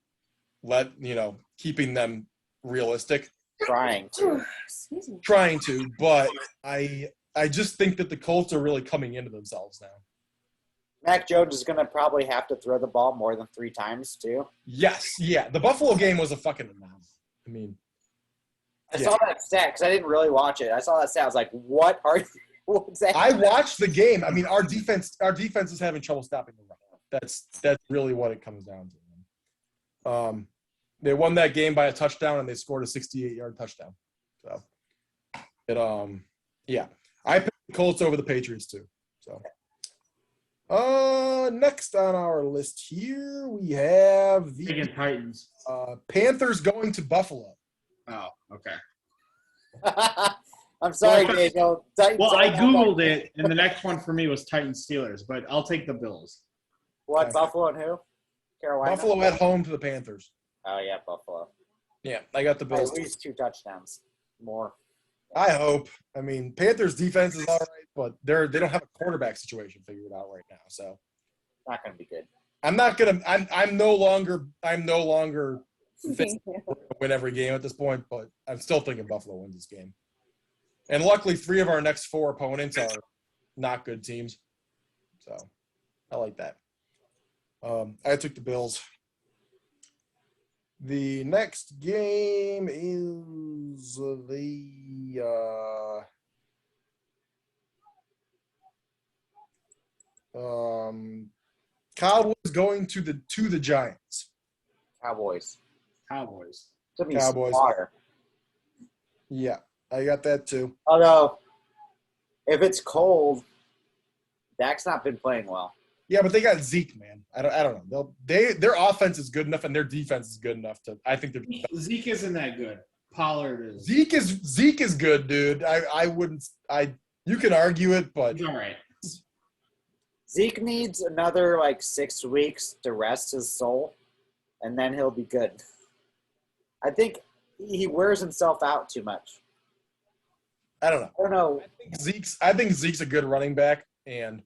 keeping them realistic, Trying to. Excuse me. trying to. But I just think that the Colts are really coming into themselves now. Mac Jones is going to probably have to throw the ball more than 3 times, too. Yes, yeah. The Buffalo game was a fucking anomaly. I mean, I saw that stat because I didn't really watch it. I saw that stat. I was like, what are you? What's that? I watched the game. I mean, our defense is having trouble stopping the run. That's really what it comes down to. They won that game by a touchdown and they scored a 68-yard touchdown. So yeah. I picked the Colts over the Patriots too. So next on our list here we have the Against Titans. Panthers going to Buffalo. Oh, okay. I'm sorry, Well, Daniel. Titans Well, I don't have googled that. it, and the next one for me was Titans Steelers, but I'll take the Bills. What, Okay. Buffalo and who? Carolina? Buffalo at home to the Panthers. Oh, yeah, Buffalo. Yeah, I got the By Bills. at least 2 touchdowns. More. I hope. I mean, Panthers defense is all right, but they don't have a quarterback situation figured out right now. So Not going to be good. I'm no longer win every game at this point, but I'm still thinking Buffalo wins this game. And luckily 3 of our next 4 opponents are not good teams. So I like that. I took the Bills. The next game is the Cowboys going to the Giants. Cowboys. Cowboys. It's going to be Cowboys. slaughter. Yeah, I got that too. Although, if it's cold, Dak's not been playing well. Yeah, but they got Zeke, man. I don't know. Their offense is good enough and their defense is good enough to. I think they're. Zeke isn't that good. Pollard is. Zeke is good, dude. I wouldn't. You can argue it, but He's all right. Zeke needs another, 6 weeks to rest his soul, and then he'll be good. I think he wears himself out too much. I don't know. I don't know. I think Zeke's a good running back, and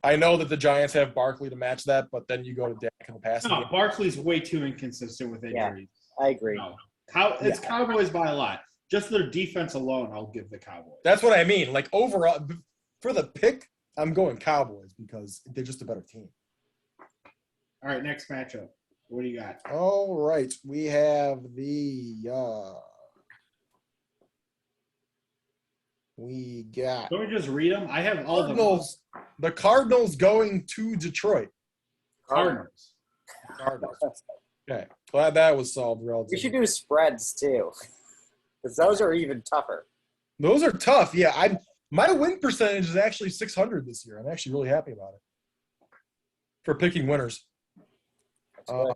I know that the Giants have Barkley to match that, but then you go to Dak in the passing No, game. Barkley's way too inconsistent with injuries. I agree. No. It's Cowboys by a lot. Just their defense alone, I'll give the Cowboys. That's what I mean. Overall, for the pick, I'm going Cowboys because they're just a better team. All right, next matchup. What do you got? All right, we have we got Don't we just read them? I have all of them. Cardinals. The Cardinals going to Detroit. Cardinals. Cardinals. Okay, glad that was solved We relatively. should do spreads, too, because those are even tougher. Those are tough. Yeah, my win percentage is actually 600 this year. I'm actually really happy about it for picking winners. That's good.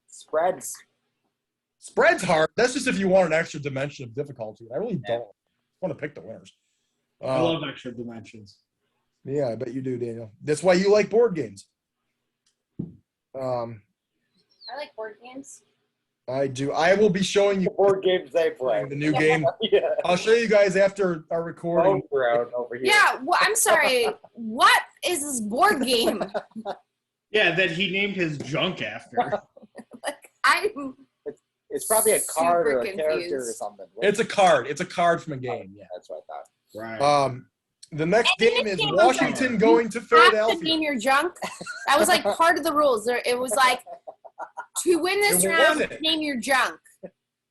Spreads. Spread's hard. That's just if you want an extra dimension of difficulty. I really don't want to pick the winners. I love extra dimensions. Yeah, I bet you do, Daniel. That's why you like board games. I like board games. I do. I will be showing you The board games they play. the new game. Yeah. I'll show you guys after our recording. Bone Throne over here. Yeah, well, I'm sorry. What is this board game? Yeah, that he named his junk after. Like, I'm It's probably a card super or a character or confused. something. It's a card. It's a card from a game. Yeah. That's what I thought. Right. The next game is game Washington going to have to Philadelphia. name your junk. That was like part of the rules. It was like, to win this It round, wasn't. name your junk.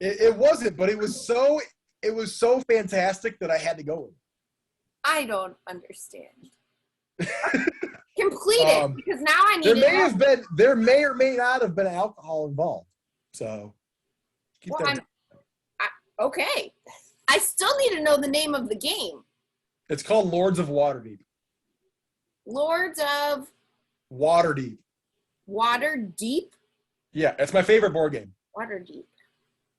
It wasn't, but it was so fantastic that I had to go with it. I don't understand. Complete it, because now I need There may or may not have been alcohol involved. So keep Well, that. okay. I still need to know the name of the game. It's called Lords of Waterdeep. Lords of Waterdeep. Waterdeep. Yeah, it's my favorite board game. Waterdeep.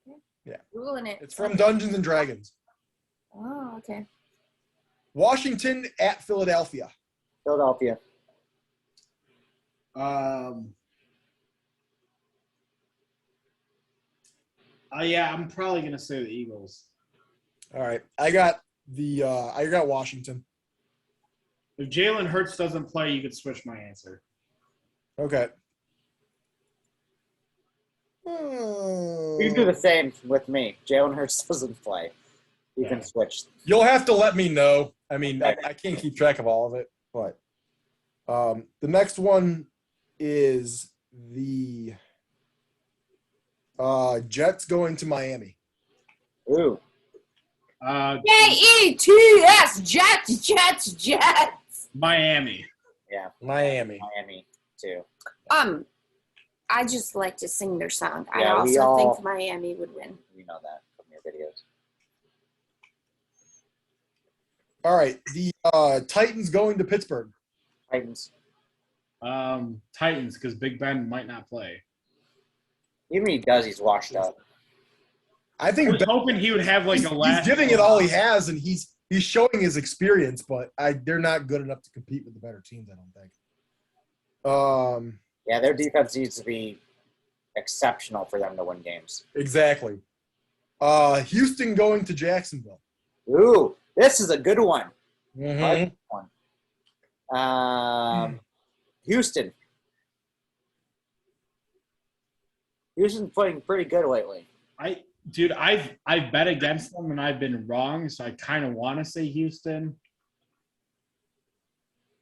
Okay. Yeah. Googling it. It's from Dungeons and Dragons. Oh, okay. Washington at Philadelphia. Philadelphia. Yeah, I'm probably gonna say the Eagles. All right, I got Washington. If Jalen Hurts doesn't play, you could switch my answer. Okay. You can do the same with me. Jalen Hurts doesn't play. You can switch. You'll have to let me know. I mean, I can't keep track of all of it, but the next one is the Jets going to Miami. Ooh. Jets, Jets. Miami. Yeah. Miami too. I just like to sing their song. Yeah, I we also all- think Miami would win. We know that from your videos. All right, the Titans going to Pittsburgh. Titans. Titans, because Big Ben might not play. Even if he does, he's washed up. I I think was hoping he would have like a he's last. giving it all he has, and he's showing his experience, but they're not good enough to compete with the better teams, I don't think. Yeah, their defense needs to be exceptional for them to win games. Exactly. Houston going to Jacksonville. Ooh, this is a good one. Mhm. Good one. Houston. Houston's playing pretty good lately. I've bet against them and I've been wrong, so I kind of want to say Houston.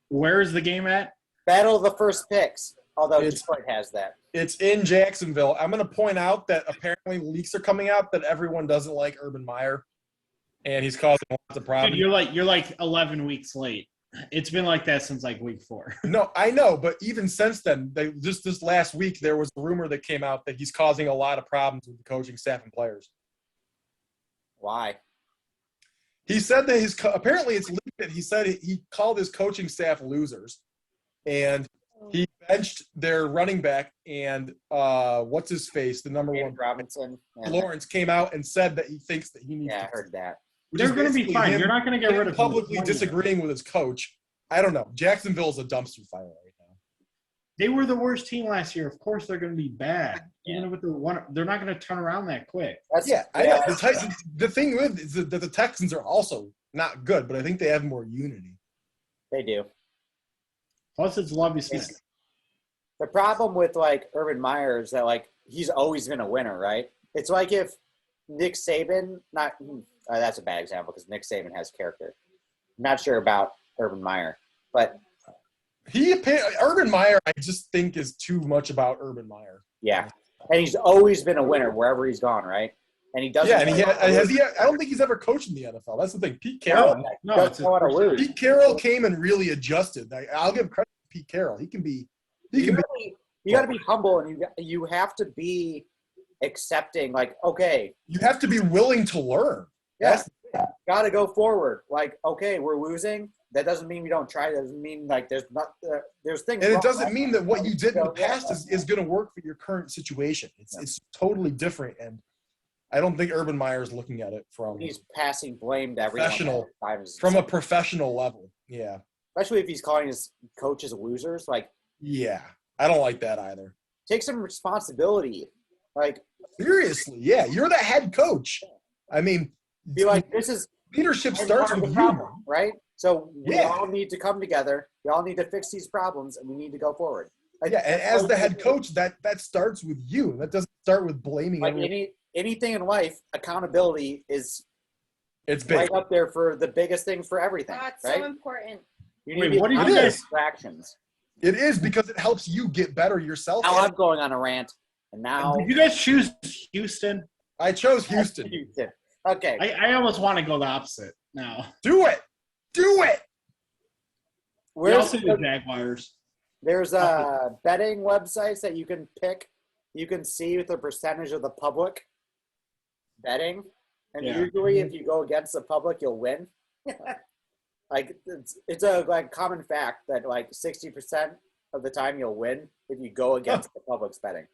Where is the game at? Battle of the first picks, although It's- Detroit has that. It's in Jacksonville. I'm going to point out that apparently leaks are coming out that everyone doesn't like Urban Meyer, and he's causing lots of Dude, problems. you're like 11 weeks late. It's been like that since like week 4. No, I know, but even since then, just this last week, there was a rumor that came out that he's causing a lot of problems with the coaching staff and players. Why? He said that apparently it's leaked that he said he called his coaching staff losers, and he benched their running back and what's his face, the number David one Robinson. Yeah, Lawrence came out and said that he thinks that he needs. I to heard that. which They're is going to be basically fine. him- You're not going to get him rid of publicly him. disagreeing with his coach. I don't know. Jacksonville's a dumpster fire right now. They were the worst team last year. Of course, they're going to be bad. Yeah. Even with they're not going to turn around that quick. That's, Yeah, I know. The Titans, the thing with is that the Texans are also not good, but I think they have more unity. They do. Plus, it's Lovie Smith. The problem with like Urban Meyer is that like he's always been a winner, right? It's like if Nick Saban, that's a bad example because Nick Saban has character. I'm not sure about Urban Meyer, but Urban Meyer, I just think is too much about Urban Meyer. yeah, and he's always been a winner wherever he's gone, right? And he doesn't. Yeah, and I don't think he's ever coached in the NFL. That's the thing. Pete Carroll. No, doesn't it's know how to lose. Pete Carroll came and really adjusted. I'll give credit to Pete Carroll. He can be. You got to be humble, and you have to be accepting. Like, okay, You have to be willing to learn. yeah, That's got to go forward. Like, okay, we're losing. That doesn't mean we don't try. That doesn't mean like there's things. And wrong, it doesn't right? mean that what you did in the Yeah. past is going to work for your current situation. It's totally different, and I don't think Urban Meyer is looking at it from He's passing blame to everyone. Professional. Times. a professional level. Yeah, Especially if he's calling his coaches losers. Like, yeah. I don't like that either. take some responsibility. Like, seriously, yeah, you're the head coach. I mean, be like, this is leadership part starts of with the you. problem, right? So we Yeah. all need to come together. We all need to fix these problems, and we need to go forward. Like, Yeah, and as the head coach, that starts with you. That doesn't start with blaming like everyone. anything in life, accountability is It's big. right up there for the biggest things for everything. That's right? so important. You Wait, need to what be did you accountable guys- for actions. It is because it helps you get better yourself. Now I'm going on a rant, and now Did you guys choose Houston? I chose Houston. Okay. I almost want to go the opposite now. Do it. Do it. We all Where's say the Jaguars. there's betting websites that you can pick. You can see the percentage of the public betting, and Yeah. usually if you go against the public, you'll win. Like it's a like common fact that like 60% of the time you'll win if you go against the public's betting.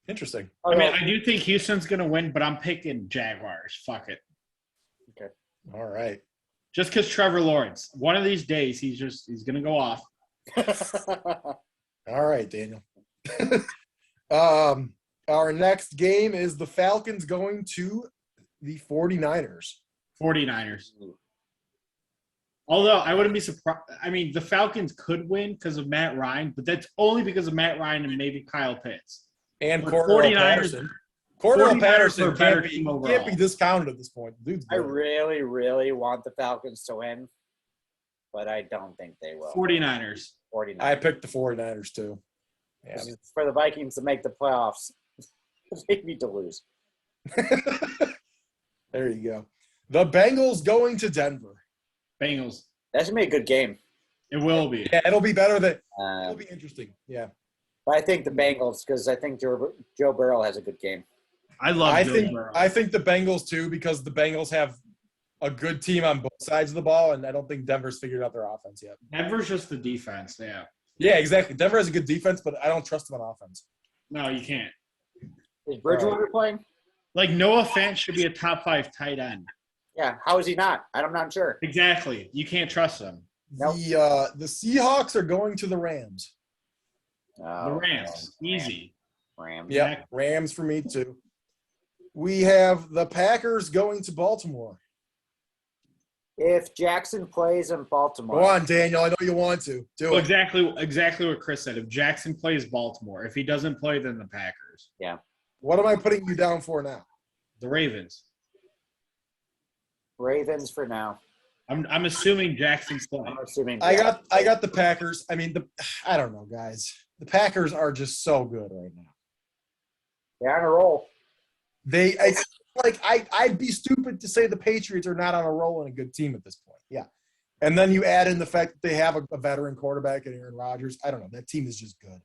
Interesting. I mean, I do think Houston's going to win, but I'm picking Jaguars. Fuck it. All right. Just because Trevor Lawrence. One of these days, he's going to go off. All right, Daniel. Our next game is the Falcons going to the 49ers. 49ers. Although I wouldn't be surprised. I mean, the Falcons could win because of Matt Ryan, but that's only because of Matt Ryan and maybe Kyle Pitts. And But Cordero 49ers Patterson. Cordero 49ers Patterson are a better can't team be overall. discounted at this point. Dude's I good. really, really want the Falcons to win, but I don't think they will. 49ers. 49. I picked the 49ers too. Yeah. For the Vikings to make the playoffs, they need to lose. There you go. The Bengals going to Denver. Bengals. That should be a good game. It will be. Yeah, it'll be better than it'll be interesting. Yeah. But I think the Bengals because I think Joe Burrow has a good game. I love I Joe think Burrow. I think the Bengals too because the Bengals have a good team on both sides of the ball, and I don't think Denver's figured out their offense yet. Denver's just the defense. Yeah. Yeah, exactly. Denver has a good defense, but I don't trust them on offense. No, you can't. Is Bridgewater playing? Like, Noah Fant should be a top 5 tight end. Yeah. How is he not? I'm not sure. Exactly. You can't trust him. Nope. The Seahawks are going to the Rams. Oh, The Rams. Easy. Rams. Yeah, Rams for me too. We have the Packers going to Baltimore. If Jackson plays in Baltimore, Go on, Daniel. I know you want to. Do Well, it. exactly what Chris said. If Jackson plays Baltimore, if he doesn't play, then the Packers. What am I putting you down for now? The Ravens. Ravens for now. I'm assuming Jackson's playing. I'm assuming. I got the Packers. I mean, I don't know, guys. The Packers are just so good right now. They're on a roll. I'd be stupid to say the Patriots are not on a roll and a good team at this point. Yeah. And then you add in the fact that they have a veteran quarterback in Aaron Rodgers. I don't know. That team is just good.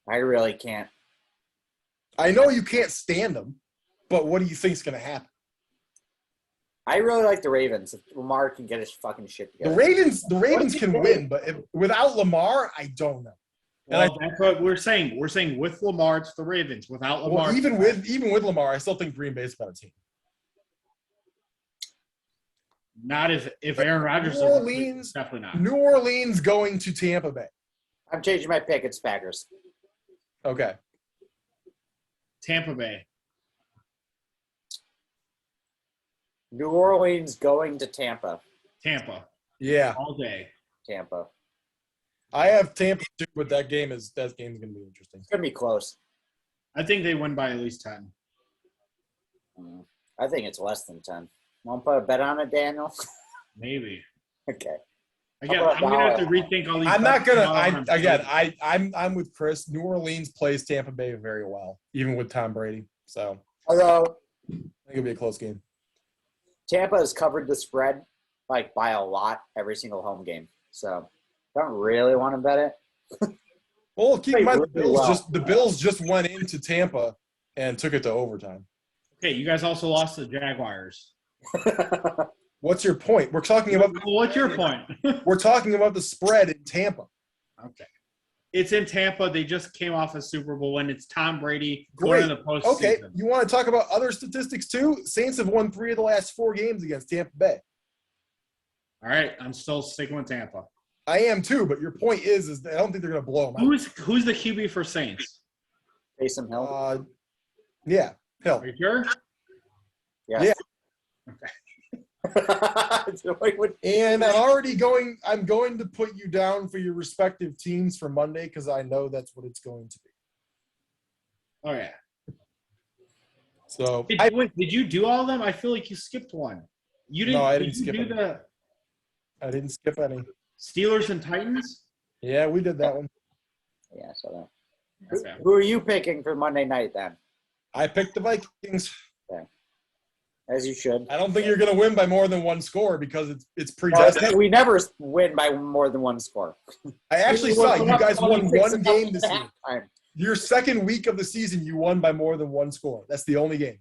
I really can't. I know you can't stand them, but what do you think is going to happen? I really like the Ravens. If Lamar can get his fucking shit The together. Ravens can win, but without Lamar, I don't know. Well, that's what we're saying. We're saying with Lamar, it's the Ravens. Without Lamar, Well, even with Lamar, I still think Green Bay's a better team. not if Aaron Rodgers. New Orleans, definitely not. New Orleans going to Tampa Bay. I'm changing my pick. It's Packers. Okay. Tampa Bay. New Orleans going to Tampa. Tampa. Yeah, All day. Tampa. I have Tampa too, but that game's going to be interesting. It's gonna be close. I think they win by at least 10. I think it's less than 10. Want to put a bet on it, Daniel? Maybe. Okay. Again, How about I'm gonna have to $1? rethink all these. I'm not bets. gonna. I'm with Chris. New Orleans plays Tampa Bay very well, even with Tom Brady. So Although I think it'll be a close game. Tampa has covered the spread like by a lot every single home game, so don't really want to bet it. Well, keep in mind Really well. the Bills just went into Tampa and took it to overtime. Okay, you guys also lost to the Jaguars. What's your point? We're talking about Well, what's your point? the spread in Tampa. Okay. It's in Tampa. They just came off a Super Bowl win. It's Tom Brady going in the postseason. Okay, you want to talk about other statistics too? Saints have won 3 of the last 4 games against Tampa Bay. All right, I'm still sticking with Tampa. I am too, but your point is that I don't think they're going to blow them out. Who's the QB for Saints? Taysom Hill. Yeah, Hill. Are you sure? Yes. And I'm going to put you down for your respective teams for Monday because I know that's what it's going to be. Oh, yeah. So Did you do all of them? I feel like you skipped one. You didn't. No, I didn't skip do any. the I didn't skip any. Steelers and Titans? Yeah, we did that one. Yeah, so Okay. who are you picking for Monday night then? I picked the Vikings. As you should. I don't think you're going to win by more than one score because it's No, predestined. we never win by more than one score. I actually saw you guys won one game this year. Time. Your second week of the season, you won by more than one score. That's the only game.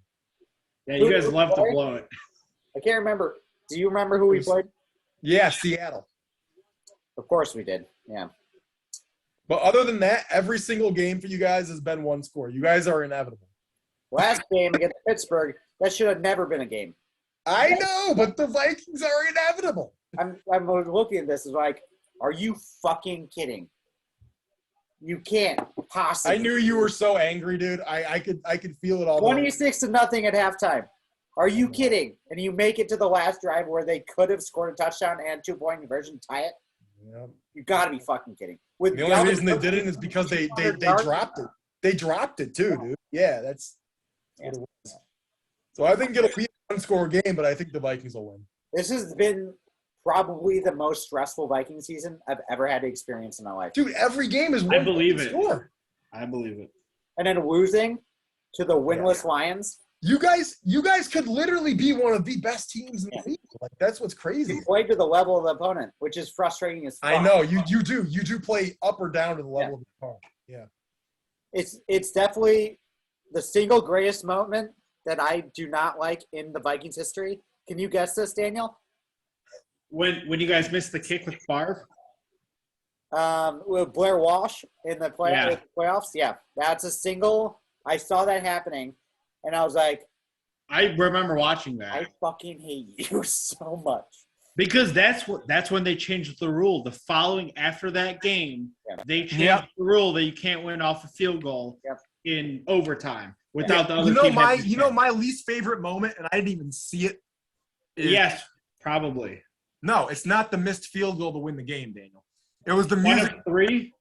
Yeah, you guys love to blow it. I can't remember. Do you remember who we played? Yeah, Seattle. Of course we did. Yeah. But other than that, every single game for you guys has been one score. You guys are inevitable. Last game against Pittsburgh, that should have never been a game. I know, but the Vikings are inevitable. I'm looking at this as like, are you fucking kidding? You can't possibly. I knew you were so angry, dude. I could feel it all. 26-0 at halftime. Are you kidding? And you make it to the last drive where they could have scored a touchdown and 2-point conversion to tie it? Yep. You got to be fucking kidding. The only reason they didn't is because they dropped it. They dropped it too, dude. Yeah, that's what it was. So I think it'll be a one-score game, but I think the Vikings will win. This has been probably the most stressful Viking season I've ever had to experience in my life. Dude, every game is one I believe it. score. I believe it. And then losing to the winless Lions. You guys could literally be one of the best teams in the league. Like that's what's crazy. You play to the level of the opponent, which is frustrating as fuck. I know you do play up or down to the level of the opponent. Yeah. It's definitely the single greatest moment that I do not like in the Vikings history. Can you guess this, Daniel? When you guys missed the kick with Favre? With Blair Walsh in the playoffs. Yeah, that's a single. I saw that happening, and I was like, I remember watching that. I fucking hate you so much. Because that's when they changed the rule. The following after that game, they changed the rule that you can't win off a field goal in overtime without the other team. My least favorite moment, and I didn't even see it. Yes, probably. No, it's not the missed field goal to win the game, Daniel. It was the Music 3.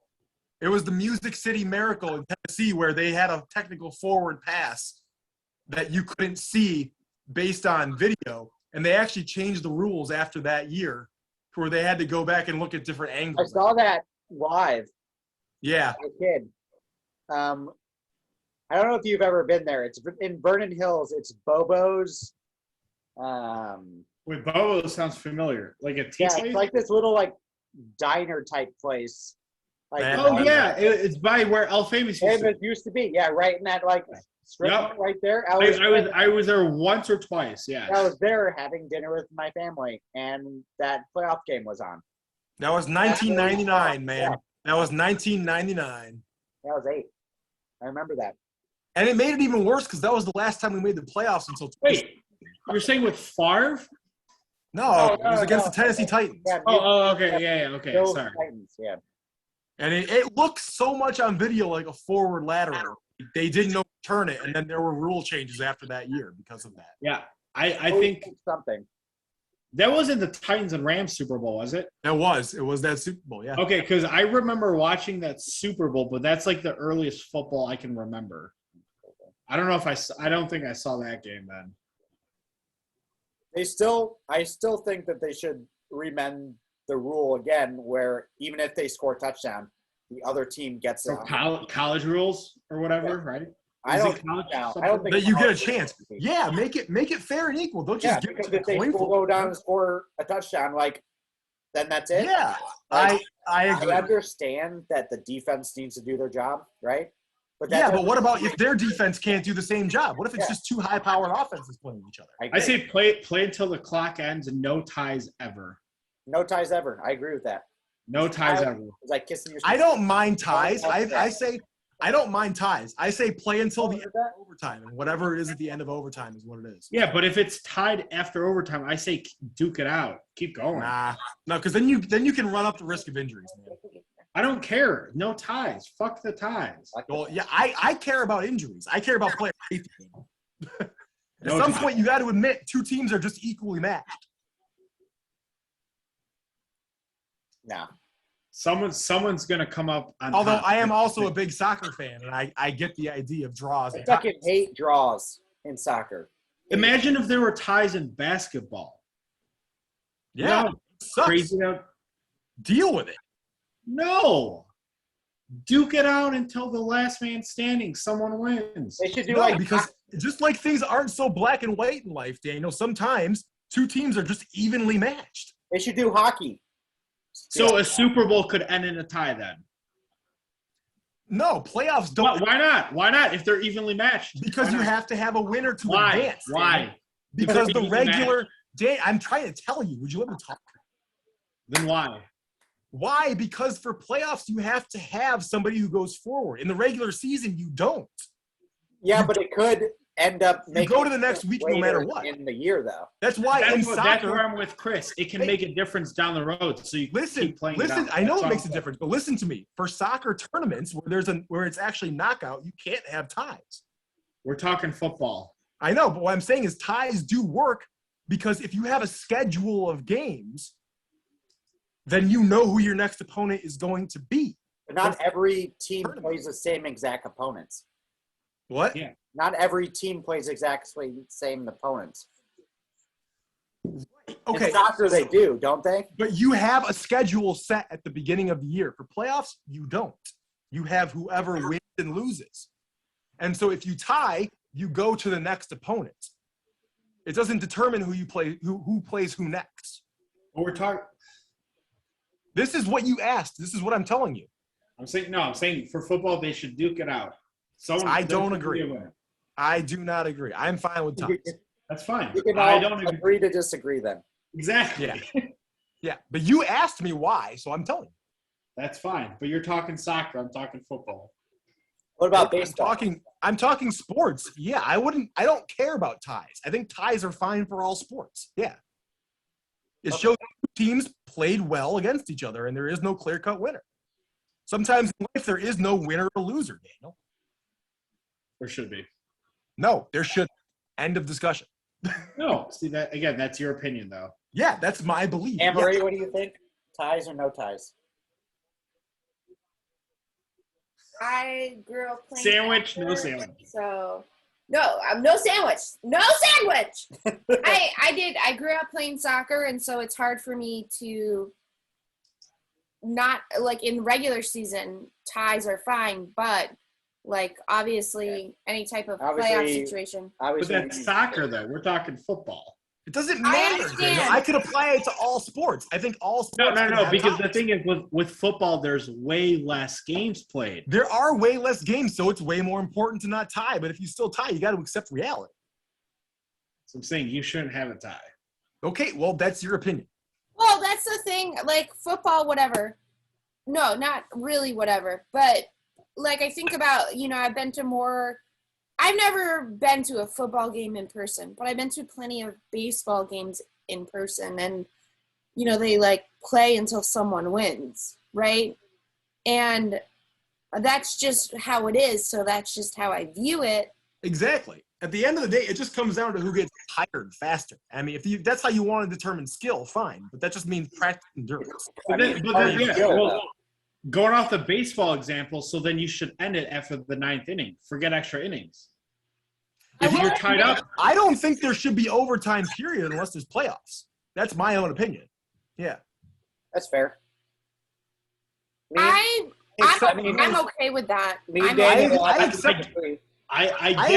It was the Music City Miracle in Tennessee where they had a technical forward pass that you couldn't see based on video, and they actually changed the rules after that year, where they had to go back and look at different angles. I saw that live. Yeah, I did. I don't know if you've ever been there. It's in Vernon Hills. It's Bobo's. Wait, Bobo sounds familiar. Like a tea Yeah, place? it's like this little like diner type place. Like, Oh yeah, it's by where El Famous used to be. Yeah, right in that like strip mall right there. I was there once or twice. Yeah, I was there having dinner with my family, and that playoff game was on. that was 1999, man. That was 1999. That was 8. I remember that. And it made it even worse because that was the last time we made the playoffs until. Wait, you're saying with Favre? No, it was against the Tennessee Titans. Yeah, Okay, yeah, okay. Bills Sorry. Titans, yeah. And it looks so much on video like a forward lateral. They didn't overturn it, and then there were rule changes after that year because of that. Yeah, I think something. that wasn't the Titans and Rams Super Bowl, was it? It was that Super Bowl, yeah. Okay, because I remember watching that Super Bowl, but that's like the earliest football I can remember. I don't know if I don't think I saw that game then. I still think that they should remend the rule again, where even if they score a touchdown, the other team gets it. College rules or whatever, right? I don't think that you get a chance. Yeah, make it fair and equal. Don't just give it because to the if they coin go down and score a touchdown, like then that's it. Yeah, Like, I agree. I understand that the defense needs to do their job, right? But But what about if their defense can't do the same job? What if it's just two high-powered offenses playing each other? I say play until the clock ends and no ties ever. No ties ever. I agree with that. No ties ever. It's like kissing your. I don't mind ties. I say I don't mind ties. I say play until the end of overtime, and whatever it is at the end of overtime is what it is. Yeah, but if it's tied after overtime, I say duke it out. Keep going. No, because then you can run up the risk of injuries, man. I don't care. No ties. Fuck the ties. Well, yeah, I care about injuries. I care about player safety. At No some ties. point, you got to admit two teams are just equally matched. No. Someone's gonna come up on Although top. I am also a big soccer fan, and I get the idea of draws. I fucking hate draws in soccer. Imagine if there were ties in basketball. Yeah, No, it sucks. crazy out. Deal with it. No. Duke it out until the last man standing. Someone wins. They should do No, like because just like things aren't so black and white in life, Daniel, sometimes two teams are just evenly matched. they should do hockey. So a Super Bowl could end in a tie then. No, playoffs don't. Why not? Why not? If they're evenly matched. Because Why you not? have to have a winner to Why? advance. Why? Because the Evenly regular day, I'm trying to tell you. Would you let me talk? Then why? Why? Because for playoffs, you have to have somebody who goes forward. In the regular season, you don't. Yeah, but it could end up You making go to the next week no matter later what. in the year, though. That's why in That's soccer. where I'm with Chris. It can Hey. make a difference down the road. So you keep playing it out. I know That's it all makes I'm a saying. difference, but listen to me. For soccer tournaments where it's actually knockout, you can't have ties. We're talking football. I know, but what I'm saying is ties do work because if you have a schedule of games, then you know who your next opponent is going to be. But not every team plays the same exact opponents. What? Yeah. Not every team plays exactly the same opponents. Okay. In soccer, they do, don't they? But you have a schedule set at the beginning of the year. For playoffs, you don't. You have whoever wins and loses. And so if you tie, you go to the next opponent. It doesn't determine who you play, who plays who next. But we're talking. This is what you asked. This is what I'm telling you. I'm saying for football they should duke it out. I don't there should be agree. a winner. I do not agree. I'm fine with ties. That's fine. You can I all don't agree. agree to disagree then. Exactly. Yeah. Yeah, but you asked me why, so I'm telling you. That's fine. But you're talking soccer. I'm talking football. What about baseball? I'm talking sports. Yeah, I don't care about ties. I think ties are fine for all sports. Yeah. It shows teams played well against each other and there is no clear-cut winner. Sometimes in life there is no winner or loser, Daniel. There should be. No, there should. End of discussion. No. See that again, that's your opinion though. Yeah, that's my belief. Anne-Marie, Yeah. what do you think? Ties or no ties? I grew up playing Sandwich, no soccer, sandwich. So no sandwich. No sandwich. I grew up playing soccer, and so it's hard for me to not like in regular season ties are fine, but like obviously any type of playoff Obviously- situation. But Obviously, that's soccer though. We're talking football. It doesn't I matter, understand. Daniel. I could apply it to all sports. I think all sports can No. have Because the ties. thing is with football, there's way less games played. There are way less games, so it's way more important to not tie. But if you still tie, you got to accept reality. So I'm saying you shouldn't have a tie. Okay, well, that's your opinion. Well, that's the thing. Like football, whatever. No, not really whatever. But like I think about, I've never been to a football game in person, but I've been to plenty of baseball games in person. And, they like play until someone wins, right? And that's just how it is. So that's just how I view it. Exactly. At the end of the day, it just comes down to who gets tired faster. I mean, that's how you want to determine skill, fine. But that just means practice endurance. But then, skill, well, though. going off the baseball example, so then you should end it after the 9th inning. Forget extra innings. If you're tied up, I don't think there should be overtime period unless there's playoffs. That's my own opinion. Yeah. That's fair. I'm okay with that. Me, I'm Daniel, I I accept- agree. I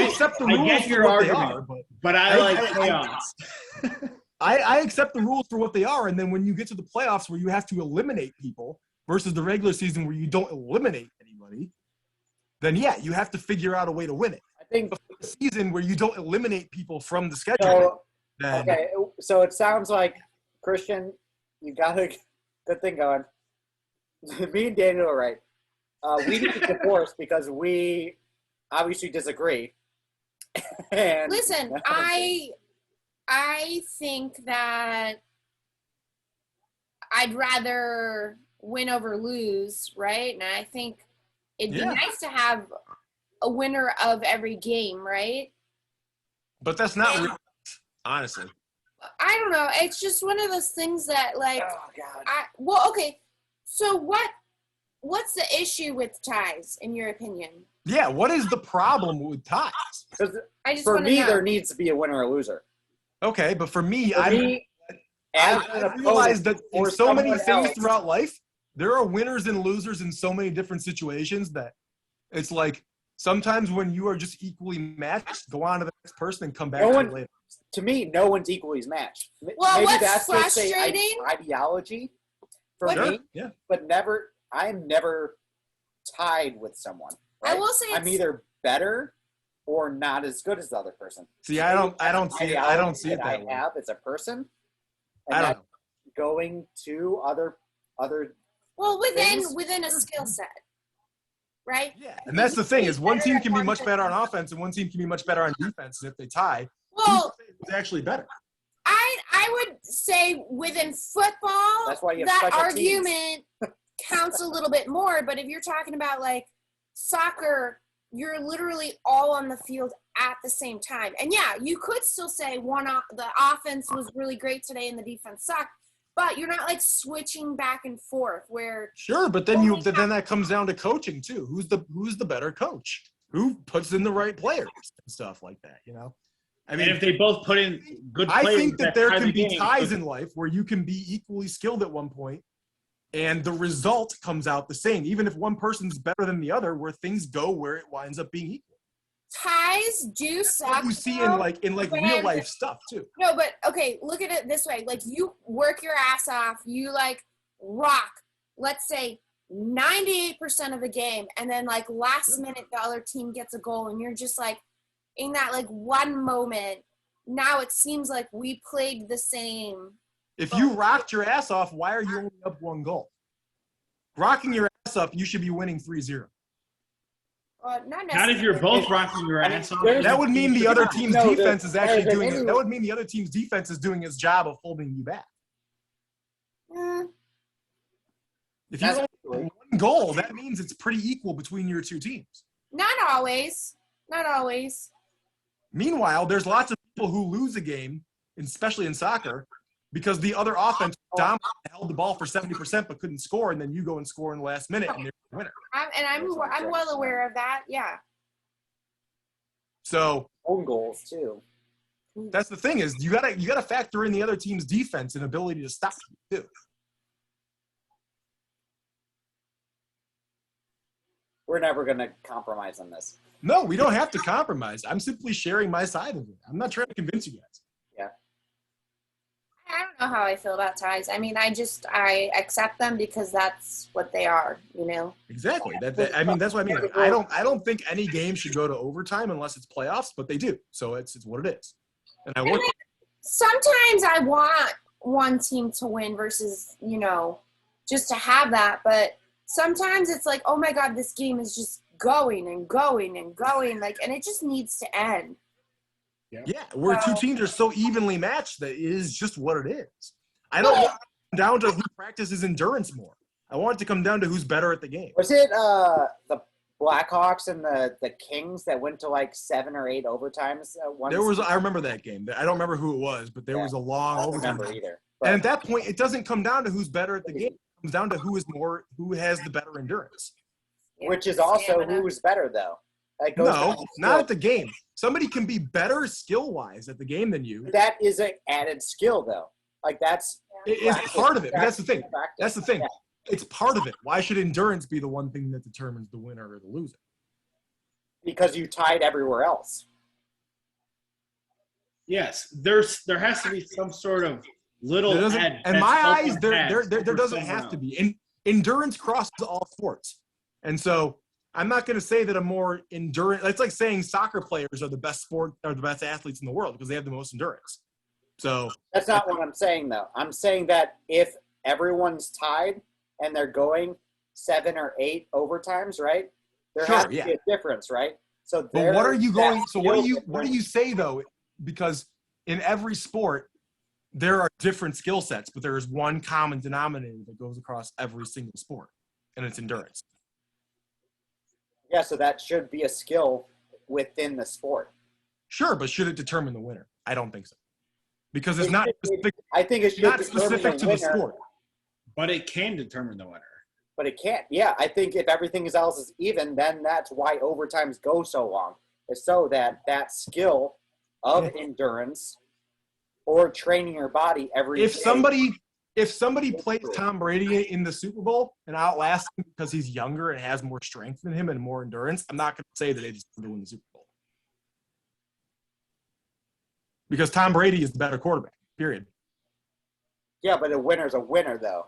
accept the I rules get for your what they argument, are, but but I like chaos. I accept the rules for what they are. And then when you get to the playoffs where you have to eliminate people versus the regular season where you don't eliminate anybody, then yeah, you have to figure out a way to win it. I think The season where you don't eliminate people from the schedule, so. then Okay, so it sounds like Christian, you got a good thing going. Me and Daniel are right. We need to divorce because we obviously disagree. And Listen, I think that I'd rather win over lose, right? And I think it'd be nice to have a winner of every game, right? But that's not real, honestly. I don't know. It's just one of those things that, like, oh god. Okay. So what's the issue with ties, in your opinion? Yeah, what is the problem with ties? Because I just for want to me, know. there needs to be a winner or loser. Okay, but for me, For me, as an I realize opponent that in or so many someone things else- throughout life, there are winners and losers in so many different situations that it's like sometimes when you are just equally matched, go on to the next person and come back No to one- it later. To me, no one's equally as matched. Well, Maybe what's that's just a frustrating- ideology for What- me, Yeah. but I'm never tied with someone. I right? will say I'm it's- either better or not as good as the other person. See, I don't see it. I don't see it I that way. have as a person, I and don't that's going to other. Well, things. within a skill set, right? Yeah, and that's the thing is one Better team at can be one much thing. better on offense and one team can be much better on defense. And if they tie, Well, who's actually better? I would say within football, That's why you have that special teams. argument counts a little bit more. But if you're talking about like soccer, you're literally all on the field at the same time. And yeah, you could still say the offense was really great today and the defense sucked, but you're not like switching back and forth where Sure, but then that comes down to coaching too. Who's the better coach? Who puts in the right players and stuff like that, you know? I mean, and if they both put in good I players, think that there tie can the be game, ties so- in life where you can be equally skilled at one point and the result comes out the same, even if one person's better than the other, where things go where it winds up being equal. ties do suck. What you see in like real life stuff too. No, but okay, look at it this way. Like you work your ass off, you like rock, let's say 98% of the game, and then like last minute the other team gets a goal and you're just like in that like one moment, now it seems like we played the same. If you rocked your ass off, why are you only up one goal? Rocking your ass up, you should be winning 3-0. Not Not if necessarily. you're both rocking your I mean, ass off. there's- That would mean the other team's No, defense is actually there's doing any- it. That would mean the other team's defense is doing its job of holding you back. If you That's only have one goal, that means it's pretty equal between your two teams. Not always. Not always. Meanwhile, there's lots of people who lose a game, especially in soccer, because the other offense dominated, held the ball for 70% but couldn't score, and then you go and score in the last minute and they're the winner. I'm well aware of that. Yeah. So Own goals too. that's the thing is you gotta factor in the other team's defense and ability to stop you too. We're never going to compromise on this. No, we don't have to compromise. I'm simply sharing my side of it. I'm not trying to convince you guys. I don't know how I feel about ties. I mean, I accept them because that's what they are, you know. Exactly. I mean, that's what I mean. I don't think any game should go to overtime unless it's playoffs, but they do. So it's what it is. And I work. Sometimes I want one team to win versus, you know, just to have that. But sometimes it's like, oh my God, this game is just going and going and going. Like, and it just needs to end. Yeah, where two teams are so evenly matched that it is just what it is. I don't want it to come down to who practices endurance more. I want it to come down to who's better at the game. Was it the Blackhawks and the Kings that went to like 7 or 8 overtimes? I remember that game. I don't remember who it was, but there was a long I don't overtime. remember either. And at that point, it doesn't come down to who's better at the game. It comes down to who has the better endurance. Which is also who's better though. That goes down No, to not skill. at the game. Somebody can be better skill-wise at the game than you. That is an added skill though. Like that's It is part of it. But that's the thing. practice. That's the thing. Yeah. It's part of it. Why should endurance be the one thing that determines the winner or the loser? Because you tied everywhere else. Yes, there has to be some sort of little There doesn't, edge. in that's my helping eyes, there pass for doesn't someone have to else. be. Endurance crosses all sports. And so I'm not going to say that a more endurance – it's like saying soccer players are the best athletes in the world because they have the most endurance. So That's not what I'm saying though. I'm saying that if everyone's tied and they're going 7 or 8 overtimes, right? There Sure, has to yeah. be a difference, right? So But what are you going? that So what do skill you say though? Because in every sport, there are different skill sets, but there is one common denominator that goes across every single sport, and it's endurance. Yeah, so that should be a skill within the sport. Sure, but should it determine the winner? I don't think so, because it's not specific, I think it should not determine specific the to the winner, sport. But it can determine the winner. but it can't. Yeah, I think if everything else is even, then that's why overtimes go so long. It's so that skill of endurance or training your body every If day. somebody plays Tom Brady in the Super Bowl and outlasts him because he's younger and has more strength than him and more endurance, I'm not going to say that they just win the Super Bowl. Because Tom Brady is the better quarterback, period. Yeah, but a winner's a winner, though,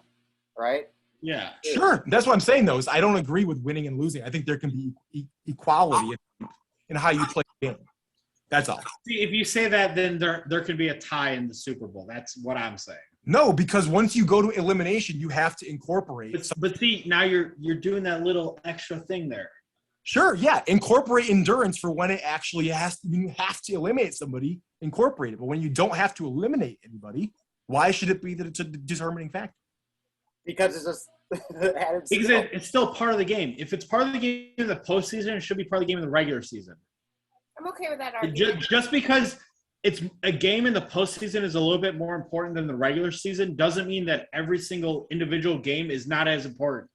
right? Yeah. Sure. That's what I'm saying, though, is I don't agree with winning and losing. I think there can be equality in how you play the game. That's all. See, if you say that, then there could be a tie in the Super Bowl. That's what I'm saying. No, because once you go to elimination, you have to incorporate. But see, now you're doing that little extra thing there. Sure, yeah. Incorporate endurance for when it actually you have to eliminate somebody, incorporate it. But when you don't have to eliminate anybody, why should it be the determining factor? Because it's just added Because skill. it's still part of the game. If it's part of the game in the postseason, it should be part of the game in the regular season. I'm okay with that argument. Just because it's a game in the postseason is a little bit more important than the regular season doesn't mean that every single individual game is not as important.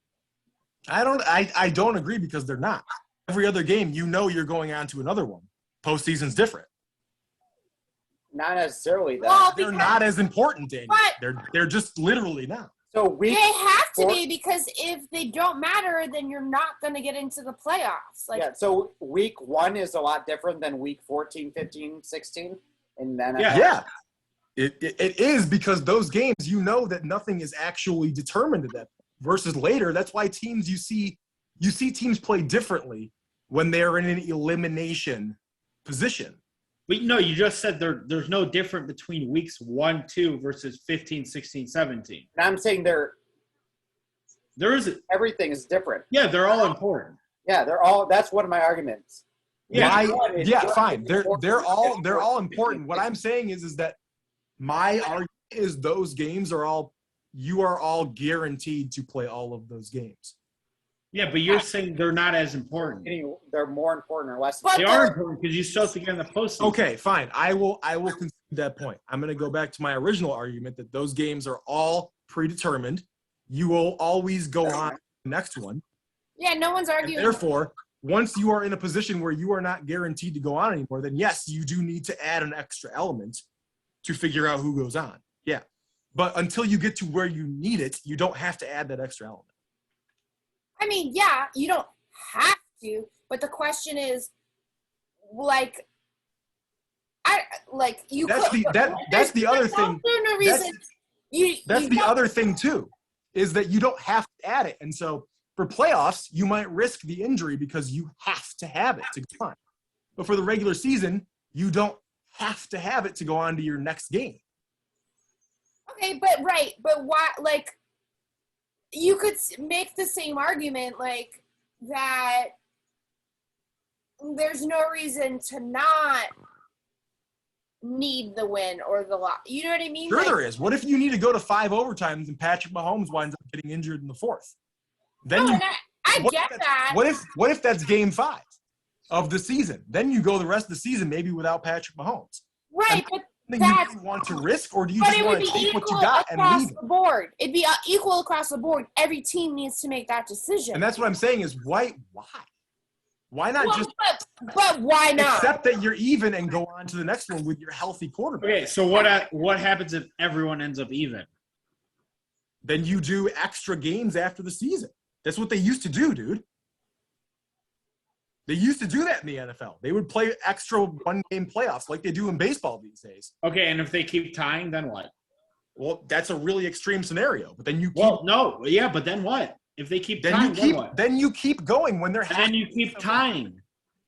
I don't agree because they're not. Every other game, you're going on to another one. Postseason's different. Not necessarily, though. Well, They're not as important, Daniel. But- They're just literally not. So They have to four- be, because if they don't matter, then you're not going to get into the playoffs. Like, yeah, so week 1 is a lot different than week 14, 15, 16. And then Yeah. It is, because those games, that nothing is actually determined at that point. Versus later, that's why teams you see teams play differently when they're in an elimination position. But no, you just said there's no difference between weeks 1, 2 versus 15, 16, 17. And I'm saying There is everything is different. yeah, they're all important. Yeah, that's one of my arguments. Fine. They're all important. What I'm saying is that my argument is those games you are all guaranteed to play all of those games. Yeah, but you're saying they're not as important. They're more important or less. But They are important because you still have to get in the postseason. Okay, fine. I will concede that point. I'm going to go back to my original argument that those games are all predetermined. You will always go on to the next one. yeah, no one's And arguing. therefore, once you are in a position where you are not guaranteed to go on anymore, then yes, you do need to add an extra element to figure out who goes on. Yeah. But until you get to where you need it, you don't have to add that extra element. I mean, yeah, you don't have to, but the question is, like, you That's could. that's the other thing. There's no reason. That's the other thing too, is that you don't have to add it. And so for playoffs, you might risk the injury because you have to have it to go on. But for the regular season, you don't have to have it to go on to your next game. Okay, but why? Like, you could make the same argument, like, that there's no reason to not need the win or the loss. You know what I mean? Sure, Like, there is. What if you need to go to 5 overtimes and Patrick Mahomes winds up getting injured in the 4th? Then no, you, and I what get if that. What if that's game 5 of the season? Then you go the rest of the season maybe without Patrick Mahomes. Right, but Then that's you want to risk, or do you but just it would want be to take what you equal got and across leave it? the board. It'd be equal across the board. Every team needs to make that decision. And that's what I'm saying is why not Well, just but why not? accept that you're even and go on to the next one with your healthy quarterback? Okay, so what happens if everyone ends up even? Then you do extra games after the season. That's what they used to do, dude. They used to do that in the NFL. They would play extra one-game playoffs like they do in baseball these days. Okay, and if they keep tying, then what? Well, that's a really extreme scenario. But then you keep Well, no, yeah, but then what? If they keep tying, then what? then you keep going when they're And then you keep tying.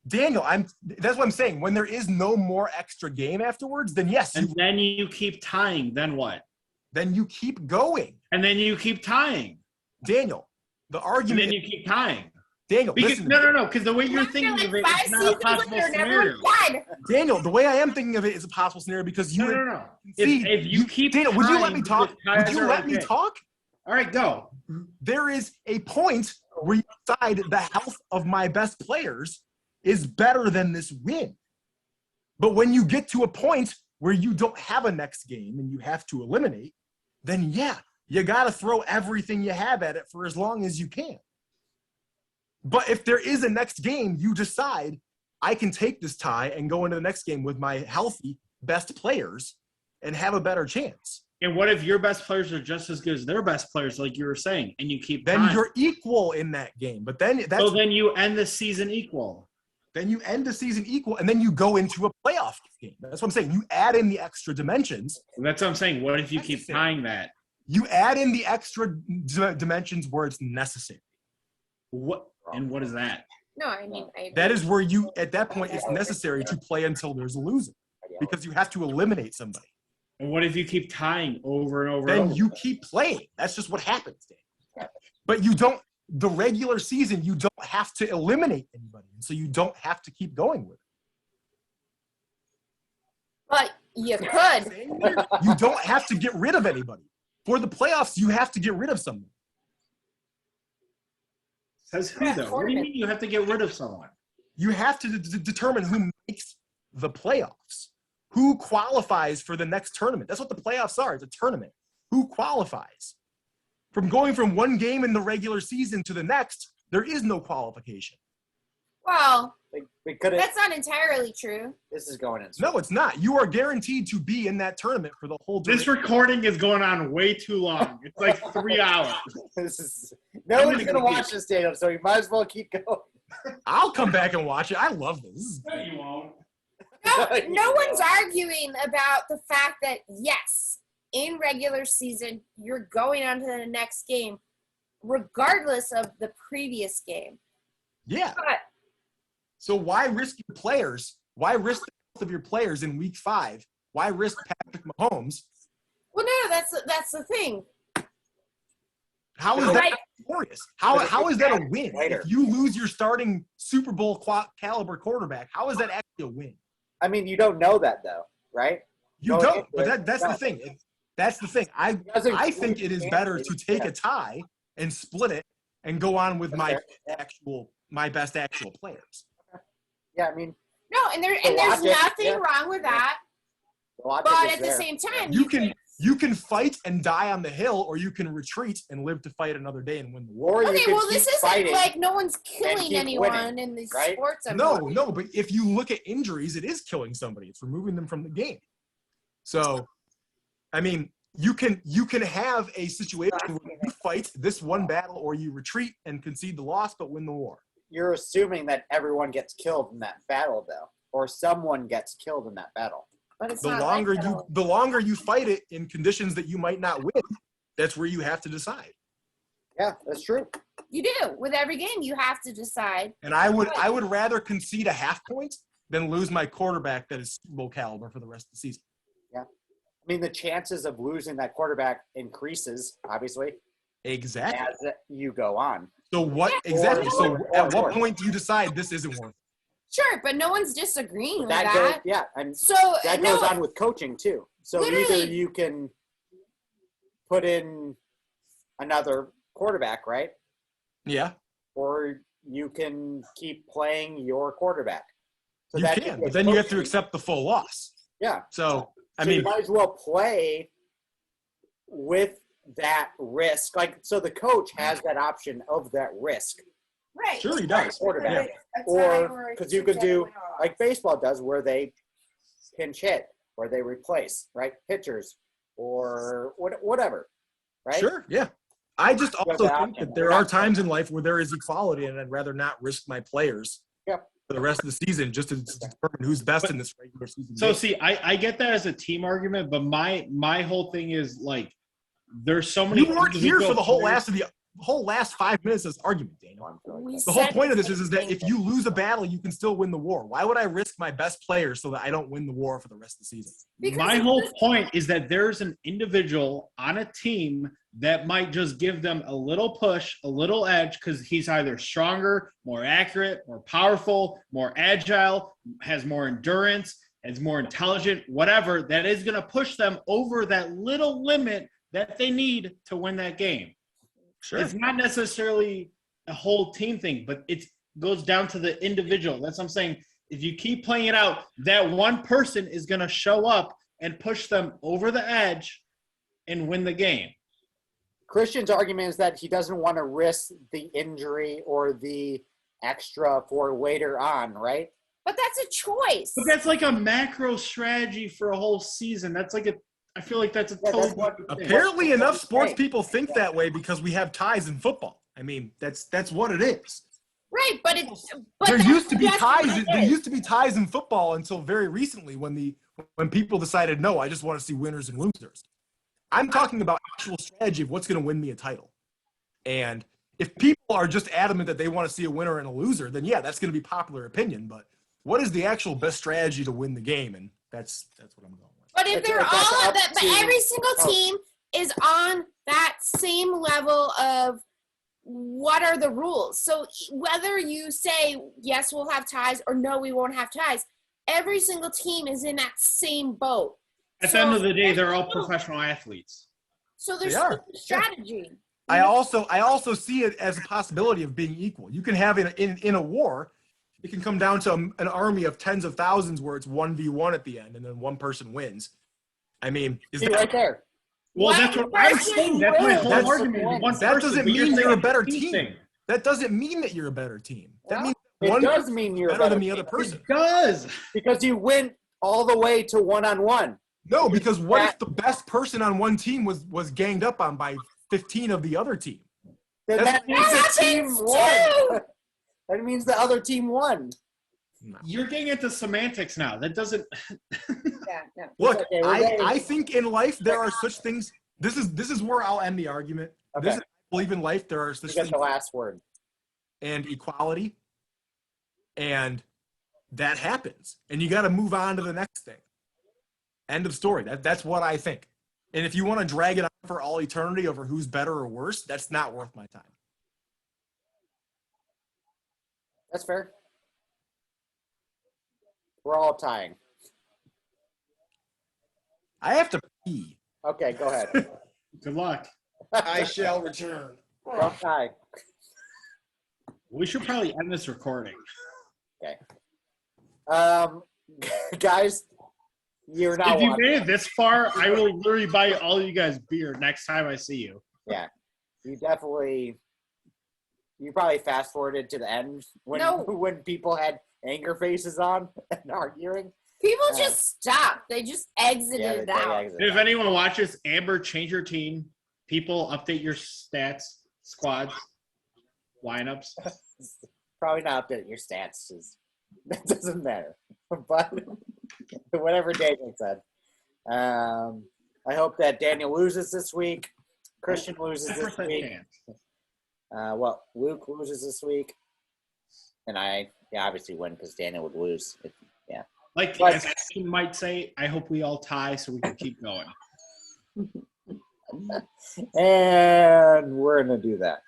Daniel, that's what I'm saying. When there is no more extra game afterwards, then yes, And then you keep tying, then what? then you keep going. And then you keep tying. Daniel, The And argument then you keep tying. Daniel, Because, listen to me. no, because the way you're thinking of it, Five it's not a seasons possible later and scenario. everyone's dead. Daniel, the way I am thinking of it is a possible scenario because you No. concede- If you keep Daniel, would you let tying, me talk? the ties Would you are let me okay. talk? All right, go. There is a point where you decide the health of my best players is better than this win. But when you get to a point where you don't have a next game and you have to eliminate, then yeah, you got to throw everything you have at it for as long as you can. But if there is a next game, you decide, I can take this tie and go into the next game with my healthy best players and have a better chance. And what if your best players are just as good as their best players, like you were saying, and you keep Then tying? you're equal in that game. But then that's So then you end the season equal. then you end the season equal, and then you go into a playoff game. That's what I'm saying. You add in the extra dimensions. And that's what I'm saying. What if you keep Necessary. tying that? You add in the extra dimensions where it's necessary. What is that? No, I mean, I agree. That is where you, at that point, it's necessary to play until there's a loser because you have to eliminate somebody. And what if you keep tying over and over? Then and over? you keep playing. That's just what happens, Dan. But you don't, the regular season, you don't have to eliminate anybody. And so you don't have to keep going with it. But you could. You don't have to get rid of anybody. For the playoffs, you have to get rid of someone. Says who though? What do you mean you have to get rid of someone? You have to determine who makes the playoffs, who qualifies for the next tournament. That's what the playoffs are. It's a tournament. Who qualifies? From going from one game in the regular season to the next, there is no qualification. Well, We could have. that's not entirely true. This is going in. No, it's not. You are guaranteed to be in that tournament for the whole This duration. recording is going on way too long. It's like 3 hours. This is no one's gonna watch this, Daniel. So you might as well keep going. I'll come back and watch it. I love this. This is No, you won't. No one's arguing about the fact that, yes, in regular season, you're going on to the next game, regardless of the previous game. Yeah. But So why risk your players? Why risk the health of your players in week 5? Why risk Patrick Mahomes? well, no, that's the thing. How is Right. that glorious? How is that a win? Later. If you lose your starting Super Bowl caliber quarterback, how is that actually a win? I mean, you don't know that though, right? You Going don't. into But it, that's no. the thing. That's the thing. doesn't I think it is better to take Yeah. a tie and split it and go on with my Okay. best actual players. Yeah, I mean, No, and there's logic, nothing yeah. wrong with that. the logic But is at the there. same time, You can fight and die on the hill, or you can retreat and live to fight another day and win the war. Or you okay, can well, this keep isn't fighting. like no one's killing keep anyone winning, in these right? sports. I'm No, watching. no, but if you look at injuries, it is killing somebody. It's removing them from the game. So, I mean, you can have a situation where you fight this one battle, or you retreat and concede the loss, but win the war. You're assuming that everyone gets killed in that battle, though, or someone gets killed in that battle. But it's The not longer like that. the longer you fight it in conditions that you might not win, that's where you have to decide. Yeah, that's true. You do. With every game, you have to decide. And I would rather concede a half point than lose my quarterback that is Super Bowl caliber for the rest of the season. I mean, the chances of losing that quarterback increases, obviously, Exactly. as you go on. So what Yeah. exactly? So at what Or- point do you decide this isn't worth it? Sure, but no one's disagreeing with That that. goes, yeah, and So that no, goes on with coaching too. So either Literally. you can put in another quarterback, right? Yeah, Or you can keep playing your quarterback. So you that can, is but then you have to coaching. accept the full loss. Yeah. So I So you mean, might as well play with that risk. Like, so the coach has that option of that risk, right? sure he does. quarterback, or because you could do like baseball does, where they pinch hit, or they replace right pitchers, or whatever, right? Sure, yeah. I just also that think option. that there are times in life where there is equality, and I'd rather not risk my players Yep. for the rest of the season just to determine who's best in this regular season. So game. see, I get that as a team argument, but my whole thing is like, there's so many. You weren't here for the whole players- last 5 minutes of this argument, Daniel. The whole point of this is that if you lose a battle, you can still win the war. Why would I risk my best player so that I don't win the war for the rest of the season? My whole point is that there's an individual on a team that might just give them a little push, a little edge, because he's either stronger, more accurate, more powerful, more agile, has more endurance, is more intelligent, whatever, that is going to push them over that little limit that they need to win that game. Sure. It's not necessarily a whole team thing, but it goes down to the individual. That's what I'm saying. If you keep playing it out, that one person is going to show up and push them over the edge and win the game. Christian's argument is that he doesn't want to risk the injury or the extra for later on, right? But that's a choice. But that's like a macro strategy for a whole season. That's like I feel like that's a Yeah, total. Apparently, enough sports people think that way because we have ties in football. I mean, that's what it is. Right, but There used to be ties. There used to be ties in football until very recently when people decided, no, I just want to see winners and losers. I'm talking about actual strategy of what's going to win me a title. And if people are just adamant that they want to see a winner and a loser, then yeah, that's going to be popular opinion. But what is the actual best strategy to win the game? And that's what I'm going with. But if they're all of that, but every single team is on that same level of what are the rules. So whether you say yes, we'll have ties, or no, we won't have ties, every single team is in that same boat. At the end of the day, they're all professional athletes. So there's still a strategy. I also see it as a possibility of being equal. You can have in a war, it can come down to an army of tens of thousands where it's 1v1 at the end, and then one person wins. I mean, is that right there? Well, that's what I'm saying. That's my whole argument. That doesn't mean you're a better team. That doesn't mean that you're a better team. That means It does mean you're better than the other person. It does. Because you went all the way to one-on-one. No, because what if the best person on one team was ganged up on by 15 of the other team? Then that means the team won. That means the other team won. No. You're getting into semantics now. That doesn't. Yeah. Look, I think in life there are such things. This is where I'll end the argument. Okay. I believe in life there are such You get things the last word. and equality, and that happens, and you got to move on to the next thing. End of story. That's what I think. And if you want to drag it on for all eternity over who's better or worse, that's not worth my time. That's fair. We're all tying. I have to pee. Okay, go ahead. Good luck. I shall return. Don't tie. We should probably end this recording. Okay. Guys, you're not If you watching. made it this far, I will literally buy all you guys beer next time I see you. Yeah. You probably fast forwarded to the end when people had anger faces on and arguing. People just stopped. They just exited out. If anyone watches, Amber, change your team. People, update your stats, squads, lineups. Probably not update your stats. That doesn't matter. But whatever Daniel said. I hope that Daniel loses this week. Christian loses this 10% week. chance. Luke loses this week. And I obviously win because Daniel would lose. As Ashton might say, I hope we all tie so we can keep going. And we're going to do that.